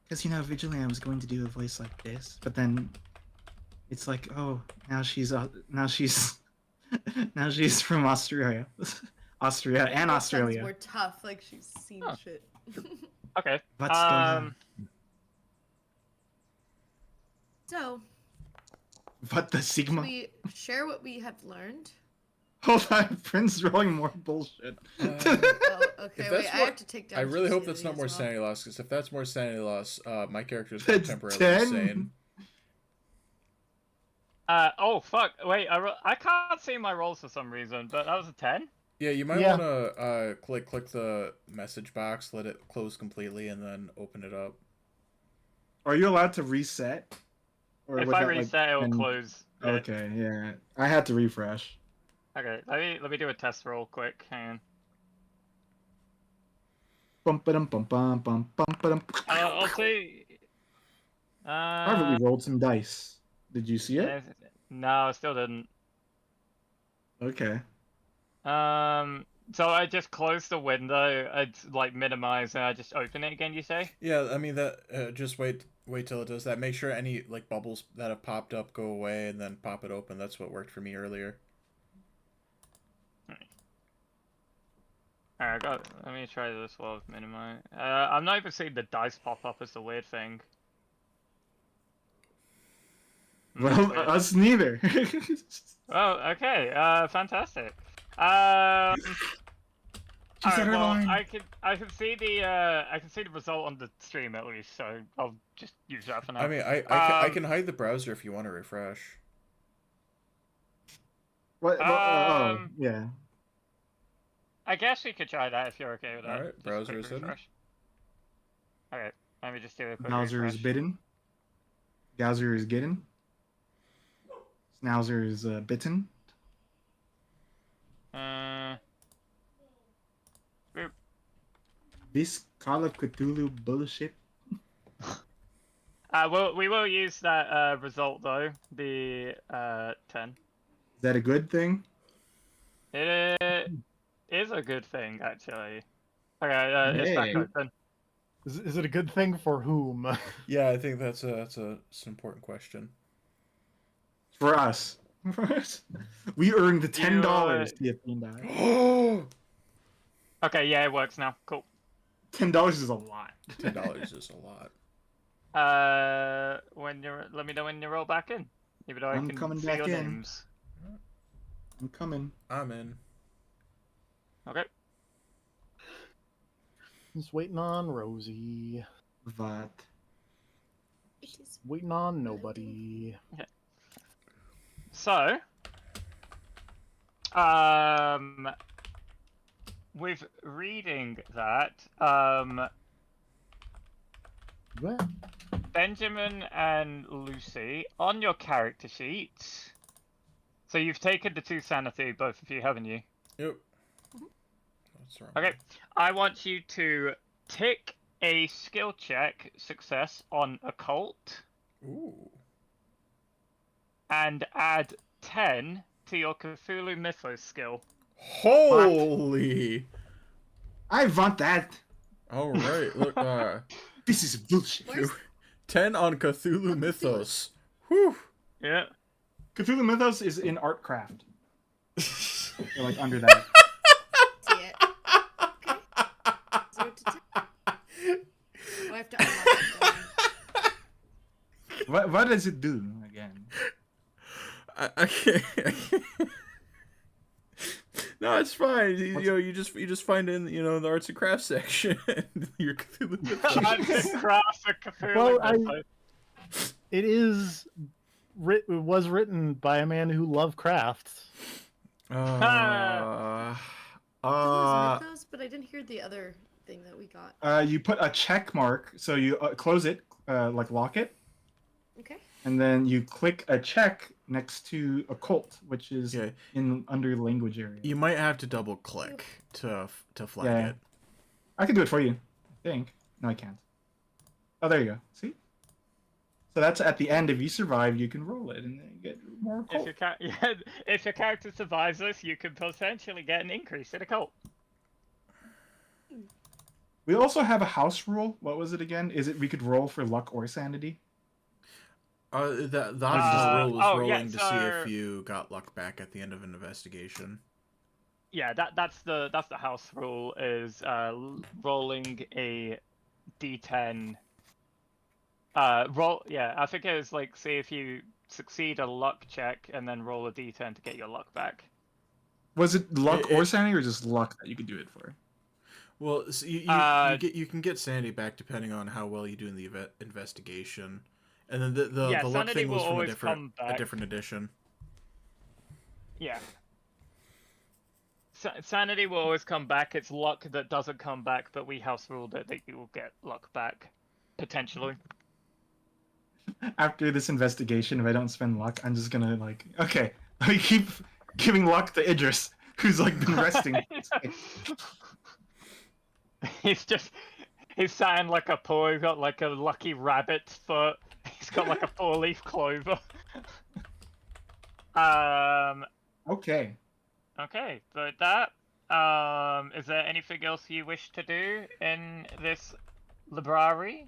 Because originally I was going to do a voice like this, but then it's like, oh, now she's now she's from Australia, Austria and It sounds Australia. more tough, like she's seen Huh. shit. Okay. What's going on? So, What the should Sigma? we share what we have learned? Hold on, Prince rolling more bullshit. Oh, okay, If wait, that's I more- have to take down. I really hope sanity that's not as more well. sanity loss, because if that's more sanity loss, my character is That's temporarily 10? insane. Oh fuck! Wait, I can't see my rolls for some reason, but that was a 10. Yeah, you might Yeah. want to click the message box, let it close completely, and then open it up. Are you allowed to reset? Or If would I that, like, reset, it will end- close. it. Okay, yeah. I had to refresh. Okay, let me do a test roll quick. Hang on. Bum bum bum bum bum bum bum. I'll see. Privately rolled some dice. Did you see it? No, I still didn't. Okay. So I just closed the window. I'd like minimize and I just open it again. You say? Yeah, I mean that. Just wait till it does that. Make sure any like bubbles that have popped up go away, and then pop it open. That's what worked for me earlier. Alright, let me try this while I've minimized. I'm not even seeing the dice pop up as the weird thing. Well, Weird. us neither. Oh, okay. Fantastic. She Alright, said her well, line. I can see the result on the stream at least, so I'll just use that for now. I mean, I Um, can hide the browser if you want to refresh. What? Oh, yeah. I guess we could try that if you're okay with that. Alright, Just a browser quick is hidden. refresh. Okay, let me just do a quick Bowser is refresh. bitten. Gowser is getting. Schnauzer is bitten. Boop. This Call of Cthulhu bullshit. We will use that result though, the 10. Is that a good thing? It is a good thing actually. Okay, it's back Hey. open. Is it a good thing for whom? Yeah, I think that's an important question. For us. We earned the $10 to get $10. Oh, Okay, yeah, it works now. Cool. $10 is a lot. $10 is a lot. Let me know when you roll back in. Even though I I'm can coming see back your in. names. I'm coming. I'm in. Okay. Just waiting on Rosie. What? Waiting on nobody. So, with reading that, What? Benjamin and Lucy, on your character sheet. So you've taken the 2 sanity, both of you, haven't you? Yep. What's wrong? Okay. I want you to tick a skill check success on occult Ooh. and add 10 to your Cthulhu Mythos skill. Holy! I want that. All right. Look. This is bullshit. Where's 10 on Cthulhu Mythos. Whew. Yeah. Cthulhu Mythos is in Artcraft. They're like under that. see it? Okay. 0 to 10. Oh, I have to unlock it. don't I? What does it do again? I can't. No, it's fine. You just find in the arts and crafts section your Cthulhu Mythos. Arts and crafts of Cthulhu Well, Mythos. It was written by a man who loved crafts. Cthulhu's Mythos, but I didn't hear the other thing that we got. You put a check mark, so you close it, like lock it, Okay. and then you click a check next to occult, which is Yeah. in under language area. You might have to double click to flag Yeah. it. I can do it for you. I think. No, I can't. Oh, there you go. See? So that's at the end. If you survive, you can roll it and then get more occult. If your character survives this, you could potentially get an increase in occult. We also have a house rule. What was it again? Is it we could roll for luck or sanity? The Uh, optional rule was oh, yeah, rolling to see so- if you got luck back at the end of an investigation. Yeah, that's the house rule is rolling a d10. I think it was like, say if you succeed a luck check and then roll a d10 to get your luck back. Was it luck It- or sanity, or just luck that you could do it for? Well, so you can get sanity back depending on how well you do in the investigation, and then the Yeah, luck sanity thing was will from a always come back. different edition. Yeah. Sanity will always come back. It's luck that doesn't come back, but we house ruled it that you will get luck back, potentially. After this investigation, if I don't spend luck, I'm just gonna like, okay, I keep giving luck to Idris, who's like been resting. He's sat in like a pool. He's got like a lucky rabbit foot. He's got like a 4-leaf clover. Okay. Okay, so that, is there anything else you wish to do in this library?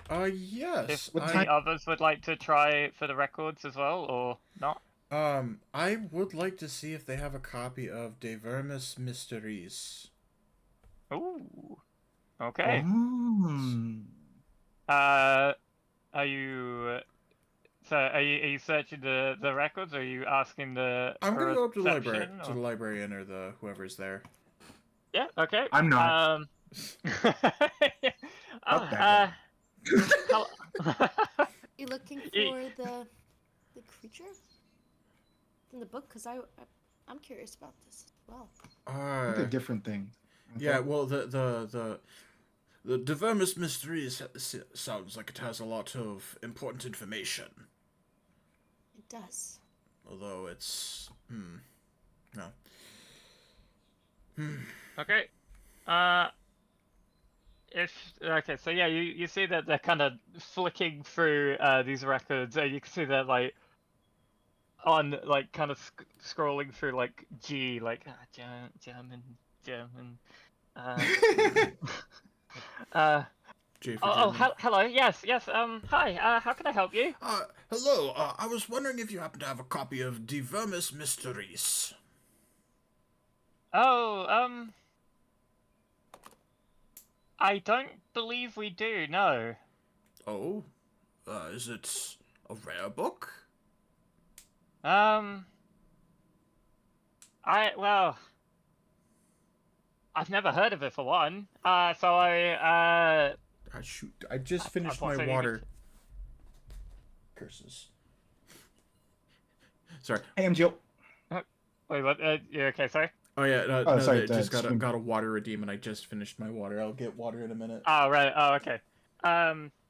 Yes. If the others would like to try for the records as well, or not? I would like to see if they have a copy of De Vermis Mysteries. Ooh. Okay. Mm. Are you... So, are you searching the records, or are you asking the... I'm gonna go up to the reception, or- librarian or the whoever's there. Yeah, okay. I'm not. Fuck that You looking for Ye- the creature in the book? Because I'm curious about this as well. I think they're different things. aren't Yeah, they? well, the De Vermis Mysteries sounds like it has a lot of important information. It does. Although it's no. Okay. Okay, so yeah, you see that they're kind of flicking through these records, and you can see that like on like kind of scrolling through like G, like German. J for Oh, German. hello. Yes. Hi. How can I help you? Hello. I was wondering if you happen to have a copy of De Vermis Mysteries. Oh, I don't believe we do. No. Oh, is it a rare book? I've never heard of it for one. So I Shoot! I just finished thought my so you water. Curses. Sorry. Hey, I'm Jill. wait. What? You okay? Sorry. Oh yeah. Oh, sorry, I just swim. got a water redeem and I just finished my water. I'll get water in a minute. Oh right. Oh okay.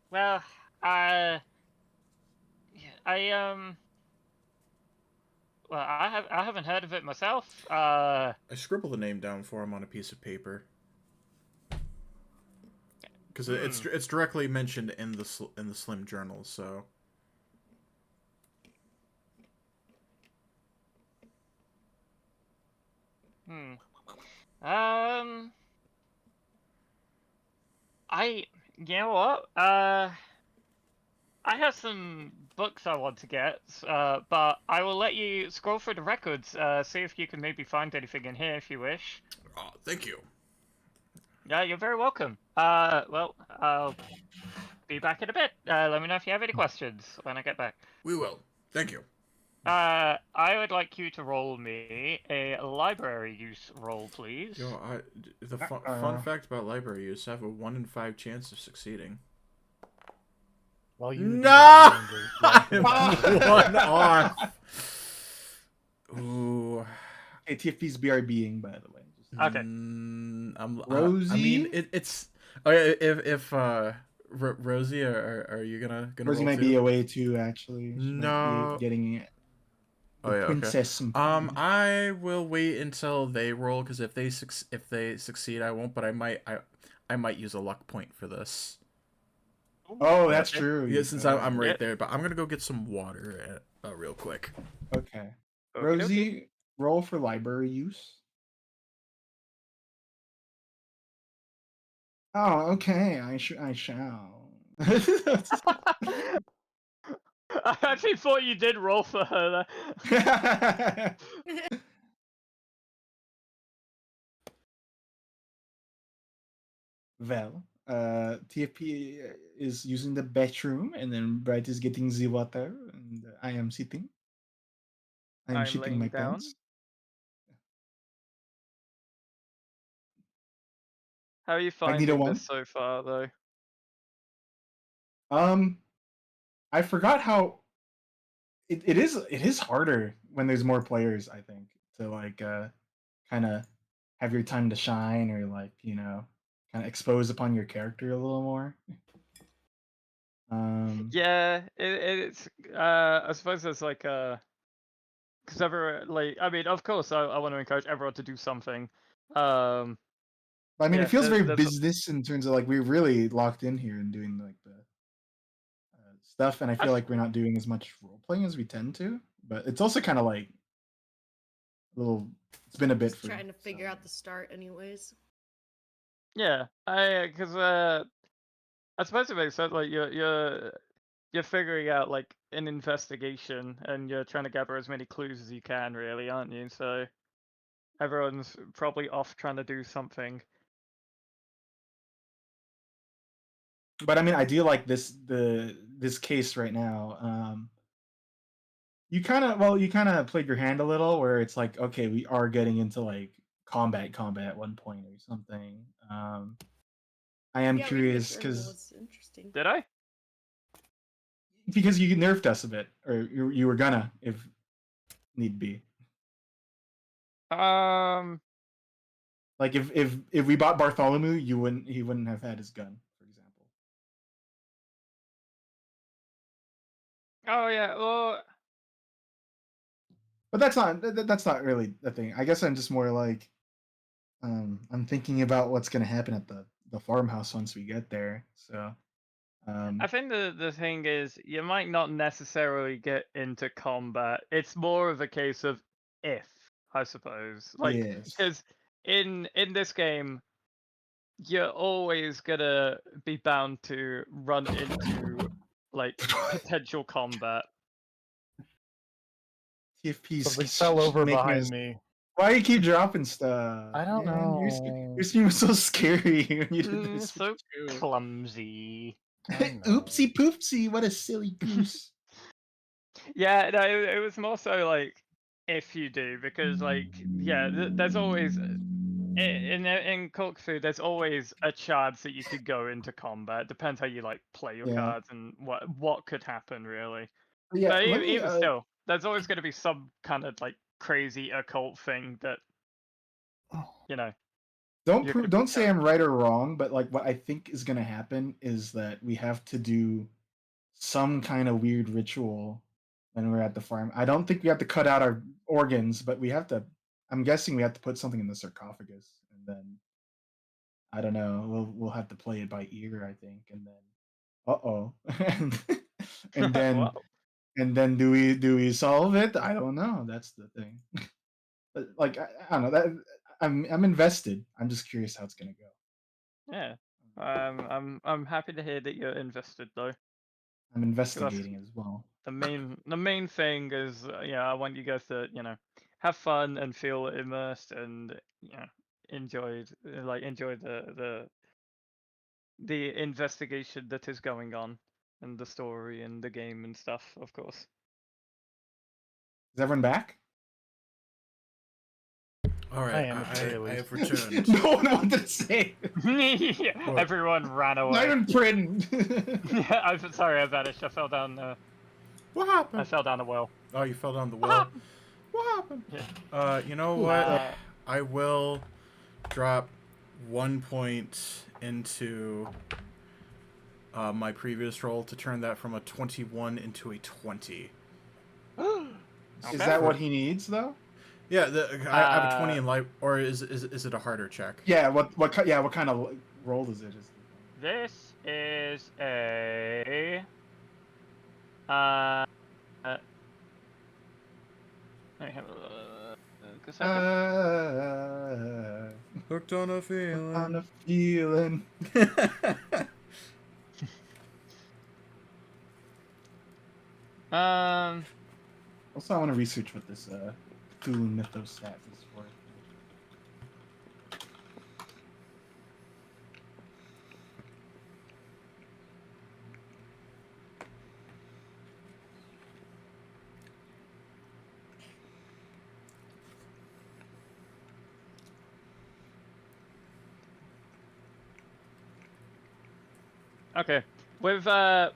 Well, I well, I haven't heard of it myself. I scribble the name down for him on a piece of paper because it's directly mentioned in the Slim Journal. So you know what? I have some books I want to get, but I will let you scroll through the records, see if you can maybe find anything in here if you wish. oh, thank you. Yeah, you're very welcome. Well, I'll be back in a bit. Let me know if you have any questions when I get back. We will. Thank you. I would like you to roll me a library use roll, please. Yo, the fun fact about library use: I have a 1 in 5 chance of succeeding. Well, you would do No, that in I'm one off. Ooh. Hey, TFP's BRBing, by the way. Okay. I'm Rosie? I mean, it's okay. If Rosie, are you gonna Rosie roll might too? be away too, actually. She might No. be getting Oh the yeah, princess some okay. food. I will wait until they roll because if they succeed, I won't. But I might use a luck point for this. Oh, that's Okay. true. Yeah, since I'm right Yep. there. But I'm gonna go get some water real quick. Okay. Okie Rosie, roll for library use. Oh, okay. I shall. I actually thought you did roll for her there. Well, TFP is using the bathroom, and then Bright is getting the water, and I am sitting. I am I'm shitting laying my down. pants. How are you Magneto finding one. this so far, though? I forgot how it is harder when there's more players, I think, to like kind of have your time to shine, or like, kind of expose upon your character a little more. Yeah, it's. I suppose there's like because everyone, like, I mean, of course, I want to encourage everyone to do something. I mean, Yeah, it feels very there's business in terms of like we're really locked in here and doing like the stuff, and I feel like we're not doing as much role playing as we tend to. But it's also kind of like a little. It's been a bit Just for trying to figure so. out the start, anyways. yeah, because I suppose it makes sense. Like you're figuring out like an investigation, and you're trying to gather as many clues as you can, really, aren't you? So everyone's probably off trying to do something. But I mean, I do like this case right now. You kind of played your hand a little, where it's like, okay, we are getting into like combat at one point or something. I am Yeah, reading the curious journal was interesting. Did I? because you nerfed us a bit, or you were gonna if need be. Um. Like if we bought Bartholomew, he wouldn't have had his gun, for example. Oh yeah. Well. But that's not really the thing. I guess I'm just more like I'm thinking about what's gonna happen at the farmhouse once we get there. So I think the thing is, you might not necessarily get into combat. It's more of a case of if, I suppose. Like, yes. because in this game, you're always gonna be bound to run into like potential combat. TFP's Something fell over making behind us. me. Why you keep dropping stuff? I don't Man, know. your screen was so scary when you did this. So clumsy. I know. Oopsie poopsie! What a silly goose. Yeah, no, it was more so like if you do, because like yeah, there's always in Cthulhu, there's always a chance that you could go into combat. Depends how you like play your Yeah. cards and what could happen really. Yeah. But Let me. even still, there's always going to be some kind of like crazy occult thing that you know. Don't say I'm right or wrong, but like what I think is gonna happen is that we have to do some kind of weird ritual when we're at the farm. I don't think we have to cut out our organs, but we have to. I'm guessing we have to put something in the sarcophagus, and then I don't know. We'll have to play it by ear, I think, and then and, and then Whoa. and then do we solve it? I don't know. That's the thing. But, like I don't know that I'm invested. I'm just curious how it's gonna go. Yeah. I'm happy to hear that you're invested though. I'm 'Cause that's investigating as well. the main thing is I want you guys to have fun and feel immersed and enjoy the investigation that is going on and the story and the game and stuff, of course. Is everyone back? All right, I am at the very I least. have returned. No one wanted to say. What? Everyone ran away. Not even Prin. I'm sorry, I vanished. I fell down. What happened? I fell down a well. Oh, you fell down the well. What happened? Yeah. You know what? Uh, I will drop 1 point into my previous roll to turn that from a 21 into a 20. Is that what he needs though? Yeah, I have a 20 in life, or is it a harder check? Yeah. What kind of roll is it? This is a. Let me have a second. Hooked on a feeling. On a feeling. Also, I want to research what this Cthulhu Mythos stat is for. Okay, with a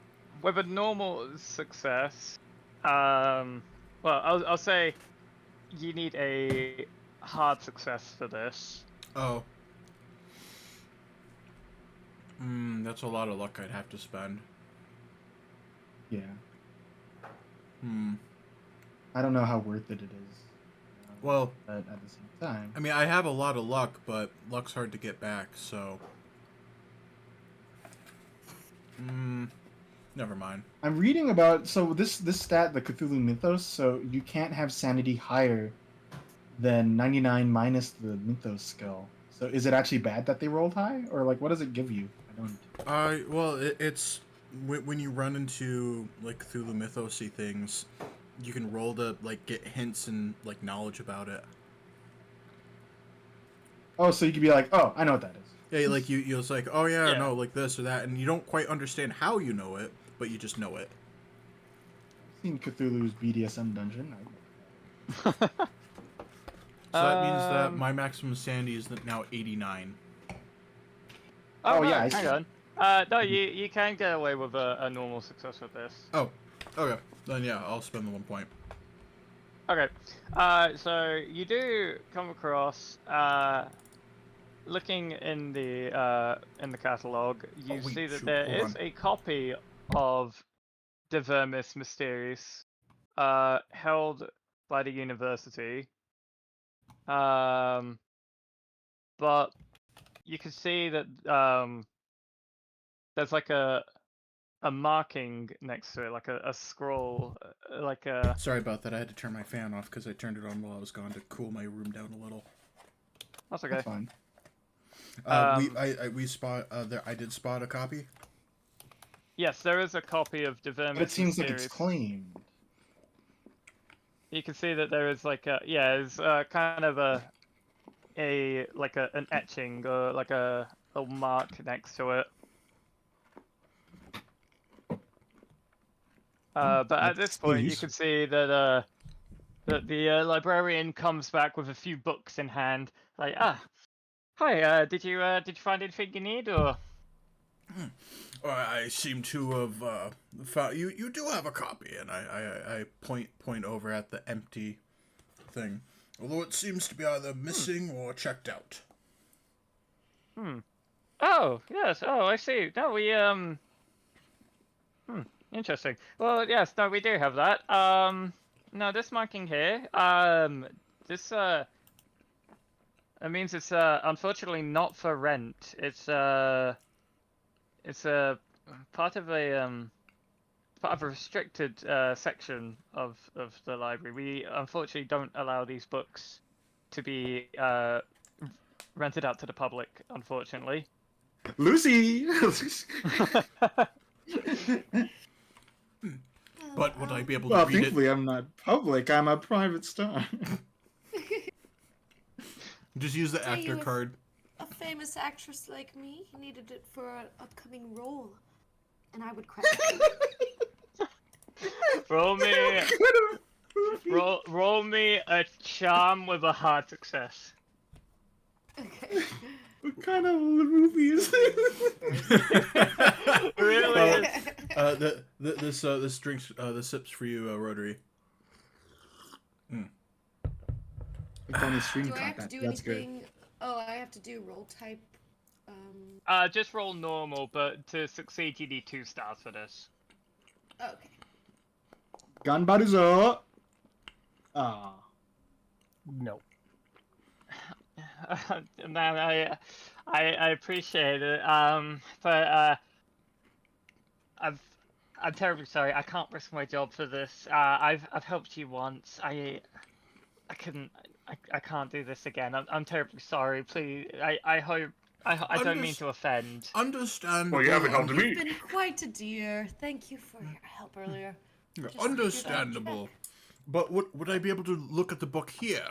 normal success, well, I'll say you need a hard success for this. Oh. That's a lot of luck I'd have to spend. Yeah. Hmm. I don't know how worth it is. Well, but at the same time, I mean, I have a lot of luck, but luck's hard to get back, so. Never mind. I'm reading about this stat, the Cthulhu Mythos. So you can't have sanity higher than 99 minus the Mythos skill. So is it actually bad that they rolled high, or like what does it give you? I don't. Well, it's when you run into like Cthulhu Mythos-y things, you can roll to like get hints and like knowledge about it. Oh, so you could be like, oh, I know what that is. Yeah, like you're just like, oh yeah, Yeah. no, like this or that, and you don't quite understand how you know it, but you just know it. I've seen Cthulhu's BDSM dungeon. So that means that my maximum sanity is now 89. Oh, Oh, no, yeah, I hang see. on. No, you can get away with a normal success with this. Oh, okay. Then yeah, I'll spend the 1 point. Okay. So you do come across looking in the catalog, you wait, see that shoot, there hold is on. a copy of De Vermis Mysteriis held by the university. But you can see that there's like a marking next to it, like a scroll, like a. Sorry about that. I had to turn my fan off because I turned it on while I was gone to cool my room down a little. That's okay. That's fine. We spot there. I did spot a copy. Yes, there is a copy of De Vermis But it seems like it's Mysteriis. claimed. You can see that there is like it's kind of an etching or like a little mark next to it. But at this point, you can see that that the librarian comes back with a few books in hand. Like, hi, did you find anything you need or? I seem to have found you. You do have a copy, and I point over at the empty thing. Although it seems to be either missing or checked out. Oh, yes. Oh, I see. No, we interesting. Well, yes, no, we do have that. No, this marking here, this it means it's unfortunately not for rent. It's part of a part of a restricted section of the library. We unfortunately don't allow these books to be rented out to the public, unfortunately. Lucy. But would I be able Well, to read thankfully it? I'm not public. I'm a private star. Just use the Tell you actor if- card. A famous actress like me needed it for an upcoming role, and I would crack it. roll me, roll me a charm with a hard success. Okay. What kind of movie is this? Really? This drinks the sips for you, Rotary. It's only stream Do I have to content. do That's good. anything? Oh, I have to do roll type. Just roll normal, but to succeed you need 2 stars for this. Okay. Ganbaruzo. Ah. No. Man, I appreciate it. But I'm terribly sorry. I can't risk my job for this. I've helped you once. I can't do this again. I'm terribly sorry. Please, I hope. I don't mean to offend. Understandable. Well, you haven't helped me. You've been quite a dear. Thank you for your help earlier. Just figured I'd Understandable. check. But would I be able to look at the book here?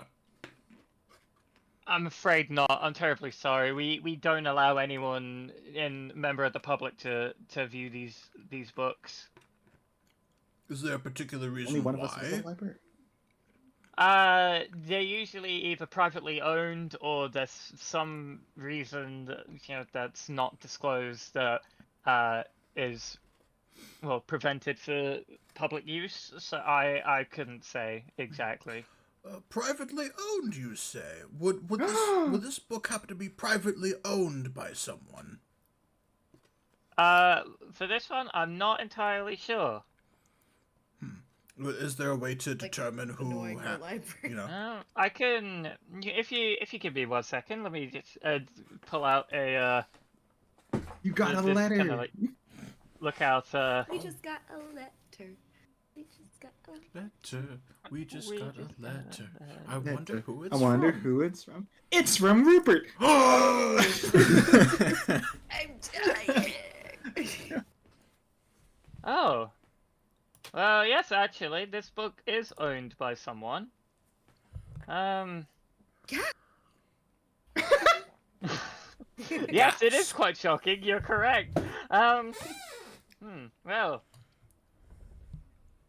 I'm afraid not. I'm terribly sorry. We don't allow anyone member of the public to view these books. Is there a particular reason Only one of why? us is a library. They're usually either privately owned or there's some reason that that's not disclosed that is prevented for public use. So I couldn't say exactly. Privately owned, you say? Would this book happen to be privately owned by someone? For this one, I'm not entirely sure. Is there a way to determine who? Annoying the library. You know. I can if you give me 1 second. Let me just pull out a You got a this letter. kinda, like, look out. We just got a letter. We just got a Letter. We just got a letter. I Letter. wonder who it's I wonder from. who it's from. It's from Rupert. I'm dying. Oh. Well, yes, actually, this book is owned by someone. Yes, it is quite shocking. You're correct. Well,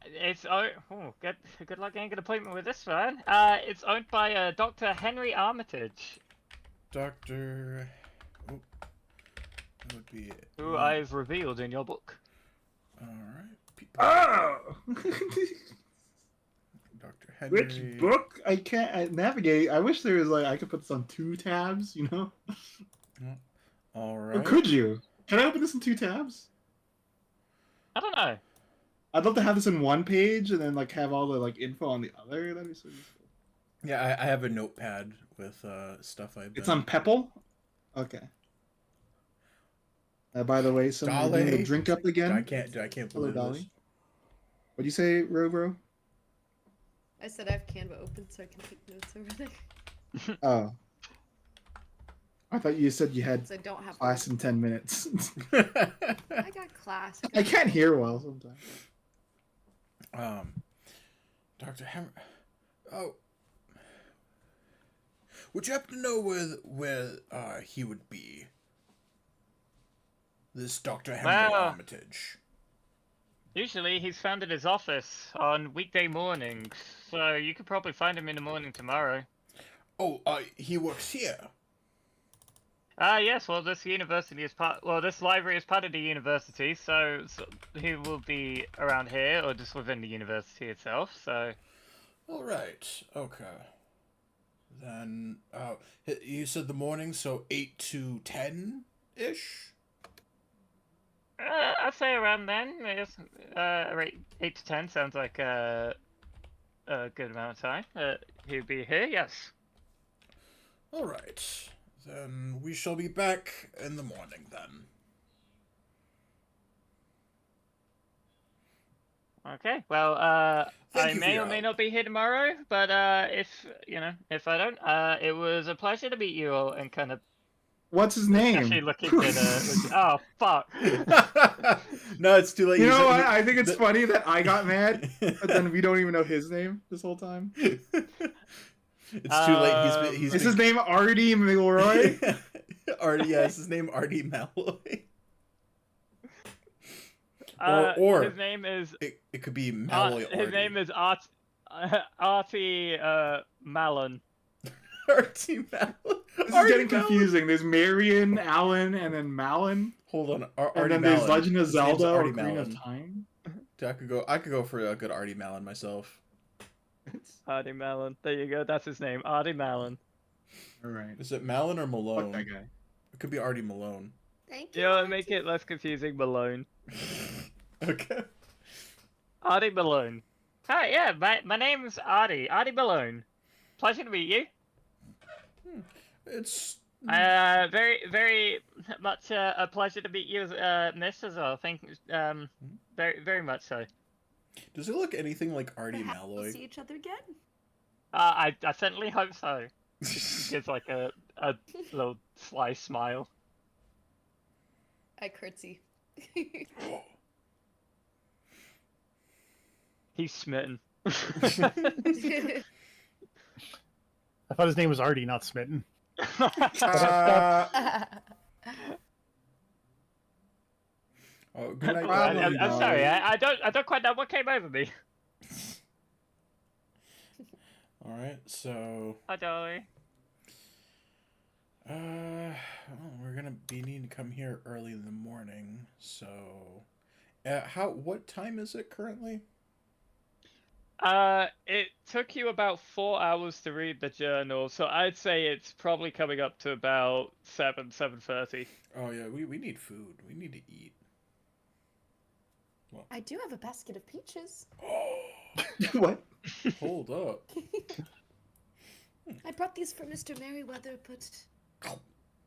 it's good luck getting an appointment with this one. It's owned by Dr. Henry Armitage, Doctor. Oh, that would be. who I've revealed in your book. All right. Oh! Dr. Henry. Which book? I can't navigate. I wish there was like I could put this on 2 tabs. You know? All Or right. could you? Can I open this in 2 tabs? I don't know. I'd love to have this in 1 page and then like have all the like info on the other. That'd be so useful. Yeah, I have a notepad with stuff I've been. It's on Pepple. Okay. By the way, someone Dolly. bringing the drink up again. I can't Hello, believe Dolly. this. What'd you say, Robro? I said I have Canva open so I can take notes over there. Oh. I thought you said you had 'Cause I don't have class in 10 minutes. I got class. I can't hear well sometimes. Dr. Henry. Oh. Would you happen to know where he would be? This Dr. Henry Well, Armitage. Usually he's found in his office on weekday mornings, so you could probably find him in the morning tomorrow. Oh, he works here. Yes, well, this library is part of the university, so he will be around here, or just within the university itself, so... All right. Okay. Then you said the morning, so 8 to 10 ish. I'd say around then. Yes. Right, 8 to 10 sounds like a good amount of time. He'll be here. Yes. All right. Then we shall be back in the morning then. Okay. Well, Thank I you for may your or may help. not be here tomorrow, but if I don't, it was a pleasure to meet you all and kind of What's his name? especially looking good. Oh fuck. No, it's too late. You He's- know what? he- I think it's the- funny that I got mad, but then we don't even know his name this whole time. It's too late. He's Is his name Artie Milroy? Artie, yeah, is his name Artie Malloy? Or His name is it could be Malloy Artie. his name is Artie Malon. Artie Malloy. This is Artie getting Malloy. confusing. There's Marion, Allen, and then Malin. Hold on, And Artie then there's Malin. Legend of His name's Zelda Artie or Ocarina Malin. of Time. Dude, I could go for a good Artie Malin myself. Artie Malon. There you go. That's his name. Artie Malon. Alright. Is it Malin or Malone? Fuck that guy. It could be Artie Malone. Thank you. You know, Auntie. make it less confusing. Malone. Okay. Artie Malone. Hi, yeah, my name's Artie. Artie Malone. Pleasure to meet you. It's Very, very much a pleasure to meet you, Miss, as well. Thank you. Very, very much so. Does it look anything like Artie Perhaps we'll Malloy? see each other again. I certainly hope so. Gives like a little sly smile. I curtsy. He's smitten. I thought his name was Artie, not Smitten. Oh, good night. Problem, I'm dog. sorry. I don't quite know what came over me. All right, so Hi, Dolly. well, we're gonna be needing to come here early in the morning. So, what time is it currently? It took you about 4 hours to read the journal, so I'd say it's probably coming up to about 7:30. Oh yeah, we need food. We need to eat. I do have a basket of peaches. What? Hold up. I brought these for Mr. Merriweather, but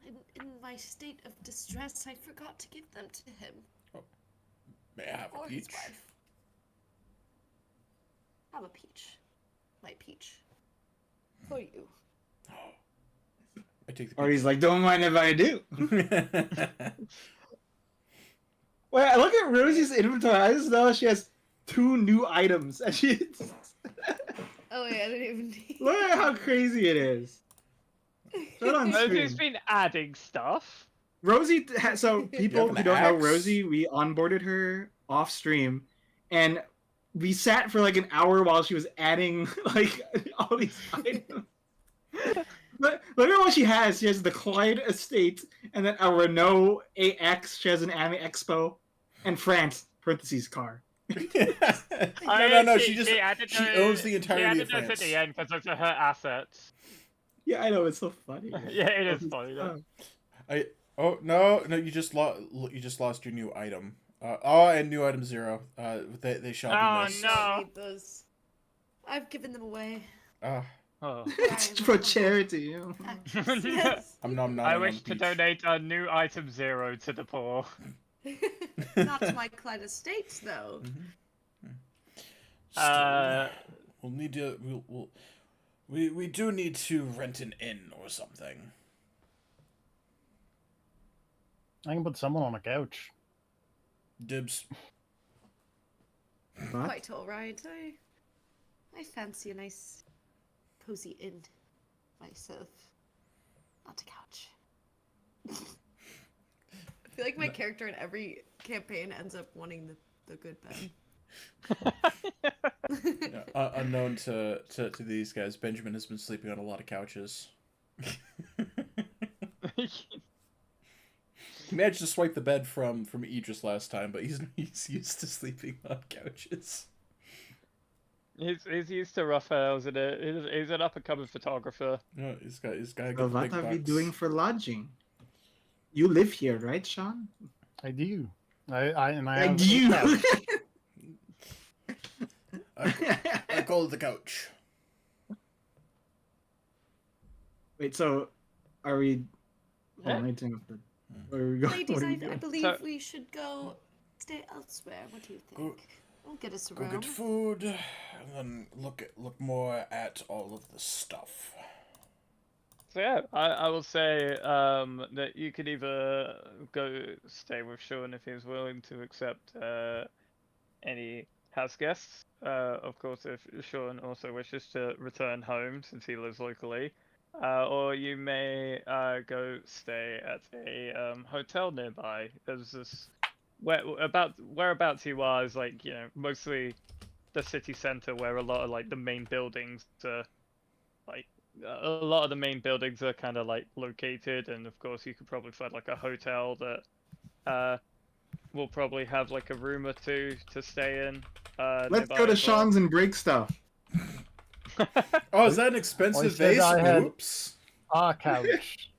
in my state of distress, I forgot to give them to him May I have or a his peach? wife. Have a peach, my peach, for you. I take the Artie's like, don't mind if I do. peach. Wait, I look at Rosie's inventory. I just know she has 2 new items. And Oh wait, I didn't even need. look at how crazy it is. Show it on Rosie's screen. been adding stuff. Rosie, so people an who don't know axe? Rosie, we onboarded her off stream, and we sat for like an hour while she was adding like all these items. But look at what she has. She has the Clyde Estate, and then a Renault AX. She has an Anime Expo, and France (parentheses car). No. She just added she those- owns the she entirety added of those France. at the end because those are her assets. Yeah, I know, it's so funny. Yeah, it is funny. Though. Oh no, you just lost your new item. And new item 0. They shall be Oh, missed. no. I need those. I've given them away. Oh. It's for charity. You know? Yes. I'm not. I wish to donate a new item 0 to the poor. Not to my Clyde Estates, though. We'll need to. We do need to rent an inn or something. I can put someone on a couch. Dibs. What? Quite all right. I fancy a nice, cozy inn myself. Not a couch. I feel like my character in every campaign ends up wanting the good bed. Unknown to these guys, Benjamin has been sleeping on a lot of couches. He managed to swipe the bed from Idris last time, but he's used to sleeping on couches. He's used to rough hours and he's an up and coming photographer. No, he's got to So get the what big are we bucks. doing for lodging? You live here, right, Sean? I do. I have Like a you. couch. I call it the couch. Wait, so are we? Oh, Yeah. I interrupted. Where are we going? Ladies, What are we I doing? believe So- we should go stay elsewhere. What do you think? Go- We'll get us a Go room. get food, and then look more at all of the stuff. So yeah, I will say that you could either go stay with Sean if he's willing to accept any house guests. Of course, if Sean also wishes to return home since he lives locally, or you may go stay at a hotel nearby. There's this whereabouts you are is like mostly the city center where a lot of like the main buildings are like a lot of the main buildings are kind of like located, and of course you could probably find like a hotel that will probably have like a room or two to stay in. Let's Nearby go to as well. Sean's and break stuff. Oh, is that an expensive said vase? I had- Oops. Couch.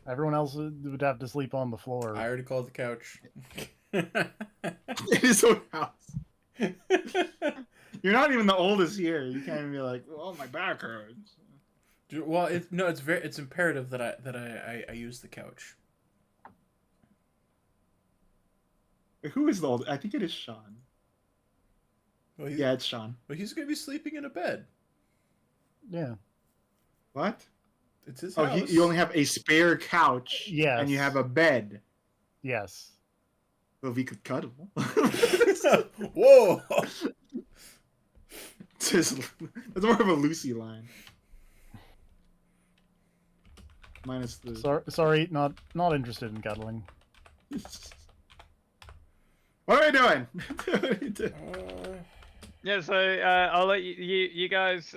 Everyone else would have to sleep on the floor. I already called the couch. In his own house. You're not even the oldest here. You can't even be like, "Oh, my back hurts." Well, it's imperative that I use the couch. Who is the old? I think it is Sean. Well, Yeah, it's Sean. well, he's gonna be sleeping in a bed. Yeah. What? It's his Oh, house. you only have a spare couch. Yes. And you have a bed. Yes. So we could cuddle. Whoa! That's more of a Lucy line. Minus the. Sorry, not interested in cuddling. What are we doing? What are we doing? Yeah, so I'll let you guys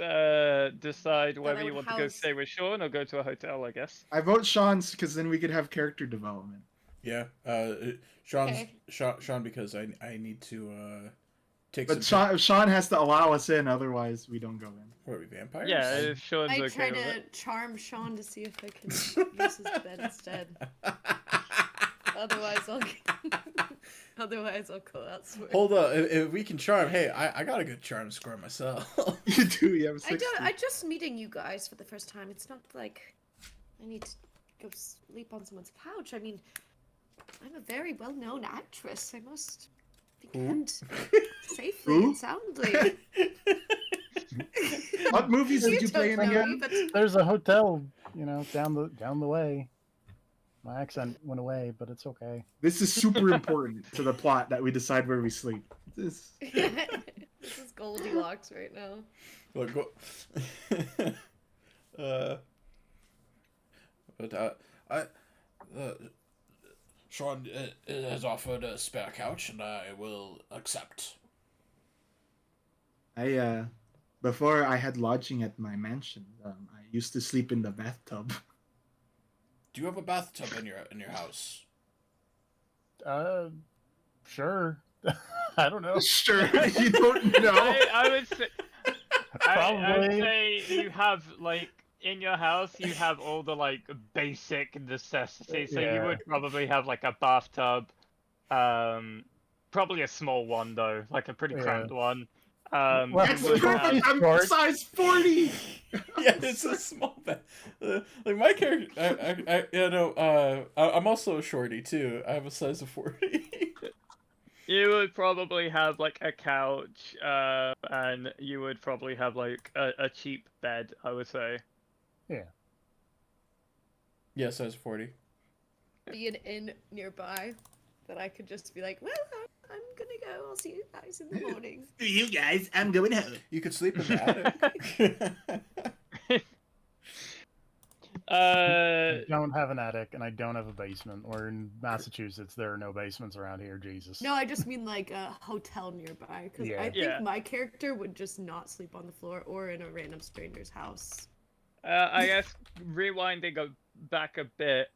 decide whether I you would want to go house- stay with Sean or go to a hotel, I guess. I vote Sean's because then we could have character development. Yeah, Sean's Okay. Sean because I need to take But some. Sean has to allow us in, otherwise we don't go in. What are we, vampires? Yeah, if Sean's I okay try with to it. charm Sean to see if I can use his bed instead. Otherwise, I'll go elsewhere. Hold up, if we can charm, hey, I got a good charm score myself. You do. You have a I 60. don't. I just meeting you guys for the first time. It's not like I need to go sleep on someone's couch. I mean, I'm a very well-known actress. I must be Who? kept safely Who? and soundly. What movies did you don't play in know me, again? but There's a hotel, down the way. My accent went away, but it's okay. This is super important to the plot that we decide where we sleep. This. this is Goldilocks right now. Look, go. Sean has offered a spare couch, and I will accept. Before I had lodging at my mansion, I used to sleep in the bathtub. Do you have a bathtub in your house? Sure. I don't know. Sure, you don't know. I would say. I would Probably. say you have like in your house you have all the like basic necessities. So you Yeah. would probably have like a bathtub, probably a small one though, like a pretty Yeah. cramped one. Well, You That's would have- perfect. I'm Short. size 40. Yeah, it's a small bed. Like my character, I'm also a shorty too. I have a size of 40. You would probably have like a couch, and you would probably have like a cheap bed, I would say. Yeah, size 40. Be an inn nearby that I could just be like, well, I'm gonna go. I'll see you guys in the morning. You guys, I'm going home. You could sleep in the attic. I don't have an attic, and I don't have a basement. Or in Massachusetts, there are no basements around here. Jesus. No, I just mean like a hotel nearby because Yeah. I think Yeah. my character would just not sleep on the floor or in a random stranger's house. I guess rewinding back a bit,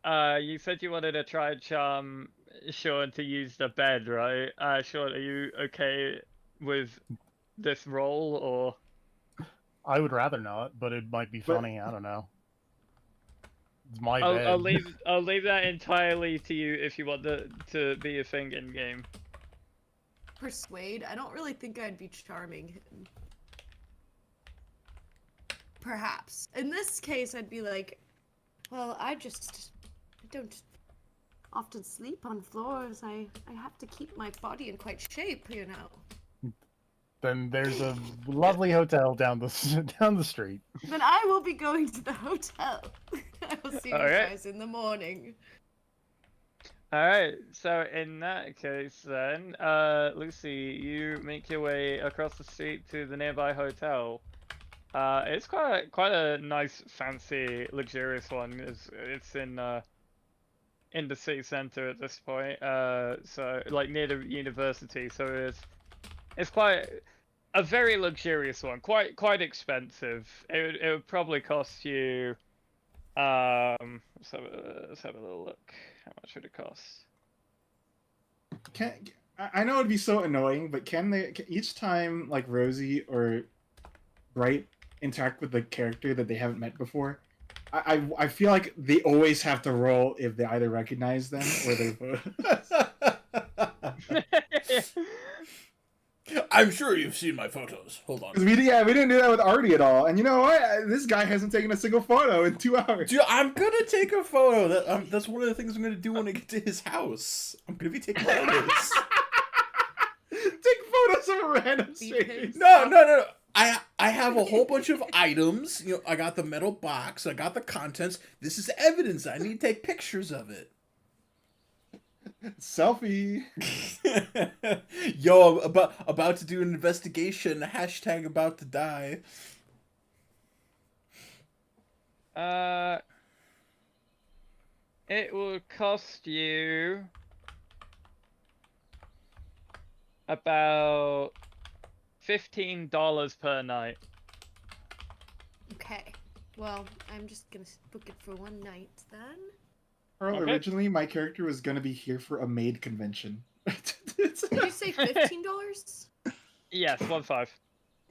you said you wanted to try and charm Sean to use the bed, right? Sean, are you okay with this role, or? I would rather not, but it might be But- funny. I don't know. It's my I'll, bed. I'll leave that entirely to you if you want to be a thing in game. Persuade? I don't really think I'd be charming him. Perhaps. In this case, I'd be like, well, I don't often sleep on floors. I have to keep my body in quite shape, you know. Then there's a lovely hotel down the down the street. Then I will be going to the hotel. I will see you Alright. guys in the morning. Alright, so in that case then, Lucy, you make your way across the street to the nearby hotel. It's quite a nice, fancy, luxurious one. It's in the city center at this point. So like near the university. So it's quite a very luxurious one. Quite expensive. It would probably cost you. Let's have a little look. How much would it cost? I know it'd be so annoying, but can each time like Rosie or Bright interact with the character that they haven't met before, I feel like they always have to roll if they either recognize them or they. I'm sure you've seen my photos. Hold on. We didn't do that with Artie at all. And you know what? This guy hasn't taken a single photo in 2 hours. Dude, I'm gonna take a photo. That's one of the things I'm gonna do when I get to his house. I'm gonna be taking photos. Take photos of a random stranger. No. I have a whole bunch of items. You know, I got the metal box. I got the contents. This is evidence. I need to take pictures of it. Selfie. Yo, I'm about to do an investigation. Hashtag about to die. It will cost you about $15 per night. Okay. Well, I'm just gonna book it for one night then. Earl, Okay. originally my character was gonna be here for a maid convention. Did you say $15? Yes, 1.5.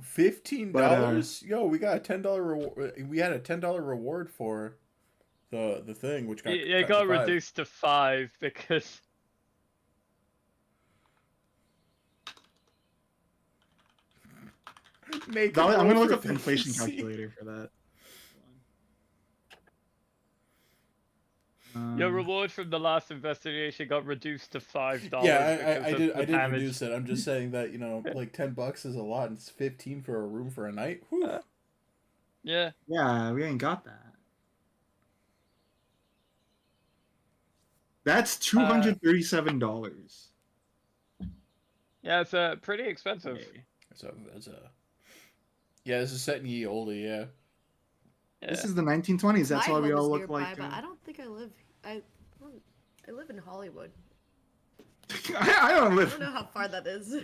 $15? Yo, we got a $10 reward. We had a $10 reward for the thing, which got It cut got to 5. reduced to 5 because Make I'm a gonna roll look for up the inflation efficiency. calculator for that. your reward from the last investigation got reduced to $5. Yeah, I because of did. the I did damage. reduce it. I'm just saying that like $10 is a lot, and it's 15 for a room for a night. Whew. Yeah. Yeah, we ain't got that. That's $237. Yeah, it's pretty expensive. Yeah, this is set in ye olde. Yeah. Yeah. This is the 1920s. That's My why we home all is look nearby, like. but I don't think I live. I live in Hollywood. I don't I live. don't know how far that is.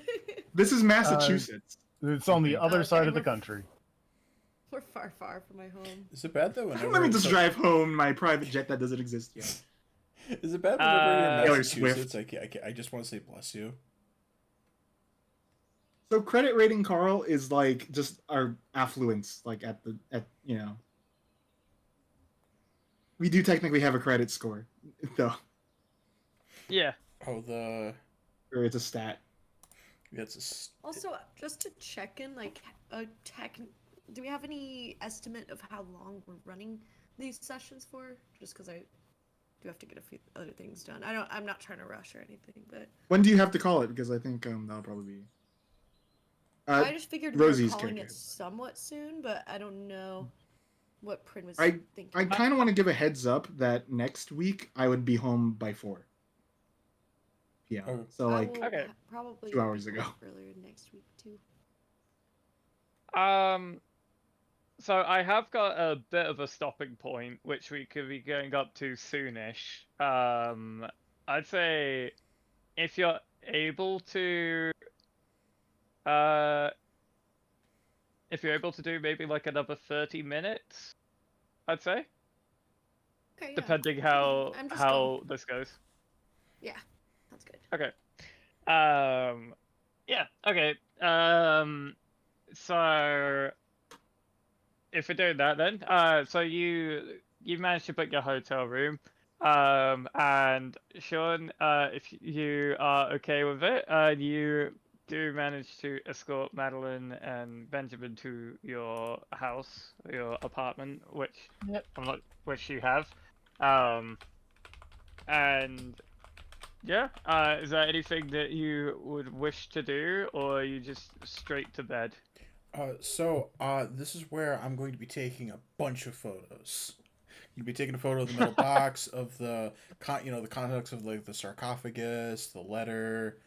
This is Massachusetts. It's on the other Okay, side of the we're- country. We're far from my home. Is it bad though? Let me just drive home my private jet that doesn't exist yet. Is it bad whenever you're in Taylor Massachusetts? I just want to say bless you. So credit rating, Carl, is like just our affluence, like at we do technically have a credit score, though, Yeah. Oh, or it's a stat. that's Also, just to check in, like do we have any estimate of how long we're running these sessions for? Just because I do have to get a few other things done. I'm not trying to rush or anything, but When do you have to call it? Because I think that'll probably be. I just figured Rosie's we were calling character. it somewhat soon, but I don't know what Prin was I thinking. kind of want to give a heads up that next week I would be home by 4 p.m. Oh. So I like will Okay. probably 2 hours be ago. home earlier next week too. So I have got a bit of a stopping point, which we could be going up to soonish. I'd say if you're able to, do maybe like another 30 minutes, I'd say, Okay, yeah. depending how I'm just this goes. Yeah, that's good. Okay. Yeah. Okay. So if we're doing that, then so you managed to book your hotel room, and Sean, if you are okay with it, you do manage to escort Madeline and Benjamin to your house, your apartment, which Yep. which you have, and yeah, is there anything that you would wish to do, or are you just straight to bed? This is where I'm going to be taking a bunch of photos. You'll be taking a photo of the metal box, of the the contents of like the sarcophagus, the letter,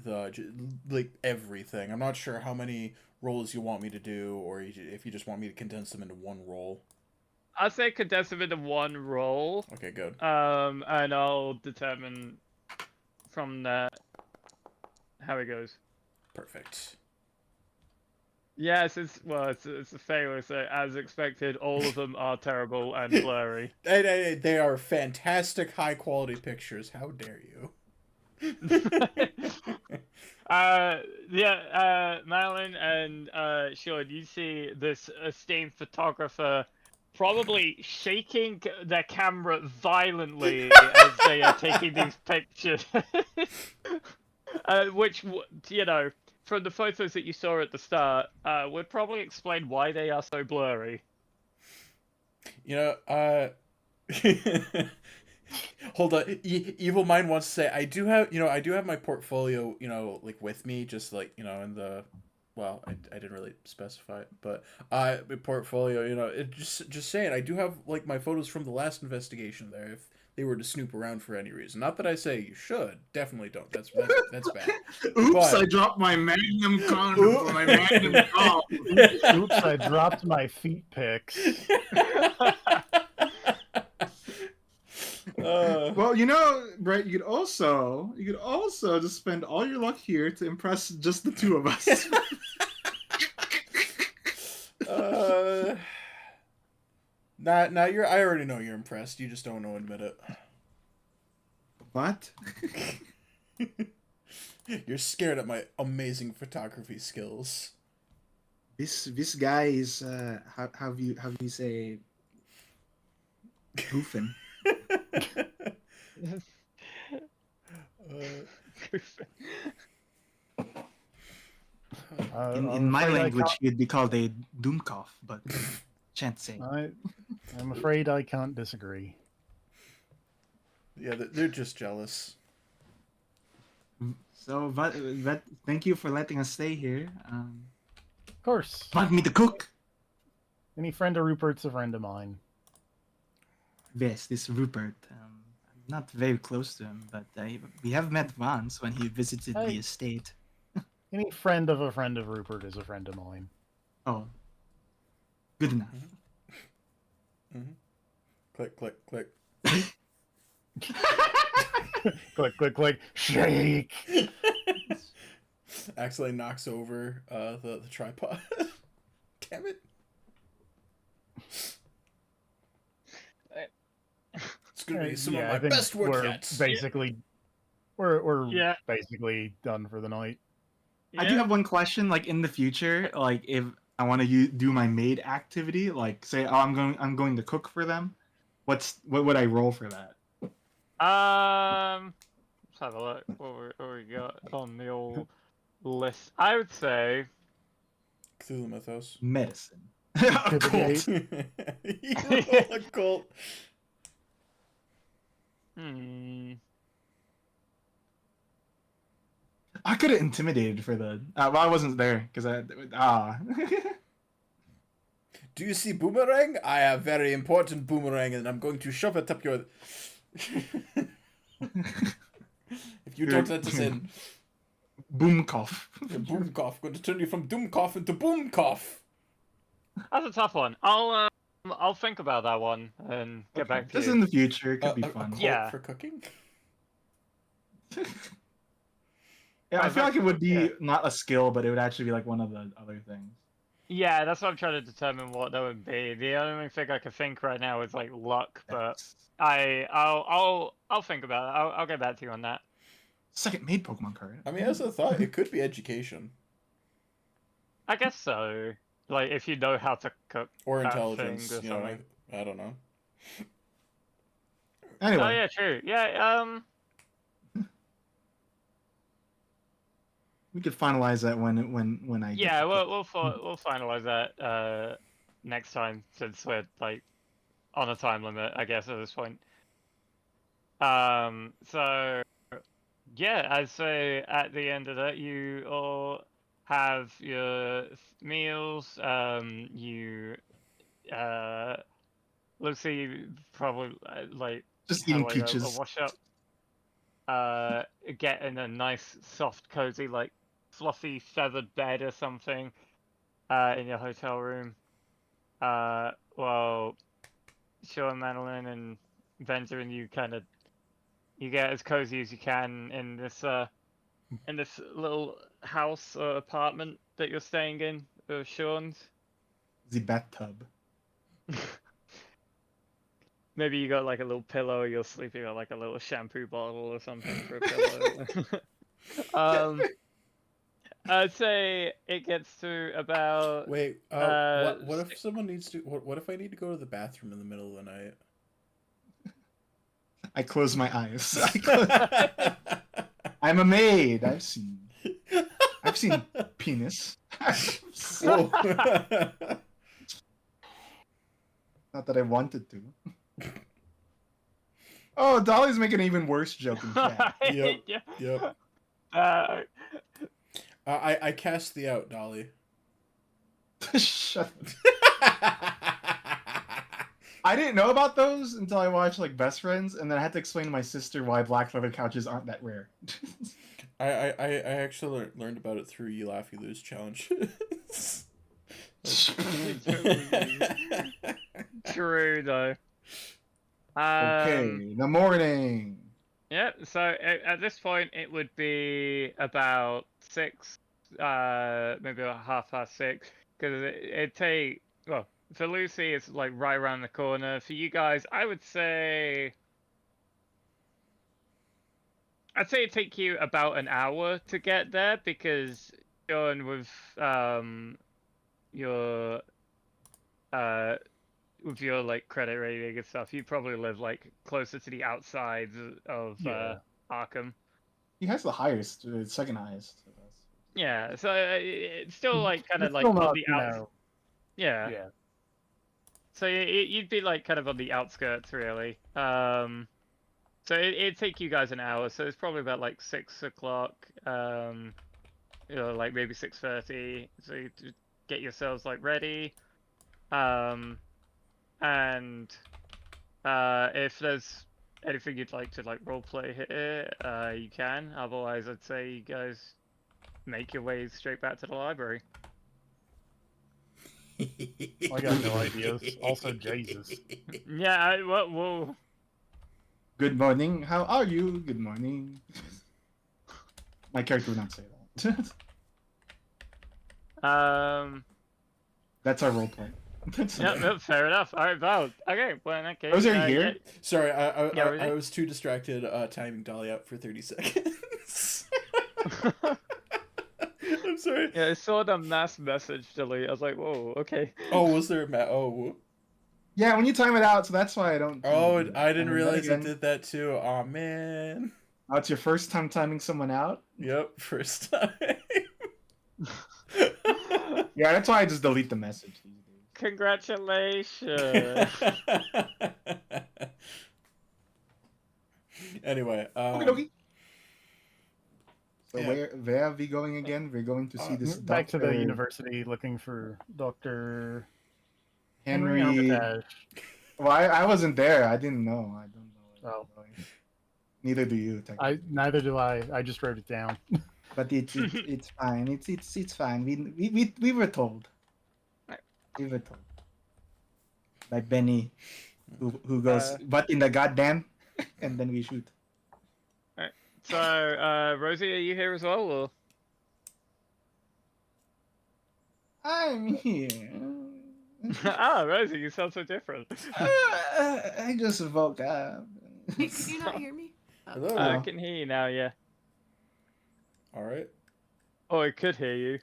like everything. I'm not sure how many rolls you want me to do, or if you just want me to condense them into one roll. I'll say condense them into one roll. Okay, good. And I'll determine from that how it goes. Perfect. Yes, it's a failure. So as expected, all of them are terrible and blurry. They are fantastic, high quality pictures. How dare you? Madeline and Sean, you see this esteemed photographer probably shaking their camera violently as they are taking these pictures. Which, from the photos that you saw at the start, would probably explain why they are so blurry. Hold on. Evil Mind wants to say, I do have my portfolio, like with me, just like, in the, well, I didn't really specify it, but my portfolio, it just saying, I do have like my photos from the last investigation there if they were to snoop around for any reason. Not that I say you should. Definitely don't. That's bad. Oops, But- I dropped my magnum condom for my magnum dog. Oops, I dropped my feet pics. Well, Brett, you could also just spend all your luck here to impress just the two of us. I already know you're impressed. You just don't want to admit it. What? You're scared at my amazing photography skills. This guy is how do you say goofing. In my language, he'd be called a doomkoff, but can't say. I'm afraid I can't disagree. Yeah, they're just jealous. So, but thank you for letting us stay here. Of course. Want me to cook? Any friend of Rupert's a friend of mine. Yes, this Rupert. I'm not very close to him, but we have met once when he visited the estate. Any friend of a friend of Rupert is a friend of mine. Oh, good enough. Mm-hmm. Click, click, click. Click, click, click. Shake. Accidentally knocks over the tripod. Damn it. It's gonna be some of my best work we're yet. basically we're Yeah. basically done for the night. Yeah. I do have one question. Like in the future, like if I want to do my maid activity, like say, oh, I'm going to cook for them. What would I roll for that? Let's have a look. What we got on the old list? I would say Cthulhu Mythos. Medicine. Intimidate. Occult. I could have intimidated for the. Well, I wasn't there because Do you see boomerang? I have very important boomerang, and I'm going to shove it up your. If you don't let us in, boom cough. boom cough. Going to turn you from doom cough into boom cough. that's a tough one. I'll think about that one and get back to Just you. in the future, it could be A fun. cult Yeah. for cooking. Yeah, I feel like it would be Yeah. not a skill, but it would actually be like one of the other things. Yeah, that's what I'm trying to determine what that would be. The only thing I can think right now is like luck, but I'll think about it. I'll get back to you on that. Second made Pokemon card. I mean, as a thought, it could be education. I guess so. Like if you know how to cook Or that intelligence, thing or you know, something. I don't know. Anyway, Oh yeah, true. Yeah. We could finalize that when I get Yeah. to cook. We'll finalize that next time since we're like on a time limit, I guess, at this point. So yeah, I'd say at the end of that, you all have your meals. You Lucy probably like Just had eating like a peaches. wash up. Get in a nice, soft, cozy, like fluffy feathered bed or something. In your hotel room. Well, Sean, Madeline, and Benjamin, you get as cozy as you can in this little house or apartment that you're staying in, Sean's. The bathtub. Maybe you got like a little pillow. You're sleeping on like a little shampoo bottle or something for a pillow. I'd say it gets to about Wait, what if six- someone needs to? What if I need to go to the bathroom in the middle of the night? I close my eyes. I'm a maid. I've seen penis. Whoa. Not that I wanted to. Oh, Dolly's making an even worse joke in chat. Yep. Yeah. Yep. Uh, I cast the out, Dolly. Shut up. I didn't know about those until I watched like Best Friends, and then I had to explain to my sister why black leather couches aren't that rare. I actually learned about it through You Laugh You Lose challenge. True though. Okay, the morning. Yeah. So at this point, it would be about 6, maybe about 6:30, because it take well for Lucy, it's like right around the corner. For you guys, I'd say it take you about an hour to get there because Sean your uh with your like credit rating and stuff, you probably live like closer to the outsides of Yeah. Arkham. He has the highest, second highest. So that's... Yeah, so it's still like kind of It's like still on not, the you outs. know, Yeah. yeah. So you'd be like kind of on the outskirts, really. So it'd take you guys an hour. So it's probably about like 6 o'clock. Like maybe 6:30. So you get yourselves like ready. And if there's anything you'd like to like roleplay here, you can. Otherwise, I'd say you guys make your way straight back to the library. I got no ideas. Also, Jesus. Yeah, well, Good morning. How are you? Good morning. My character would not say that. That's our roleplay. yeah, fair enough. All right, Val. Okay, well in that case, Those are here. Sorry, Yeah, I was too distracted timing Dolly out for 30 seconds. Yeah. I'm sorry. Yeah, I saw the mass message delete. I was like, whoa, okay. Oh, was there a oh. Yeah, when you time it out, so that's why I don't. Oh, do that. I didn't And then realize it again, did that too. Oh man. oh, it's your first time timing someone out. Yep, first time. Yeah, that's why I just delete the message these days. Congratulations. Anyway, Okey-dokey. So yeah. where are we going again? We're going to see this Back to the Dr. university looking for Dr. Henry. Armitage. Well, I wasn't there. I didn't know. I don't know where Oh. we're going. Neither do you, technically. Neither do I. I just wrote it down. But it's fine. It's fine. We were told. We were told. By Benny, who goes, "But in the goddamn," and then we shoot. So, Rosie, are you here as well, or? I'm here. Ah, Rosie, you sound so different. I just woke up. Hey, can you not hear me? Hello. I can hear you now, yeah. All right. Oh, I could hear you.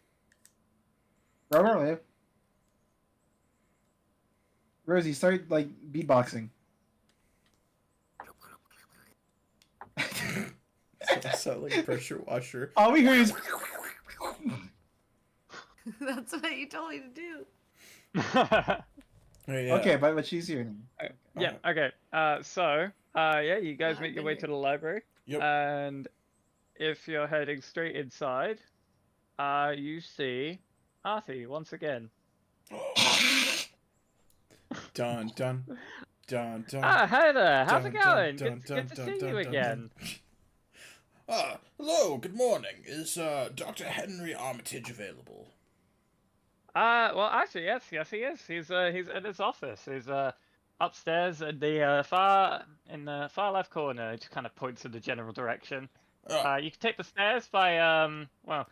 Robert, Rosie, start like beatboxing. So I sound like a pressure washer. All we hear is. That's what you told me to do. Oh, yeah. Okay, but she's here. Yeah. Okay. Yeah, you guys I've make your been way here. to the library, Yep. and if you're heading straight inside, you see Arthur once again. Dun dun dun dun. Hi there. How's dun, it dun, going? dun, Good to dun, see dun, you dun, again. Hello, good morning. Is Dr. Henry Armitage available? Well, actually, yes, he is. He's in his office. He's upstairs in the far left corner. It just kind of points in the general direction. Oh, You can take the stairs by well,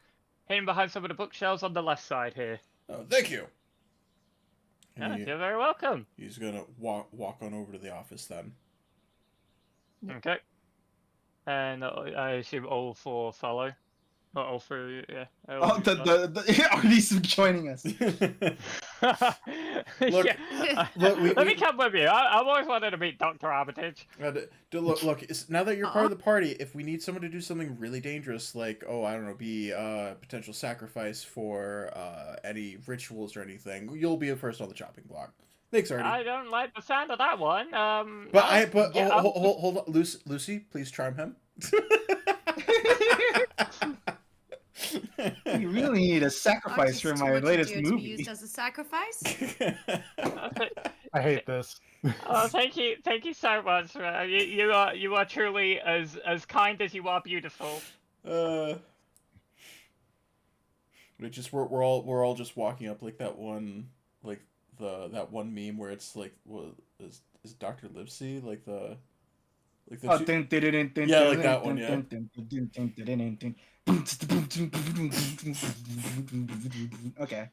hidden behind some of the bookshelves on the left side here. oh, thank you. Yeah, And you're very welcome. he's gonna walk on over to the office then. Okay. And I assume all four follow. Not all three, yeah. All Oh, of you the Artie's joining us. follow. Look, Yeah. look, Let me come with you. I've always wanted to meet Dr. Armitage. look. Now that you're part of the party, if we need someone to do something really dangerous, like I don't know, be a potential sacrifice for any rituals or anything, you'll be the first on the chopping block. Thanks, Artie. I don't like the sound of that one. Hold on, Lucy, please charm him. You really need a sacrifice for my latest To be movie. used as a sacrifice. I hate this. Oh, thank you so much. You are truly as kind as you are beautiful. We're all just walking up like that one that one meme where it's like is Dr. Livesey like the Oh, yeah, like that one, yeah. Okay.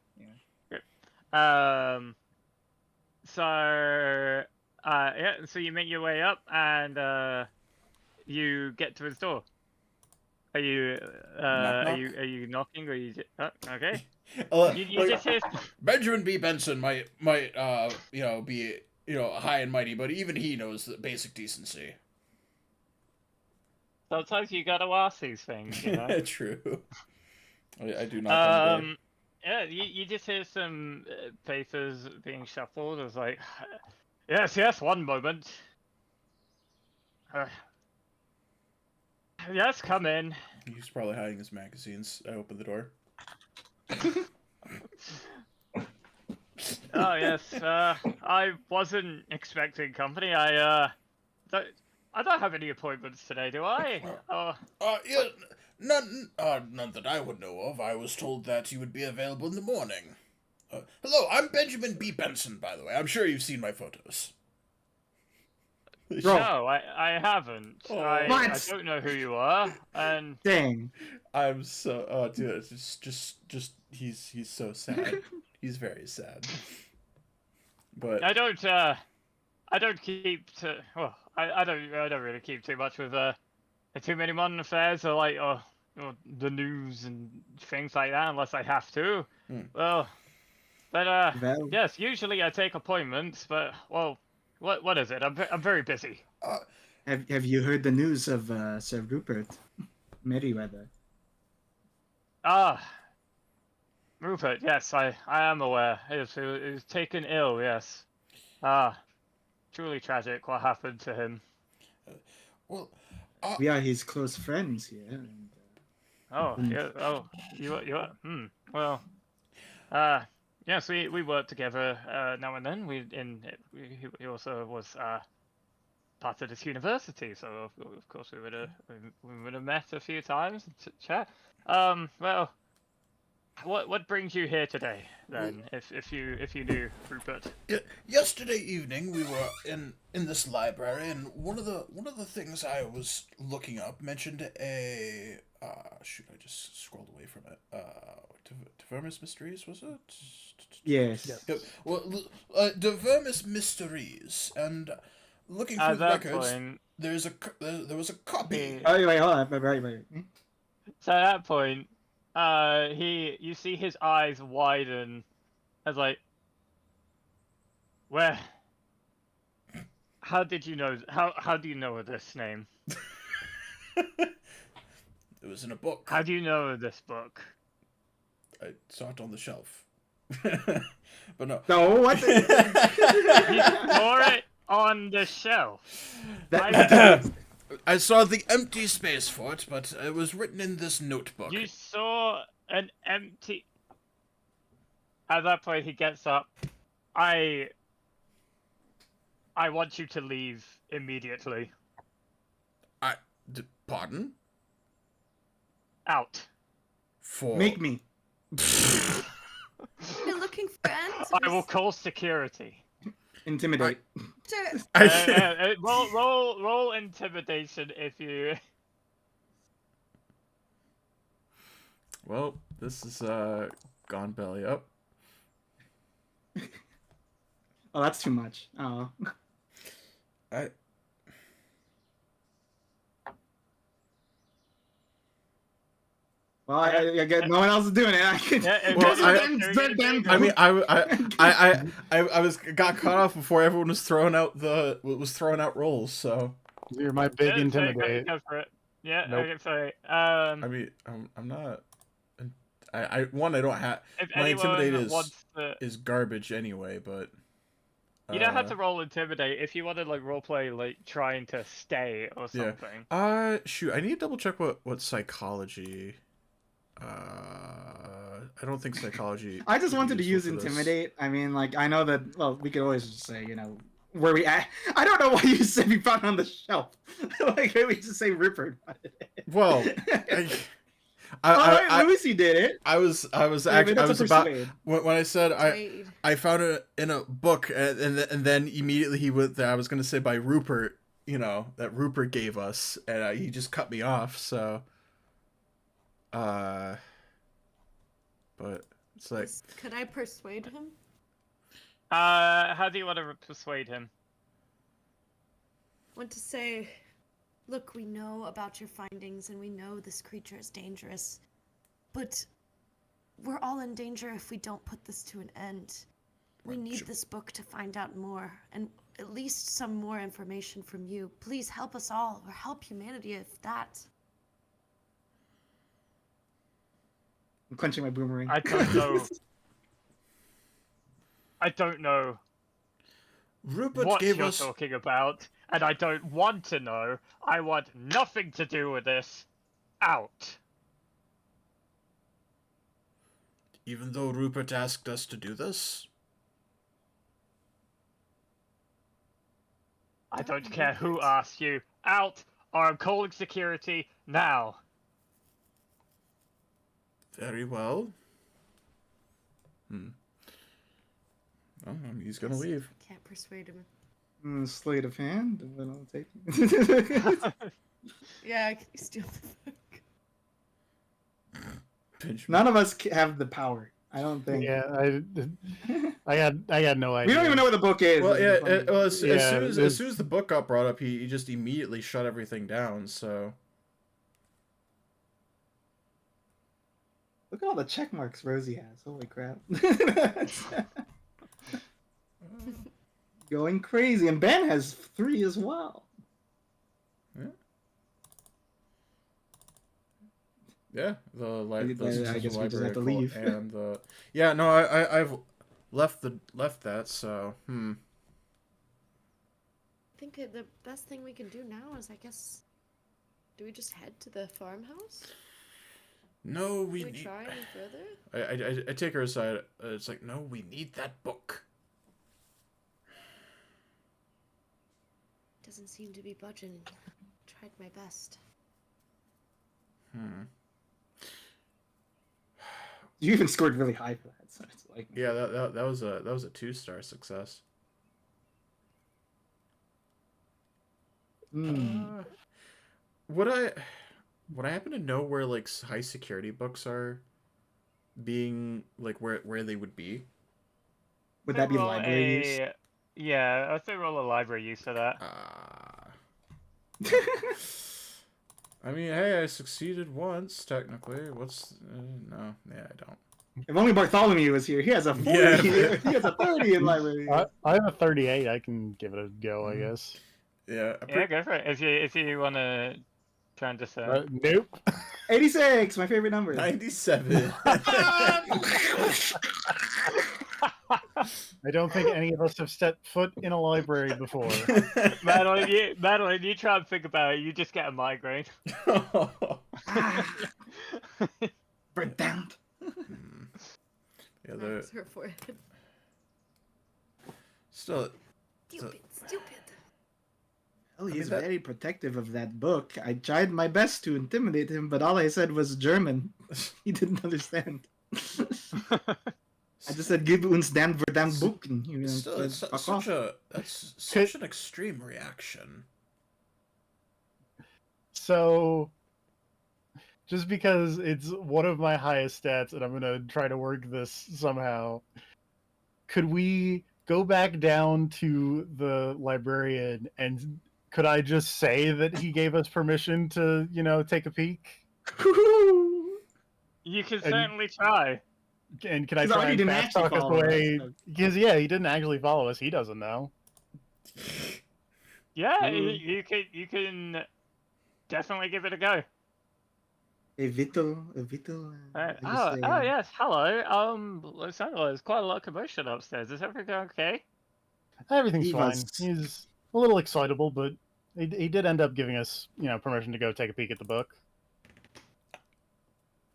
So yeah, so you make your way up and you get to his door. Are you Knock, knock. are you knocking or you okay? Uh, You just hear Benjamin B. Benson might be high and mighty, but even he knows the basic decency. sometimes you gotta ask these things, you know. True. I do knock on the door. Yeah, you just hear some papers being shuffled. It's like, yes, one moment. Yes, come in. He's probably hiding his magazines. I open the door. Oh yes, I wasn't expecting company. I don't have any appointments today, do I? Yeah, none that I would know of. I was told that you would be available in the morning. Hello, I'm Benjamin B. Benson, by the way. I'm sure you've seen my photos. Bro. No, I haven't. Oh. I What? don't know who you are, and Dang. I'm so dude, it's just he's so sad. He's very sad. But I don't keep to well, I don't really keep too much with too many modern affairs or like or the news and things like that unless I have to. Well, but Well, yes, usually I take appointments, but well, what is it? I'm very busy. have you heard the news of Sir Rupert Merriweather? Ah, Rupert. Yes, I am aware. He was taken ill. Yes. Ah, truly tragic. What happened to him? well, We are his close friends here. And, Oh, yeah. Oh, you are. Well, yes, we work together now and then. He also was part of this university, so of course we would have met a few times and chat. Well, what brings you here today then? If you knew Rupert. yesterday evening we were in this library, and one of the things I was looking up mentioned a shoot, I just scrolled away from it. Divermis Mysteries, was it? yes. Yep. Well, Divermis Mysteries, and looking through At the that records, point, there was a copy. Oh, wait, hold on. Right. so at that point, you see his eyes widen as like, where? How did you know? How do you know this name? It was in a book. How do you know this book? I saw it on the shelf. But no. No, what? You saw it on the shelf. I saw the empty space for it, but it was written in this notebook. You saw an empty. At that point, he gets up. I want you to leave immediately. Pardon? Out. For Make me. You're looking for answers. I will call security. Intimidate. Sure. Roll intimidation if you. Well, this is gone belly up. Oh, that's too much. Oh. Well, I guess no one else is doing it. I can. Yeah, Well, I mean, I was got caught off before everyone was throwing out rolls. So You're my big intimidate. Go for it. Yeah. Nope. Okay, sorry. I mean, I'm not. I don't have If my anyone intimidate wants to, is garbage anyway. But you don't have to roll intimidate if you want to like roleplay like trying to stay or Yeah. something. Shoot, I need to double check what psychology. I don't think psychology. I just would be wanted to use useful for this. intimidate. I mean, like I know that. Well, we could always just say, where we at. I don't know why you said we found on the shelf. Like we just say Rupert. Well, Lucy did it. I was Yeah, actually but I that's was a about persuade. when I said Wade. I found it in a book and then immediately he went there. I was gonna say by Rupert, that Rupert gave us, and he just cut me off. So, but it's like Could I persuade him? How do you want to persuade him? Want to say, look, we know about your findings and we know this creature is dangerous, but we're all in danger if we don't put this to an end. We need this book to find out more, and at least some more information from you. Please help us all, or help humanity if that. I'm clenching my boomerang. I don't know. I don't know Rupert what gave you're us. talking about, and I don't want to know. I want nothing to do with this. Out. Even though Rupert asked us to do this. I don't care who asked you. Out, or I'm calling security now. Very well. Oh, he's gonna leave. Can't persuade him. Sleight of hand. Then I'll take Yeah, I can steal the book. Pinch me. None of us have the power. I don't think. Yeah, I had no idea. We don't even know what the book is. Well, This is yeah. funny. As soon as the book got brought up, he just immediately shut everything down. So. Look at all the check marks Rosie has. Holy crap. Going crazy. And Ben has 3 as well. Yeah, the I guess we just have to leave. and the no, I've left that, so I think the best thing we can do now is, I guess, do we just head to the farmhouse? No, Do we try any further? I take her aside. It's like, no, we need that book. Doesn't seem to be budging. Tried my best. You even scored really high for that, so it's like Yeah, that was a 2-star success. Would I happen to know where like high security books are being, like where they would be? Would that be Roll library use? Yeah, I'd say roll a library use for that. I mean, hey, I succeeded once, technically. What's... no. Yeah, I don't. If only Bartholomew was here. He has a 40. Yeah. He has a 30 in library. I have a 38. I can give it a go, I guess. Yeah, Yeah, go for it. If you want to try and discern. Nope. 86, my favorite number. 97. I don't think any of us have stepped foot in a library before. Madeline, you try and think about it. You just get a migraine. Burnt down. Yeah, That's her forehead. still... Stupid, stupid. Well, mean, he's that- very protective of that book. I tried my best to intimidate him, but all I said was German. He didn't understand. I just said, "Gib uns den verdammt Buch." and he It's said, still, "Fuck such off." that's such an extreme reaction. So, just because it's one of my highest stats, and I'm gonna try to work this somehow, could we go back down to the librarian and could I just say that he gave us permission to, take a peek? You can And- certainly try. And can I He's try already and didn't fast actually talk us follow us, away? so- Because he didn't actually follow us. He doesn't know. Yeah, Ooh. you can definitely give it a go. A Vittel. I just Oh, say, oh yes, hello. It sounds like there's quite a lot of commotion upstairs. Is everything okay? Everything's He fine. was- He's a little excitable, but he did end up giving us, permission to go take a peek at the book.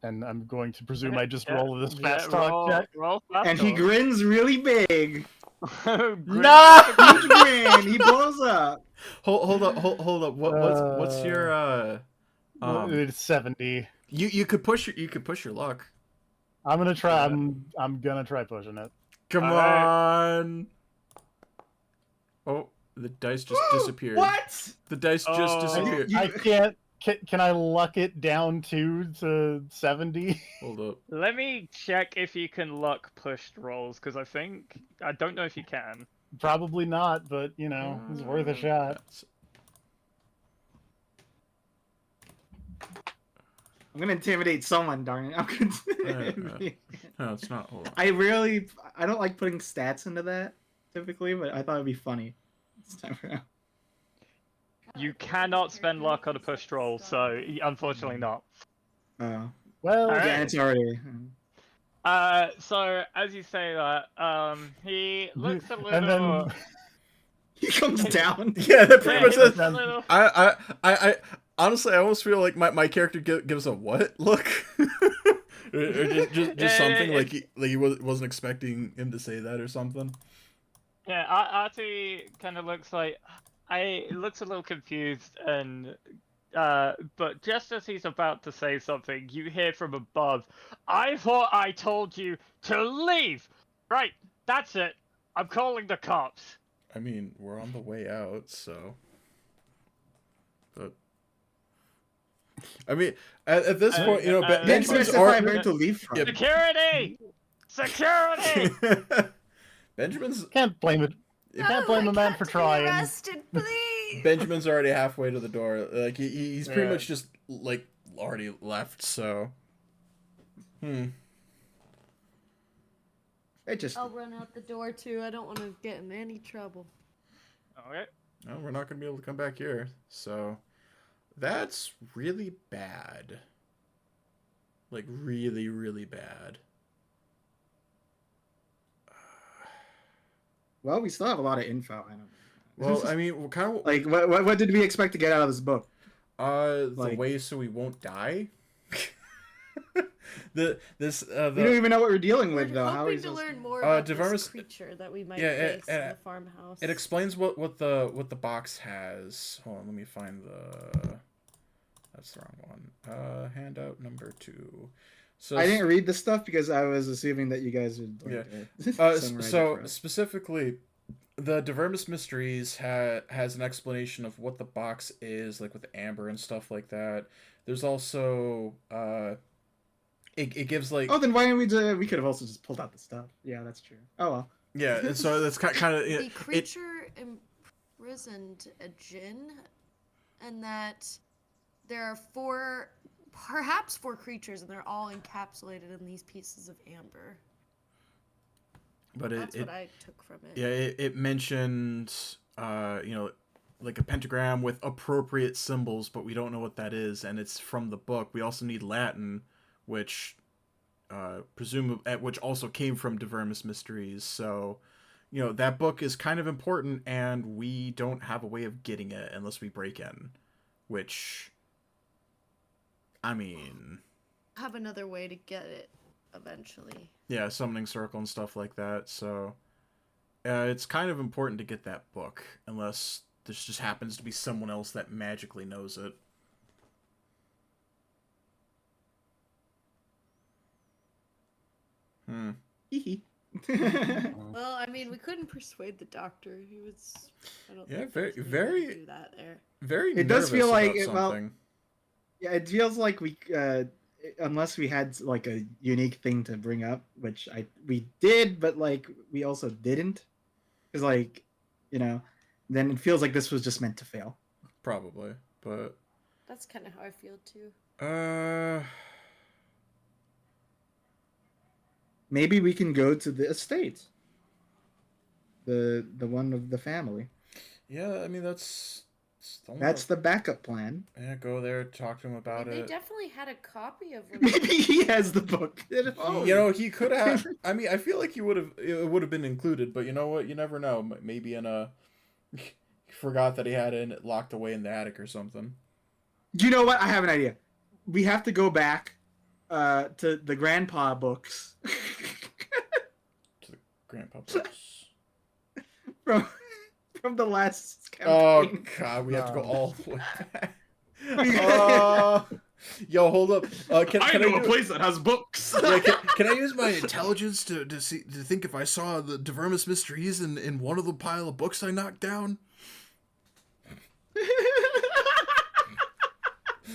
And I'm going to presume I just roll this fast talk check. Roll fast And he talk. grins really big. No! Huge grin. He blows up. Hold up. What's your It's 70. you could push your luck. I'm gonna try. I'm gonna try pushing it. Come Alright. on. Oh, the dice just disappeared. What? The dice just Oh. disappeared. You- I can't. Can I luck it down to 70? Hold up. Let me check if you can luck pushed rolls, because I don't know if you can. Probably not, but it's worth a shot. I'm gonna intimidate someone, darn it. I'm gonna intimidate. No, it's not. Hold on. I don't like putting stats into that typically, but I thought it'd be funny this time around. You cannot spend luck on a pushed roll, so unfortunately not. Oh, Well, Alright. yeah, it's already. So as you say that, he looks a little. and then He comes down. Yeah, that pretty Yeah, much he looks is. a little. I honestly, I almost feel like my character gives a what look, or just Yeah, something yeah, like he wasn't expecting him to say that or something. Yeah, Artie kind of looks like. Looks a little confused, and but just as he's about to say something, you hear from above, "I thought I told you to leave." Right, that's it. I'm calling the cops. I mean, we're on the way out, so. But. I mean, at this point, Didn't Didn't Benjamin's specify already. where to leave from. Yeah. Security! Security! Benjamin's can't blame it. You can't blame a man for trying. Arrested, please. Benjamin's already halfway to the door. Like he's pretty Yeah. much just like already left. So. It just. I'll run out the door too. I don't want to get in any trouble. Okay. No, we're not gonna be able to come back here. So, that's really bad. Like really, really bad. Well, we still have a lot of info. I don't know. Well, I mean, we're kind of Like, what did we expect to get out of this book? the like- way so we won't die. We don't even know what we're dealing with, though. How hoping is to this? learn more about DeVarmus- this creature that we might yeah, face in the farmhouse. It explains what the box has. Hold on, let me find the. That's the wrong one. Handout number 2. So I didn't read this stuff because I was assuming that you guys would. Like, summarize it so for us. specifically, the Divermus Mysteries has an explanation of what the box is, like with amber and stuff like that. There's also it gives like Oh, then why didn't we could have also just pulled out the stuff. Yeah, that's true. Oh well. yeah. So that's kind of The creature imprisoned a djinn, and that there are four, perhaps four creatures, and they're all encapsulated in these pieces of amber. But That's what I took from it. Yeah, it mentioned, like a pentagram with appropriate symbols, but we don't know what that is, and it's from the book. We also need Latin, which, which also came from De Vermis Mysteries. So, that book is kind of important, and we don't have a way of getting it unless we break in, which, I mean, Have another way to get it eventually. yeah, summoning circle and stuff like that. So, it's kind of important to get that book, unless this just happens to be someone else that magically knows it. Well, I mean, we couldn't persuade the doctor. He was. I don't Yeah, think very, he was very, gonna do that there. very. It does feel nervous like about well, something. yeah, it feels like we unless we had like a unique thing to bring up, which we did, but like we also didn't, because like then it feels like this was just meant to fail. Probably, but That's kind of how I feel too. Maybe we can go to the estate, the one of the family. Yeah, I mean that's the backup plan. Yeah, go there, talk to him about They it. definitely had a copy of. Maybe he has the book. He could have. I mean, I feel like he would have. It would have been included, but you know what? You never know. Maybe in a. He forgot that he had it locked away in the attic or something. You know what? I have an idea. We have to go back to the grandpa books. To the grandpa books. From the last campaign. Oh god, we have to go all the way back. Yo, hold up. Can I I know a place that has books. Yeah, can I use my intelligence to think if I saw the De Vermis Mysteries in one of the pile of books I knocked down?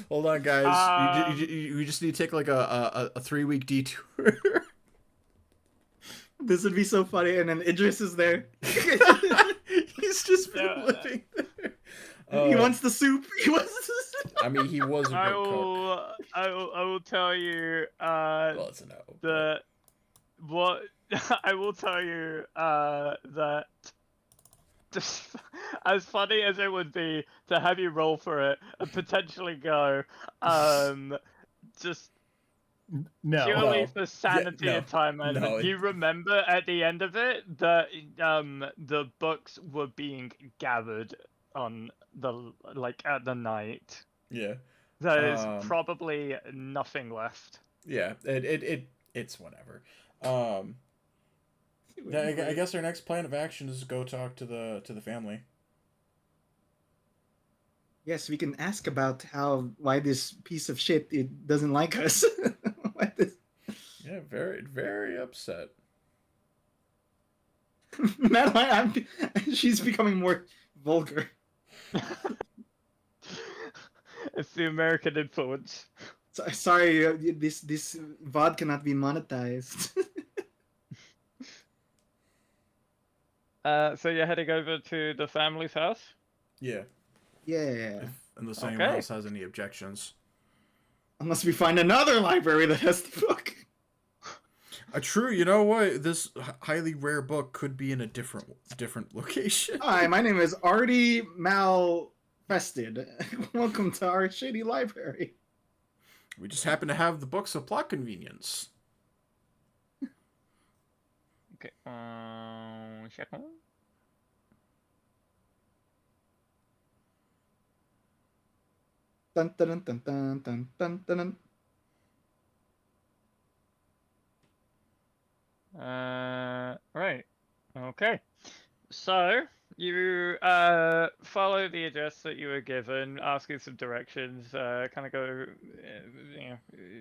Hold on, guys. You just need to take like a 3-week detour. This would be so funny, and then Idris is there. He's just been living there. He wants the soup. He wants the soup. I mean, he was a good cook. I will tell you. Well, it's a no. I will tell you that. Just as funny as it would be to have you roll for it and potentially go, just No. purely for sanity and time management. no, You remember at the end of it that the books were being gathered on at the night. Yeah. There's probably nothing left. Yeah. It's whatever. Yeah, I guess our next plan of action is to go talk to the family. Yes, we can ask about why this piece of shit it doesn't like us. Yeah, very, very upset. Madeline, she's becoming more vulgar. It's the American influence. Sorry, this VOD cannot be monetized. So you're heading over to the family's house? Yeah. Yeah. And the same house has any objections. Unless we find another library that has the book. True, you know what? This highly rare book could be in a different location. Hi, my name is Artie Malfested. Welcome to our shady library. We just happen to have the books of plot convenience. Okay, second. Dun, dun, dun, dun, dun, dun, dun, dun. Right. Okay. So you follow the address that you were given, asking some directions. Kind of go,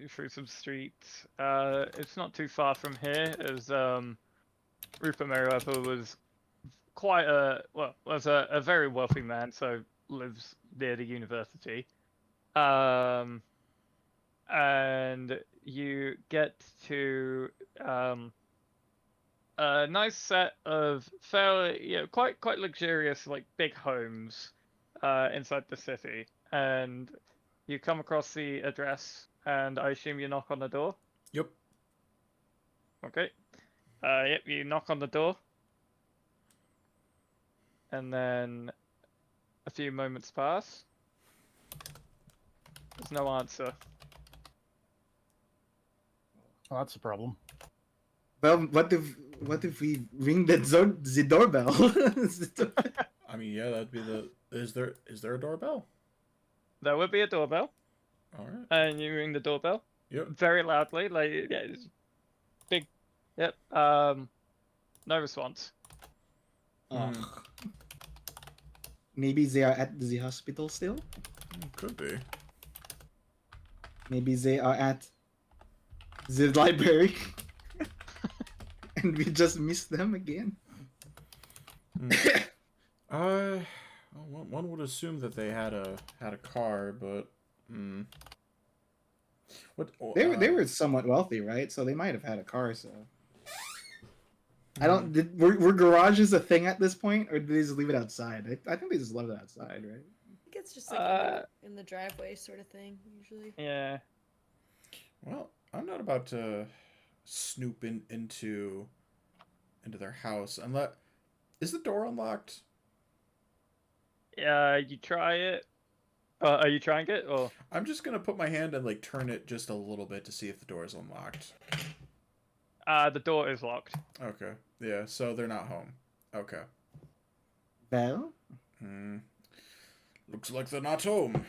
through some streets. It's not too far from here, as Rupert Merriweather was was a very wealthy man, so lives near the university. And you get to a nice set of fairly, quite luxurious, like big homes inside the city, and You come across the address, and I assume you knock on the door. Yep. Okay. Yep, you knock on the door. And then a few moments pass. There's no answer. Well, that's a problem. Well, what if we ring the doorbell? I mean, yeah, that'd be the. Is there a doorbell? There would be a doorbell, All right. and you ring the doorbell Yep. very loudly, like yeah, it's big. Yep. No response. Ugh. Maybe they are at the hospital still. Could be. Maybe they are at the library, and we just missed them again. Well, one would assume that they had a car, but what? They were somewhat wealthy, right? So they might have had a car. So I don't. Were garages a thing at this point, or did they just leave it outside? I think they just left it outside, right? I think it's just like in the driveway sort of thing, usually. Yeah. Well, I'm not about to snoop into their house unless is the door unlocked? You try it. Are you trying it or? I'm just gonna put my hand and like turn it just a little bit to see if the door is unlocked. The door is locked. Okay. Yeah. So they're not home. Okay. Well, Looks like they're not home.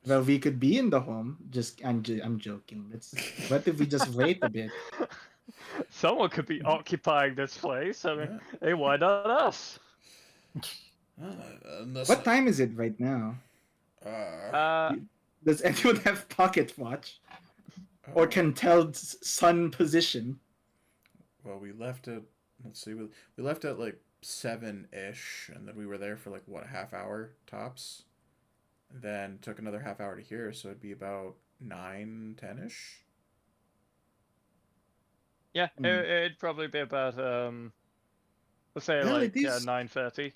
well, we could be in the home. I'm joking. What if we just wait a bit? Someone could be occupying this place. I mean, hey, why not us? What time is it right now? Does anyone have pocket watch, or can tell sun position? Well, we left at let's see, we left at like 7-ish, and then we were there for like what, a half hour tops. And then took another half hour to here, so it'd be about 9-10-ish. Yeah, it'd probably be about let's say Well, like it is- 9:30.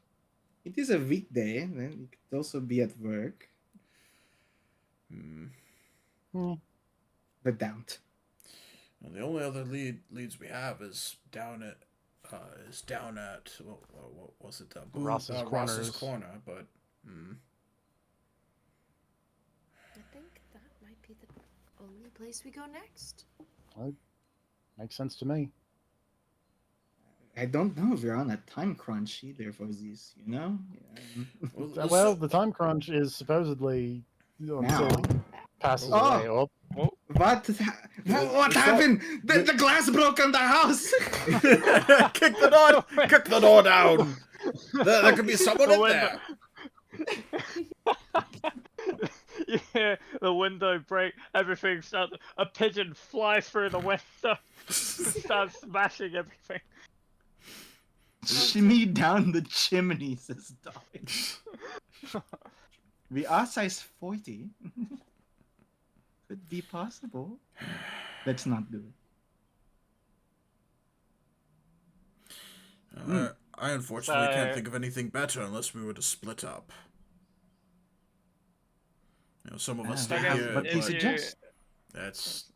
It is a weekday. Then you could also be at work. But don't. Well, the only other leads we have is down at what was it? Ross's Ross's Corners. Corner, but I think that might be the only place we go next. Makes sense to me. I don't know if we're on a time crunch either for these, you know? Well, the time crunch is supposedly until Now. he passes Oh. away. Oh, What happened? The glass broke on the house! kick the door down. There could be someone in there. You hear the window break, everything starts. A pigeon flies through the window, starts smashing everything. Shimmy down the chimney, says Dog. We are size 40. Could be possible. Let's not do it. I unfortunately can't So- think of anything better unless we were to split up. You know, some of us stay I guess here, What do you if you- suggest? that's.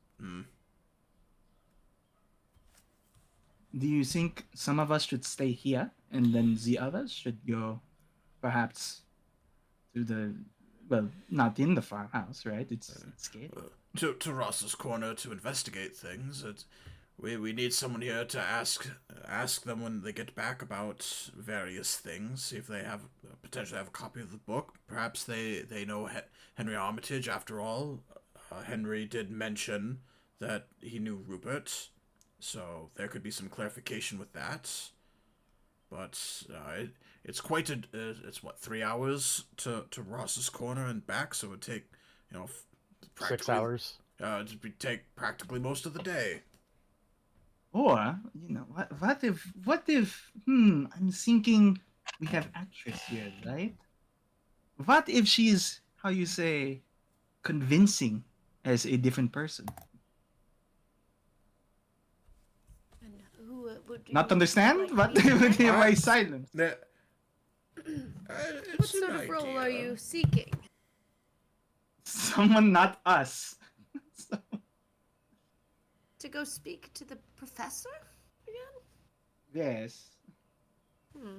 Do you think some of us should stay here and then the others should go perhaps to the, well, not in the farmhouse, right? It's scary. To Ross's Corner to investigate things. We need someone here to ask them when they get back about various things. See if they have potentially have a copy of the book. Perhaps they know Henry Armitage. After all, Henry did mention that he knew Rupert, so there could be some clarification with that. But it's quite it's what, 3 hours to Ross's Corner and back, so it would take 6 hours. It'd take practically most of the day. Or, what if, I'm thinking we have actress here, right? What if she's, how you say, convincing as a different person? And who would you Not understand? like What me to am pick? I silent? It's What an sort of role are idea. you seeking? Someone not us. So- To go speak to the professor again? yes. Hmm.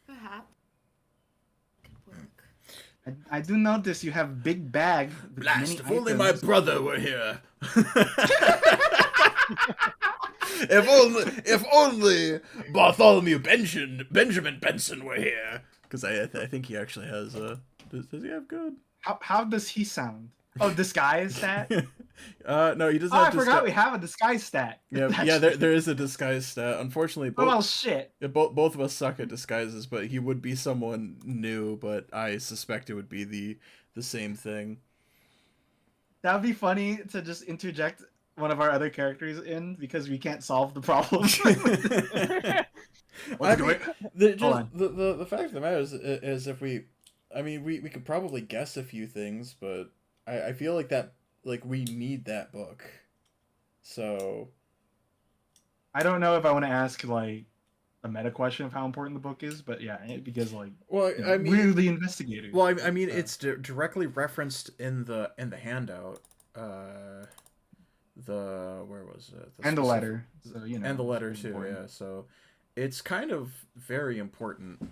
Perhaps. Could work. I do notice you have big bag with Blast! many If only my items. brother were here. if only Bartholomew Benjamin Benson were here. Because I think he actually has does he have good? How does he sound? Oh, disguise stat? No, he doesn't Oh, have I forgot we have a disguise stat. Yeah, there is a disguise stat. Unfortunately, Oh, well, both shit. both of us suck at disguises, but he would be someone new, but I suspect it would be the same thing. That would be funny to just interject one of our other characters in because we can't solve the problem. I do mean, it. the fact of the matter is if we could probably guess a few things, but I feel like that we need that book. So I don't know if I want to ask like a meta question of how important the book is, but yeah, because like well, you know, I mean, we're the investigators. well, I mean, so. it's directly referenced in the handout. Where was it? And the letter, so you know, and the letter it's too. important. Yeah, so it's kind of very important.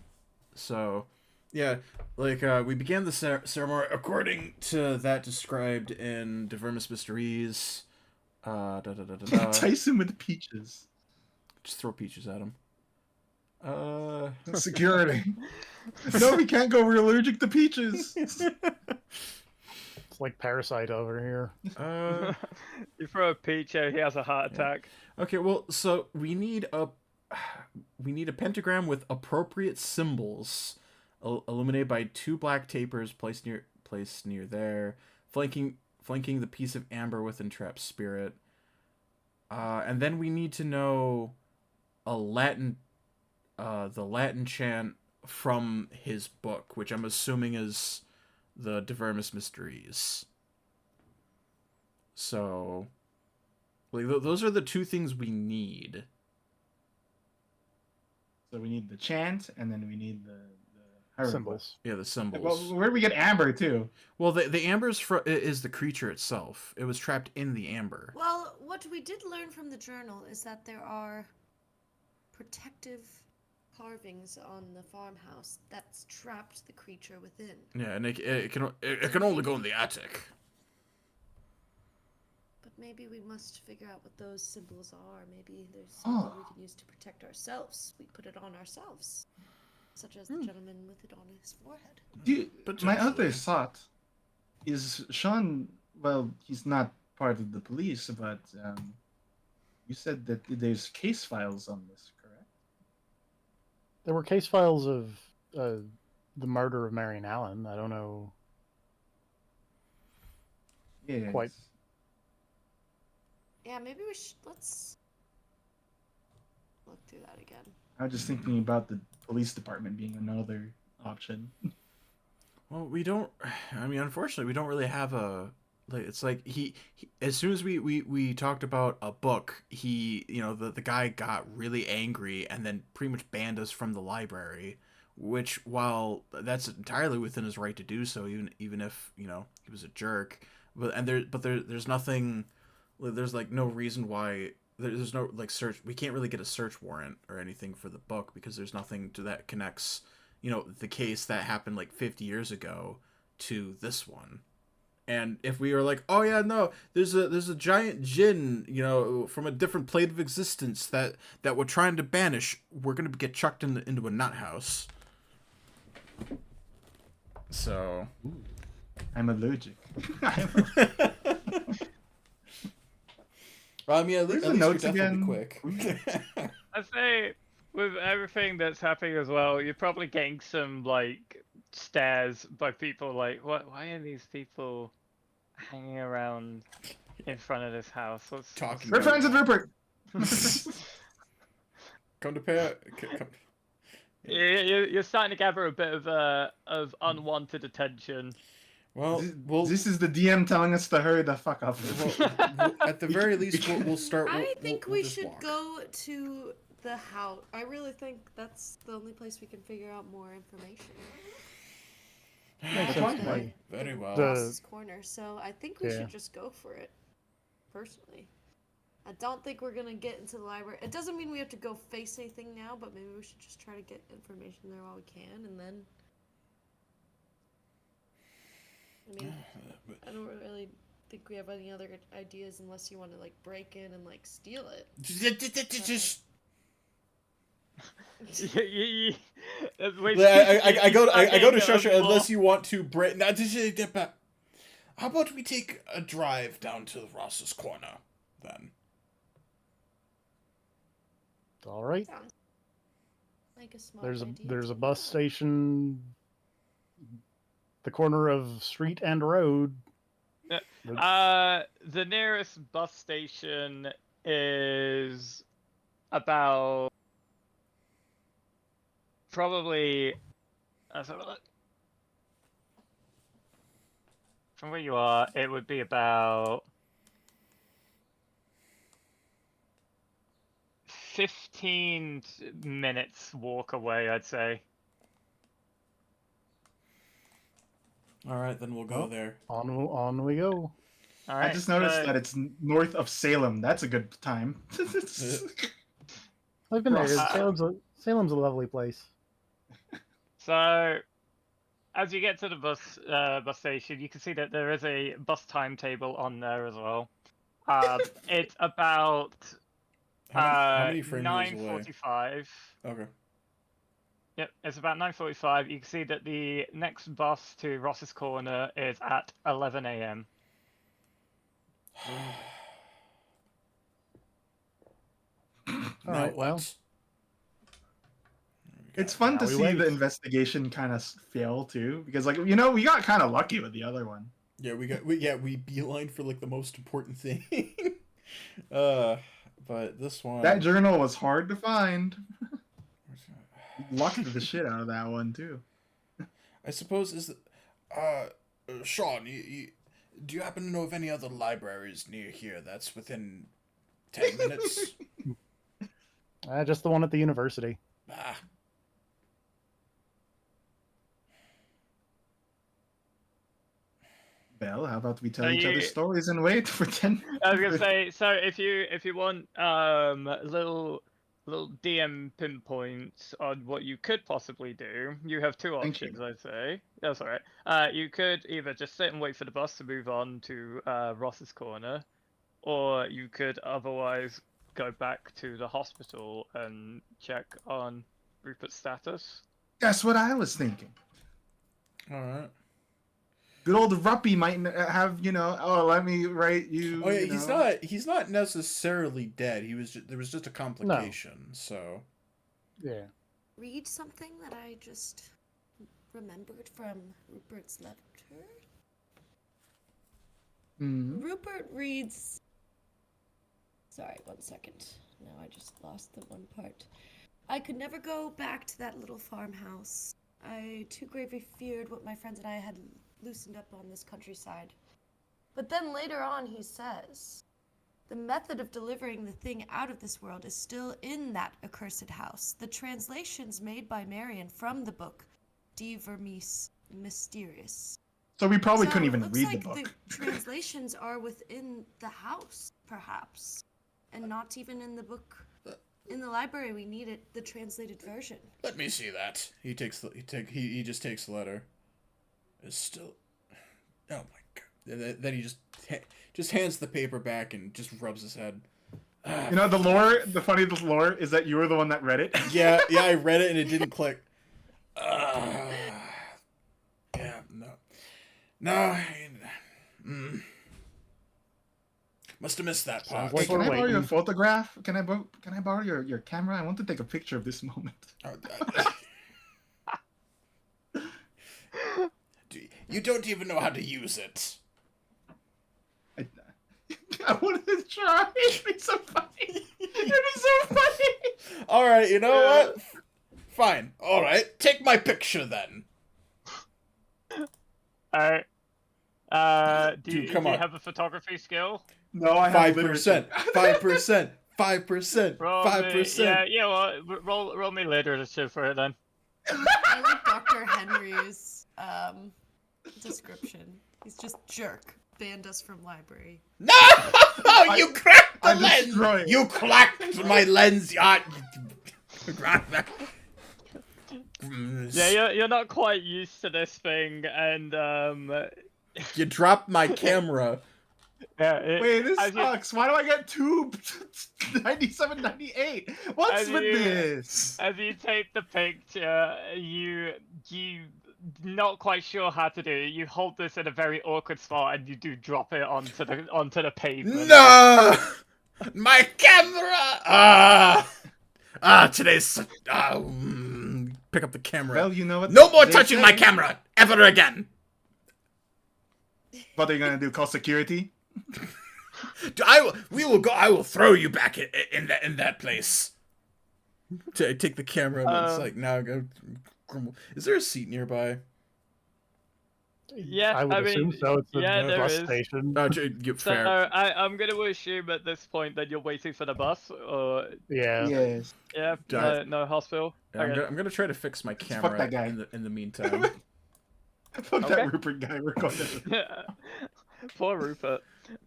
So, yeah, we began the ceremony according to that described in De Vermis Mysteries. Entice him with peaches. Just throw peaches at him. Security. No, we can't go. We're allergic to peaches. It's like Parasite over here. You throw a peach out, he has a heart attack. Okay, well, so we need a pentagram with appropriate symbols, illuminated by 2 black tapers placed near there, flanking the piece of amber with entrapped spirit. And then we need to know the Latin chant from his book, which I'm assuming is the De Vermis Mysteries. So, those are the 2 things we need. So we need the chant, and then we need the hieroglyphs. Symbols. Yeah, the symbols. Well, where do we get amber too? Well, the amber's is the creature itself. It was trapped in the amber. Well, what we did learn from the journal is that there are protective carvings on the farmhouse that's trapped the creature within. Yeah, and it can only go in the attic. But maybe we must figure out what those symbols are. Maybe there's something we can use to protect ourselves. We put it on ourselves. Such as the gentleman with it on his forehead. But My other thought is Sean. Well, he's not part of the police, but you said that there's case files on this, correct? There were case files of the murder of Marion Allen. I don't know. Yeah. Quite. Yeah, maybe let's look through that again. I was just thinking about the police department being another option. Well, we don't. I mean, unfortunately, we don't really have a. It's like he as soon as we talked about a book, the guy got really angry and then pretty much banned us from the library. Which, while that's entirely within his right to do so, even if he was a jerk, there's nothing. There's no reason why there's no search. We can't really get a search warrant or anything for the book because there's nothing that connects the case that happened 50 years ago to this one. And if we were like, oh yeah, no, there's a giant djinn from a different plane of existence that we're trying to banish, we're gonna get chucked into a nut house. So I'm allergic. Well, I mean, at least the your notes death will again? be quick. I'd say with everything that's happening as well, you're probably getting some stares by people what? Why are these people hanging around in front of this house? Talking We're friends with Rupert. Come to pay. You're starting to gather a bit of unwanted attention. Well, This is the DM telling us to hurry the fuck up. at the very least, we'll start. I think we just should walk. go to the house. I really think that's the only place we can figure out more information. Makes The sense point, to right? me. Very well. The- Ross's Corner. So I think we Yeah. should just go for it. Personally, I don't think we're gonna get into the library. It doesn't mean we have to go face anything now, but maybe we should just try to get information there while we can, and then. I mean, I don't really think we have any other ideas unless you want to like break in and like steal it. Just. Wait, I go to getting Shusha more- unless you want to break. Now, how about we take a drive down to Ross's Corner, then? All right. Sounds like a smart There's a idea. there's a to bus me. station, the corner of street and road. The nearest bus station is about probably. Let's have a look. From where you are, it would be about 15 minutes walk away, I'd say. All right, then we'll go Well, there. On we go. All right. I just noticed so- that it's north of Salem. That's a good time. I've been there. Ross. Salem's a lovely place. So, as you get to the bus station, you can see that there is a bus timetable on there as well. It's about How many frame rates away? 9:45. Okay. Yep, it's about 9:45. You can see that the next bus to Ross's Corner is at 11 a.m. Now right, well. what? It's fun Now to we see the wait. investigation kind of fail too, because like we got kind of lucky with the other one. Yeah, we beeline for like the most important thing. But this one. That journal was hard to find. Lucked the shit out of that one too. I suppose is Sean, do you happen to know of any other libraries near here that's within 10 minutes? Just the one at the university. Ah. Well, how about we tell So each other you- stories and wait for 10? I was gonna say, so if you want little DM pinpoints on what you could possibly do, you have two Thank you. options. I'd say that's all right. You could either just sit and wait for the bus to move on to Ross's Corner, or you could otherwise go back to the hospital and check on Rupert's status. That's what I was thinking. All right. Good old Ruppy might have, oh, let me write you. Oh yeah, you he's know. not necessarily dead. There was just a complication. So Yeah. Read something that I just remembered from Rupert's letter. Mhm. Rupert reads. Sorry, 1 second. Now I just lost the one part. I could never go back to that little farmhouse. I too gravely feared what my friends and I had loosened up on this countryside. But then later on he says, the method of delivering the thing out of this world is still in that accursed house. The translations made by Marion from the book, De Vermis Mysterious. So we probably So couldn't it even looks read like the book. translations are within the house, perhaps, and not even in the book. In the library, we need it, the translated version. let me see that. He just takes the letter. It's still. Oh my god! And then he just hands the paper back and just rubs his head. Ah, The funny lore is that you were the one that read it. yeah, I read it and it didn't click. Yeah, no. Must have missed that part. Sounds like Hey, can we're I borrow your waiting. photograph? Can I borrow your camera? I want to take a picture of this moment. You don't even know how to use it. I wanted to try. It'd be so funny. It'd be so funny. All right, you know what? Fine. All right, take my picture then. Alright. Do Dude, you come on. have a photography skill? No, I have 5%. 5%. 5%. Roll me, 5%. yeah. Well, roll me literature for it then. I like Dr. Henry's description. He's just jerk. Banned us from library. No! You cracked the I lens! destroy it. You cracked my lens! Yeah, you're not quite used to this thing, and You dropped my camera. yeah. Wait, this as you- sucks. Why do I get two 97, 98? What's As with you- this? As you take the picture, you not quite sure how to do it. You hold this in a very awkward spot, and you do drop it onto the pavement. No! My camera! Today's... pick up the camera. Well, you know what? No more they touching my say. camera! Ever again! What are you gonna do? Call security? I will throw you back in that place. Take the camera and it's like, now go... Is there a seat nearby? Yeah, I would assume so. It's the yeah, there bus is. station. Oh, So fair. I'm going to assume at this point that you're waiting for the bus, or Yeah. Yes. yeah, Got no hospital. Yeah, Okay. I'm gonna try to fix my fuck camera that guy. in the meantime. Fuck Okay. that Rupert guy. We're going to... Poor Rupert.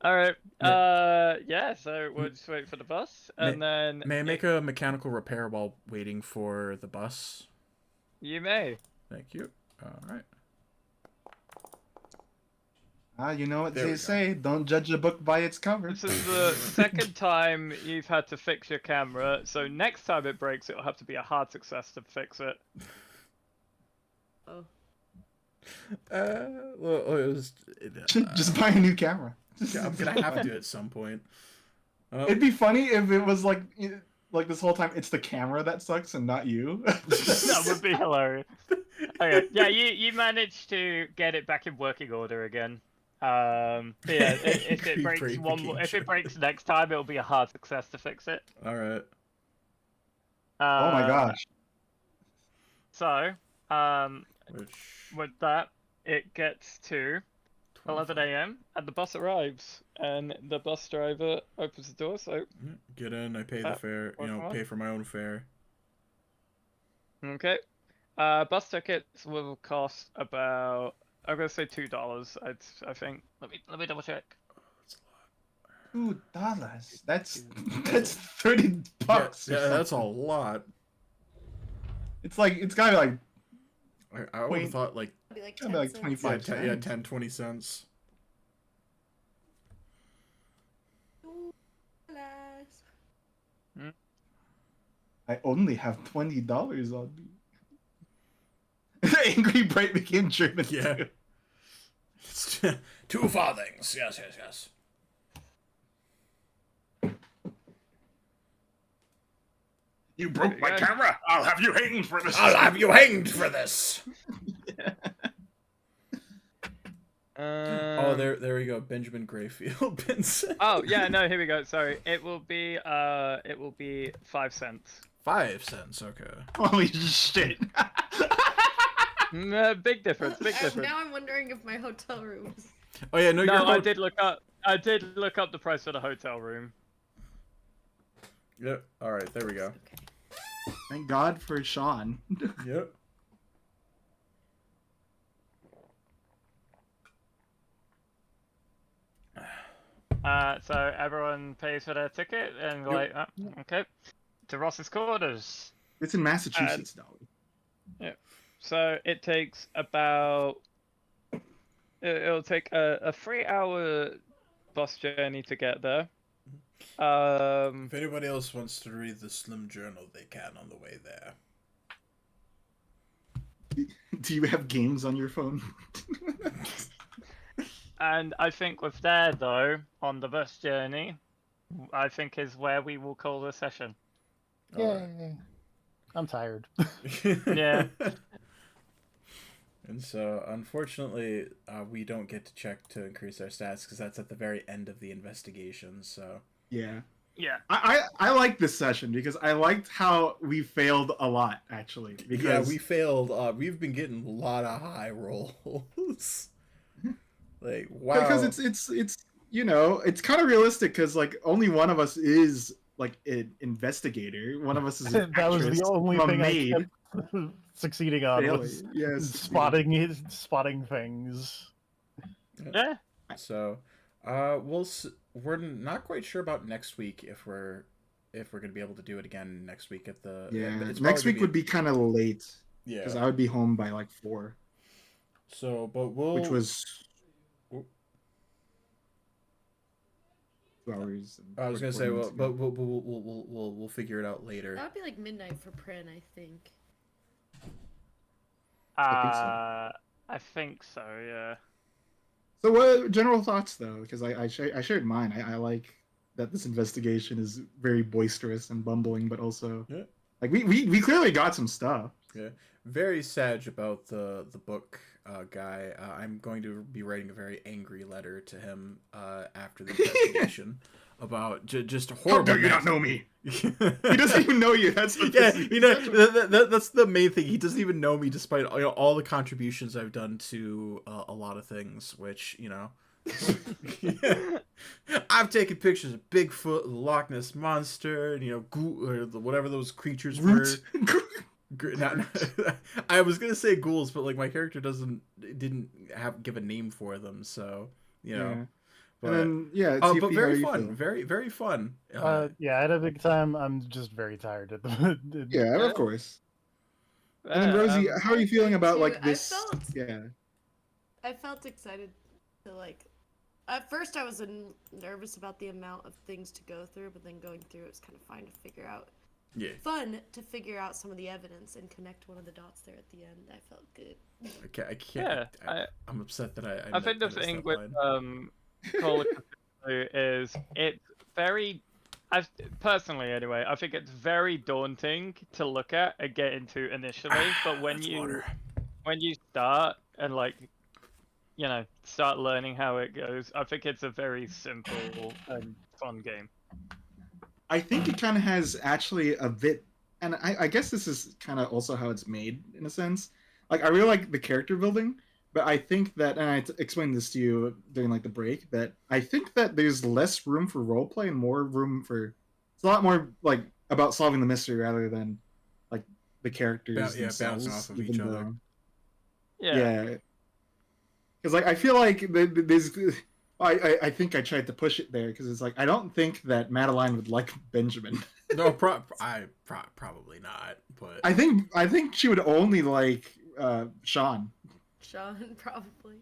All right. Yeah. So we'll just wait for the bus, and then May I make a mechanical repair while waiting for the bus? you may. Thank you. All right. You know what There we they go. say, don't judge a book by its cover. This is the second time you've had to fix your camera, so next time it breaks, it'll have to be a hard success to fix it. Oh. Well, it was. Just buy a new camera. I'm gonna have to at some point. It'd be funny if it was like this whole time it's the camera that sucks and not you. That would be hilarious. Okay. Yeah, you managed to get it back in working order again. But yeah, if it breaks if it breaks next time, it'll be a hard success to fix it. All right. Oh my gosh. So, Which with that, it gets to 11 a.m. and the bus arrives, and the bus driver opens the door. So, get in. I pay the fare. You know, what? pay for my own fare. okay, bus tickets will cost about, I'm gonna say $2. I think. Let me double check. $2. That's $30. Yeah, or that's a something. lot. It's like it's gotta be like I would have thought like It'd be like gotta be like 10 cents. 25 yeah, cents. 10, 20 cents. $2. I only have $20 on me. Angry Bright became German. Yeah. too. 2 farthings. Yes. You broke my Yeah. camera. I'll have you hanged for this. I'll have you hanged for this. Oh, there we go. Benjamin Grayfield. Vincent. Oh yeah, no, here we go. Sorry, it will be 5 cents. 5 cents. Okay. Holy shit. Big difference. Big difference. Now I'm wondering if my hotel room is... Oh yeah, no, No, you're. I did look up the price for the hotel room. Yep. All right. There we go. Thank God for Sean. Yep. So everyone pays for their ticket and Yep. like, okay, to Ross's quarters. It's in Massachusetts, though. So it takes about, it'll take a 3-hour bus journey to get there. If anybody else wants to read the Slim Journal, they can on the way there. Do you have games on your phone? And I think with there though, on the bus journey, I think is where we will call the session. Yay. I'm tired. Yeah. And so, unfortunately, we don't get to check to increase our stats because that's at the very end of the investigation. So. Yeah. Yeah. I like this session because I liked how we failed a lot, actually. Because Yeah, we failed. We've been getting a lot of high rolls. Like, wow. Because it's you know, it's kind of realistic because like only one of us is like an investigator. One of us is an That was actress. the only I'm a thing I maid. kept succeeding on Failing. was Yes, spotting things. Yeah. So, we're not quite sure about next week if we're gonna be able to do it again next week at the. yeah. It's Next probably week would be kind of late because yeah. I would be home by like 4, So, but which was Oh. 2 hours. And I was gonna 44 say, minutes well, but ago. we'll figure it out later. That would be like midnight for Prin, I think. I think so. Yeah. So, what general thoughts though? Because I shared mine. I like that this investigation is very boisterous and bumbling, but also Yeah. like we clearly got some stuff. Yeah, very sad about the book guy. I'm going to be writing a very angry letter to him after the investigation about just horrible. How dare you not know me? He doesn't even know you. That's the yeah, you know that's the main thing. He doesn't even know me, despite all the contributions I've done to a lot of things. Which I've taken pictures of Bigfoot, the Loch Ness monster, and or whatever those creatures were. I was gonna say ghouls, but like my character didn't give a name for them, so Yeah. But and then, but TP, very how you fun, feel? very fun. Yeah, I had a big time. I'm just very tired at the. Yeah, Yeah. of course. And then Rosie, how are you feeling about like this? I felt excited to like. At first, I was nervous about the amount of things to go through, but then going through it was kind of fun to figure out. Yeah. Fun to figure out some of the evidence and connect one of the dots there at the end. I felt good. Okay, I can't. Yeah, I'm upset that I think the thing with Call of Cthulhu is it's very, personally anyway, I think it's very daunting to look at and get into initially. But when you start and like, start learning how it goes, I think it's a very simple and fun game. I think it kind of has actually a bit, and I guess this is kind of also how it's made in a sense. Like I really like the character building, but I think that, and I explained this to you during like the break, that I think that there's less room for roleplay and more room for. It's a lot more like about solving the mystery rather than like the characters themselves. Bouncing off of each other. Yeah. Because like I feel like there's. I think I tried to push it there because it's like I don't think that Madeline would like Benjamin. No, probably not. But I think she would only like Sean. Sean, probably.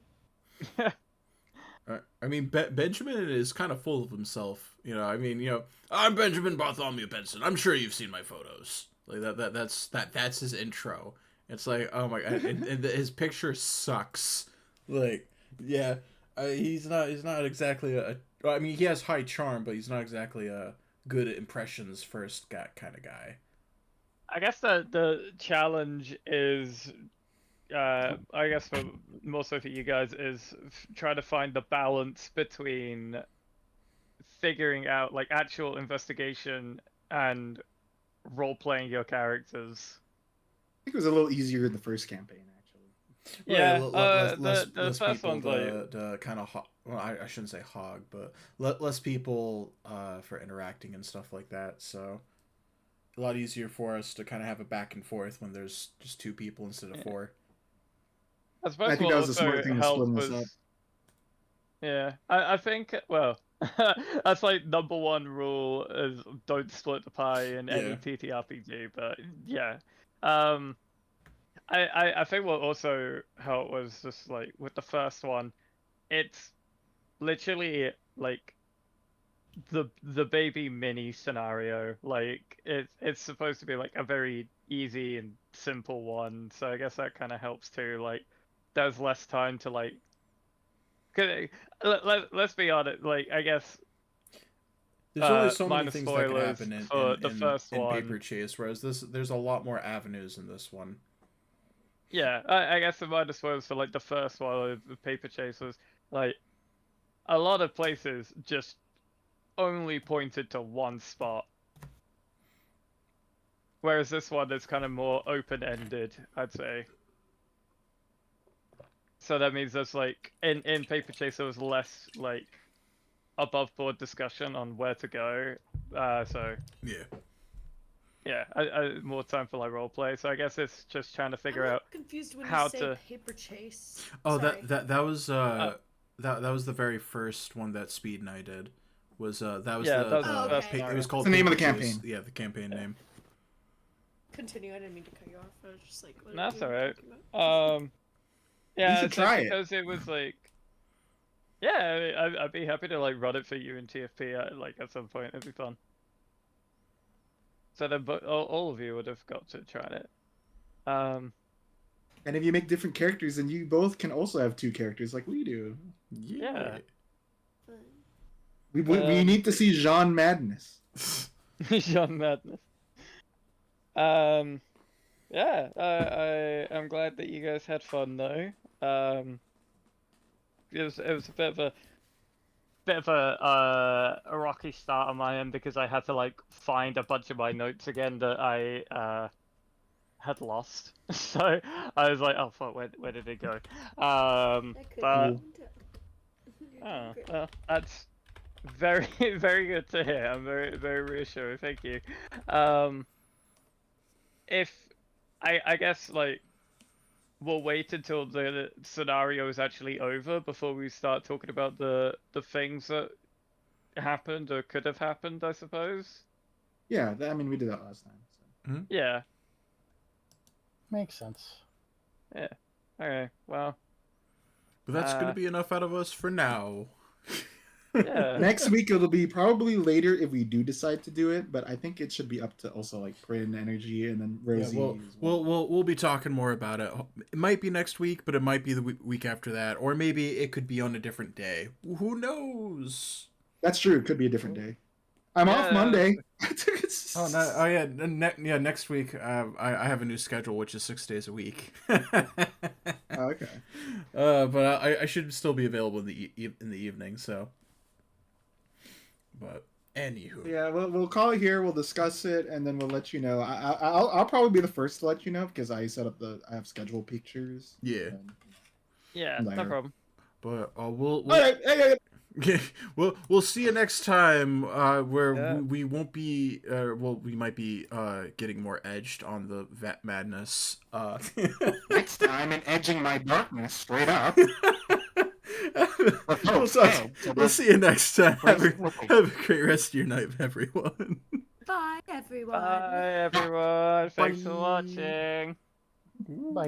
I mean, Benjamin is kind of full of himself. I mean, I'm Benjamin Bartholomew Benson. I'm sure you've seen my photos. Like that's his intro. It's like, oh my god, and his picture sucks. Like, yeah. He's not exactly I mean, he has high charm, but he's not exactly a good impressions first kind of guy. I guess the challenge is, I guess for most of you guys, is try to find the balance between figuring out like actual investigation and role playing your characters. I think it was a little easier in the first campaign, actually. Yeah, less first people one's like to kind of well, I shouldn't say hog, but less people for interacting and stuff like that. So a lot easier for us to kind of have a back and forth when there's just 2 people instead of 4. I suppose I think what that was a smart also thing to helped split this was, up. yeah, I think, well, that's like number 1 rule is don't split the pie in any Yeah. TTRPG, but yeah. I think what also helped was just like with the first one, it's literally like the baby mini scenario. Like it's supposed to be like a very easy and simple one, so I guess that kind of helps too. Like there's less time to like. Let's be honest. Like I guess There's only so many minor things that can spoilers happen for the first in one. Paper Chase, whereas there's a lot more avenues in this one. Yeah, I guess the minor spoilers for like the first one of the Paper Chase was like a lot of places just only pointed to one spot. Whereas this one is kind of more open-ended, I'd say. So that means there's like in Paper Chase there was less like above board discussion on where to go, So Yeah. yeah, more time for like role play. So I guess it's just trying to figure I'm out confused when how you say to. paper chase. Oh, Sorry. that was that was the very first one that Speed and I did. Was that was Yeah, the, that was the the first it was one. called It's the name of Paper the Chase. campaign. Yeah, the campaign name. Continue. I didn't mean to cut you off. I was just like, what That's are you alright. talking about? Yeah, should so try it. because it was like, yeah, I'd be happy to like run it for you in TFP like at some point. It'd be fun. So then, but all of you would have got to try it. And if you make different characters, then you both can also have 2 characters like we do. Yeah. We need to see Jean Madness. Jean Madness. Yeah, I'm glad that you guys had fun though. It was a bit of a rocky start on my end because I had to like find a bunch of my notes again that I had lost. So I was like, oh fuck, where did it go? But oh, well, that's very very good to hear. I'm very reassured. Thank you. If I guess like we'll wait until the scenario is actually over before we start talking about the things that happened or could have happened, I suppose. Yeah, I mean we did that last time. So. Yeah. Makes sense. Yeah. Okay. Well. But that's gonna be enough out of us for now. Yeah. Next week it'll be probably later if we do decide to do it, but I think it should be up to also like Bryn, Energy, and then Rosie. Yeah, as well. we'll be talking more about it. It might be next week, but it might be the week after that, or maybe it could be on a different day. Who knows? That's true. It could be a different day. I'm off Monday. Oh no! Oh yeah, next week I have a new schedule, which is 6 days a week. Oh, okay. But I should still be available in the evening. So, but anywho, Yeah, we'll call it here. We'll discuss it, and then we'll let you know. I'll probably be the first to let you know because I set up I have schedule pictures. Yeah. Yeah, no problem. But we'll All right. Yeah, we'll see you next time. Where Yeah. we won't be. We might be getting more edged on the vat madness. Next time, in edging my darkness straight up. We'll see you next time. Have a great rest of your night, everyone. Bye, everyone. Bye, everyone. Thanks for Bye. watching. Bye.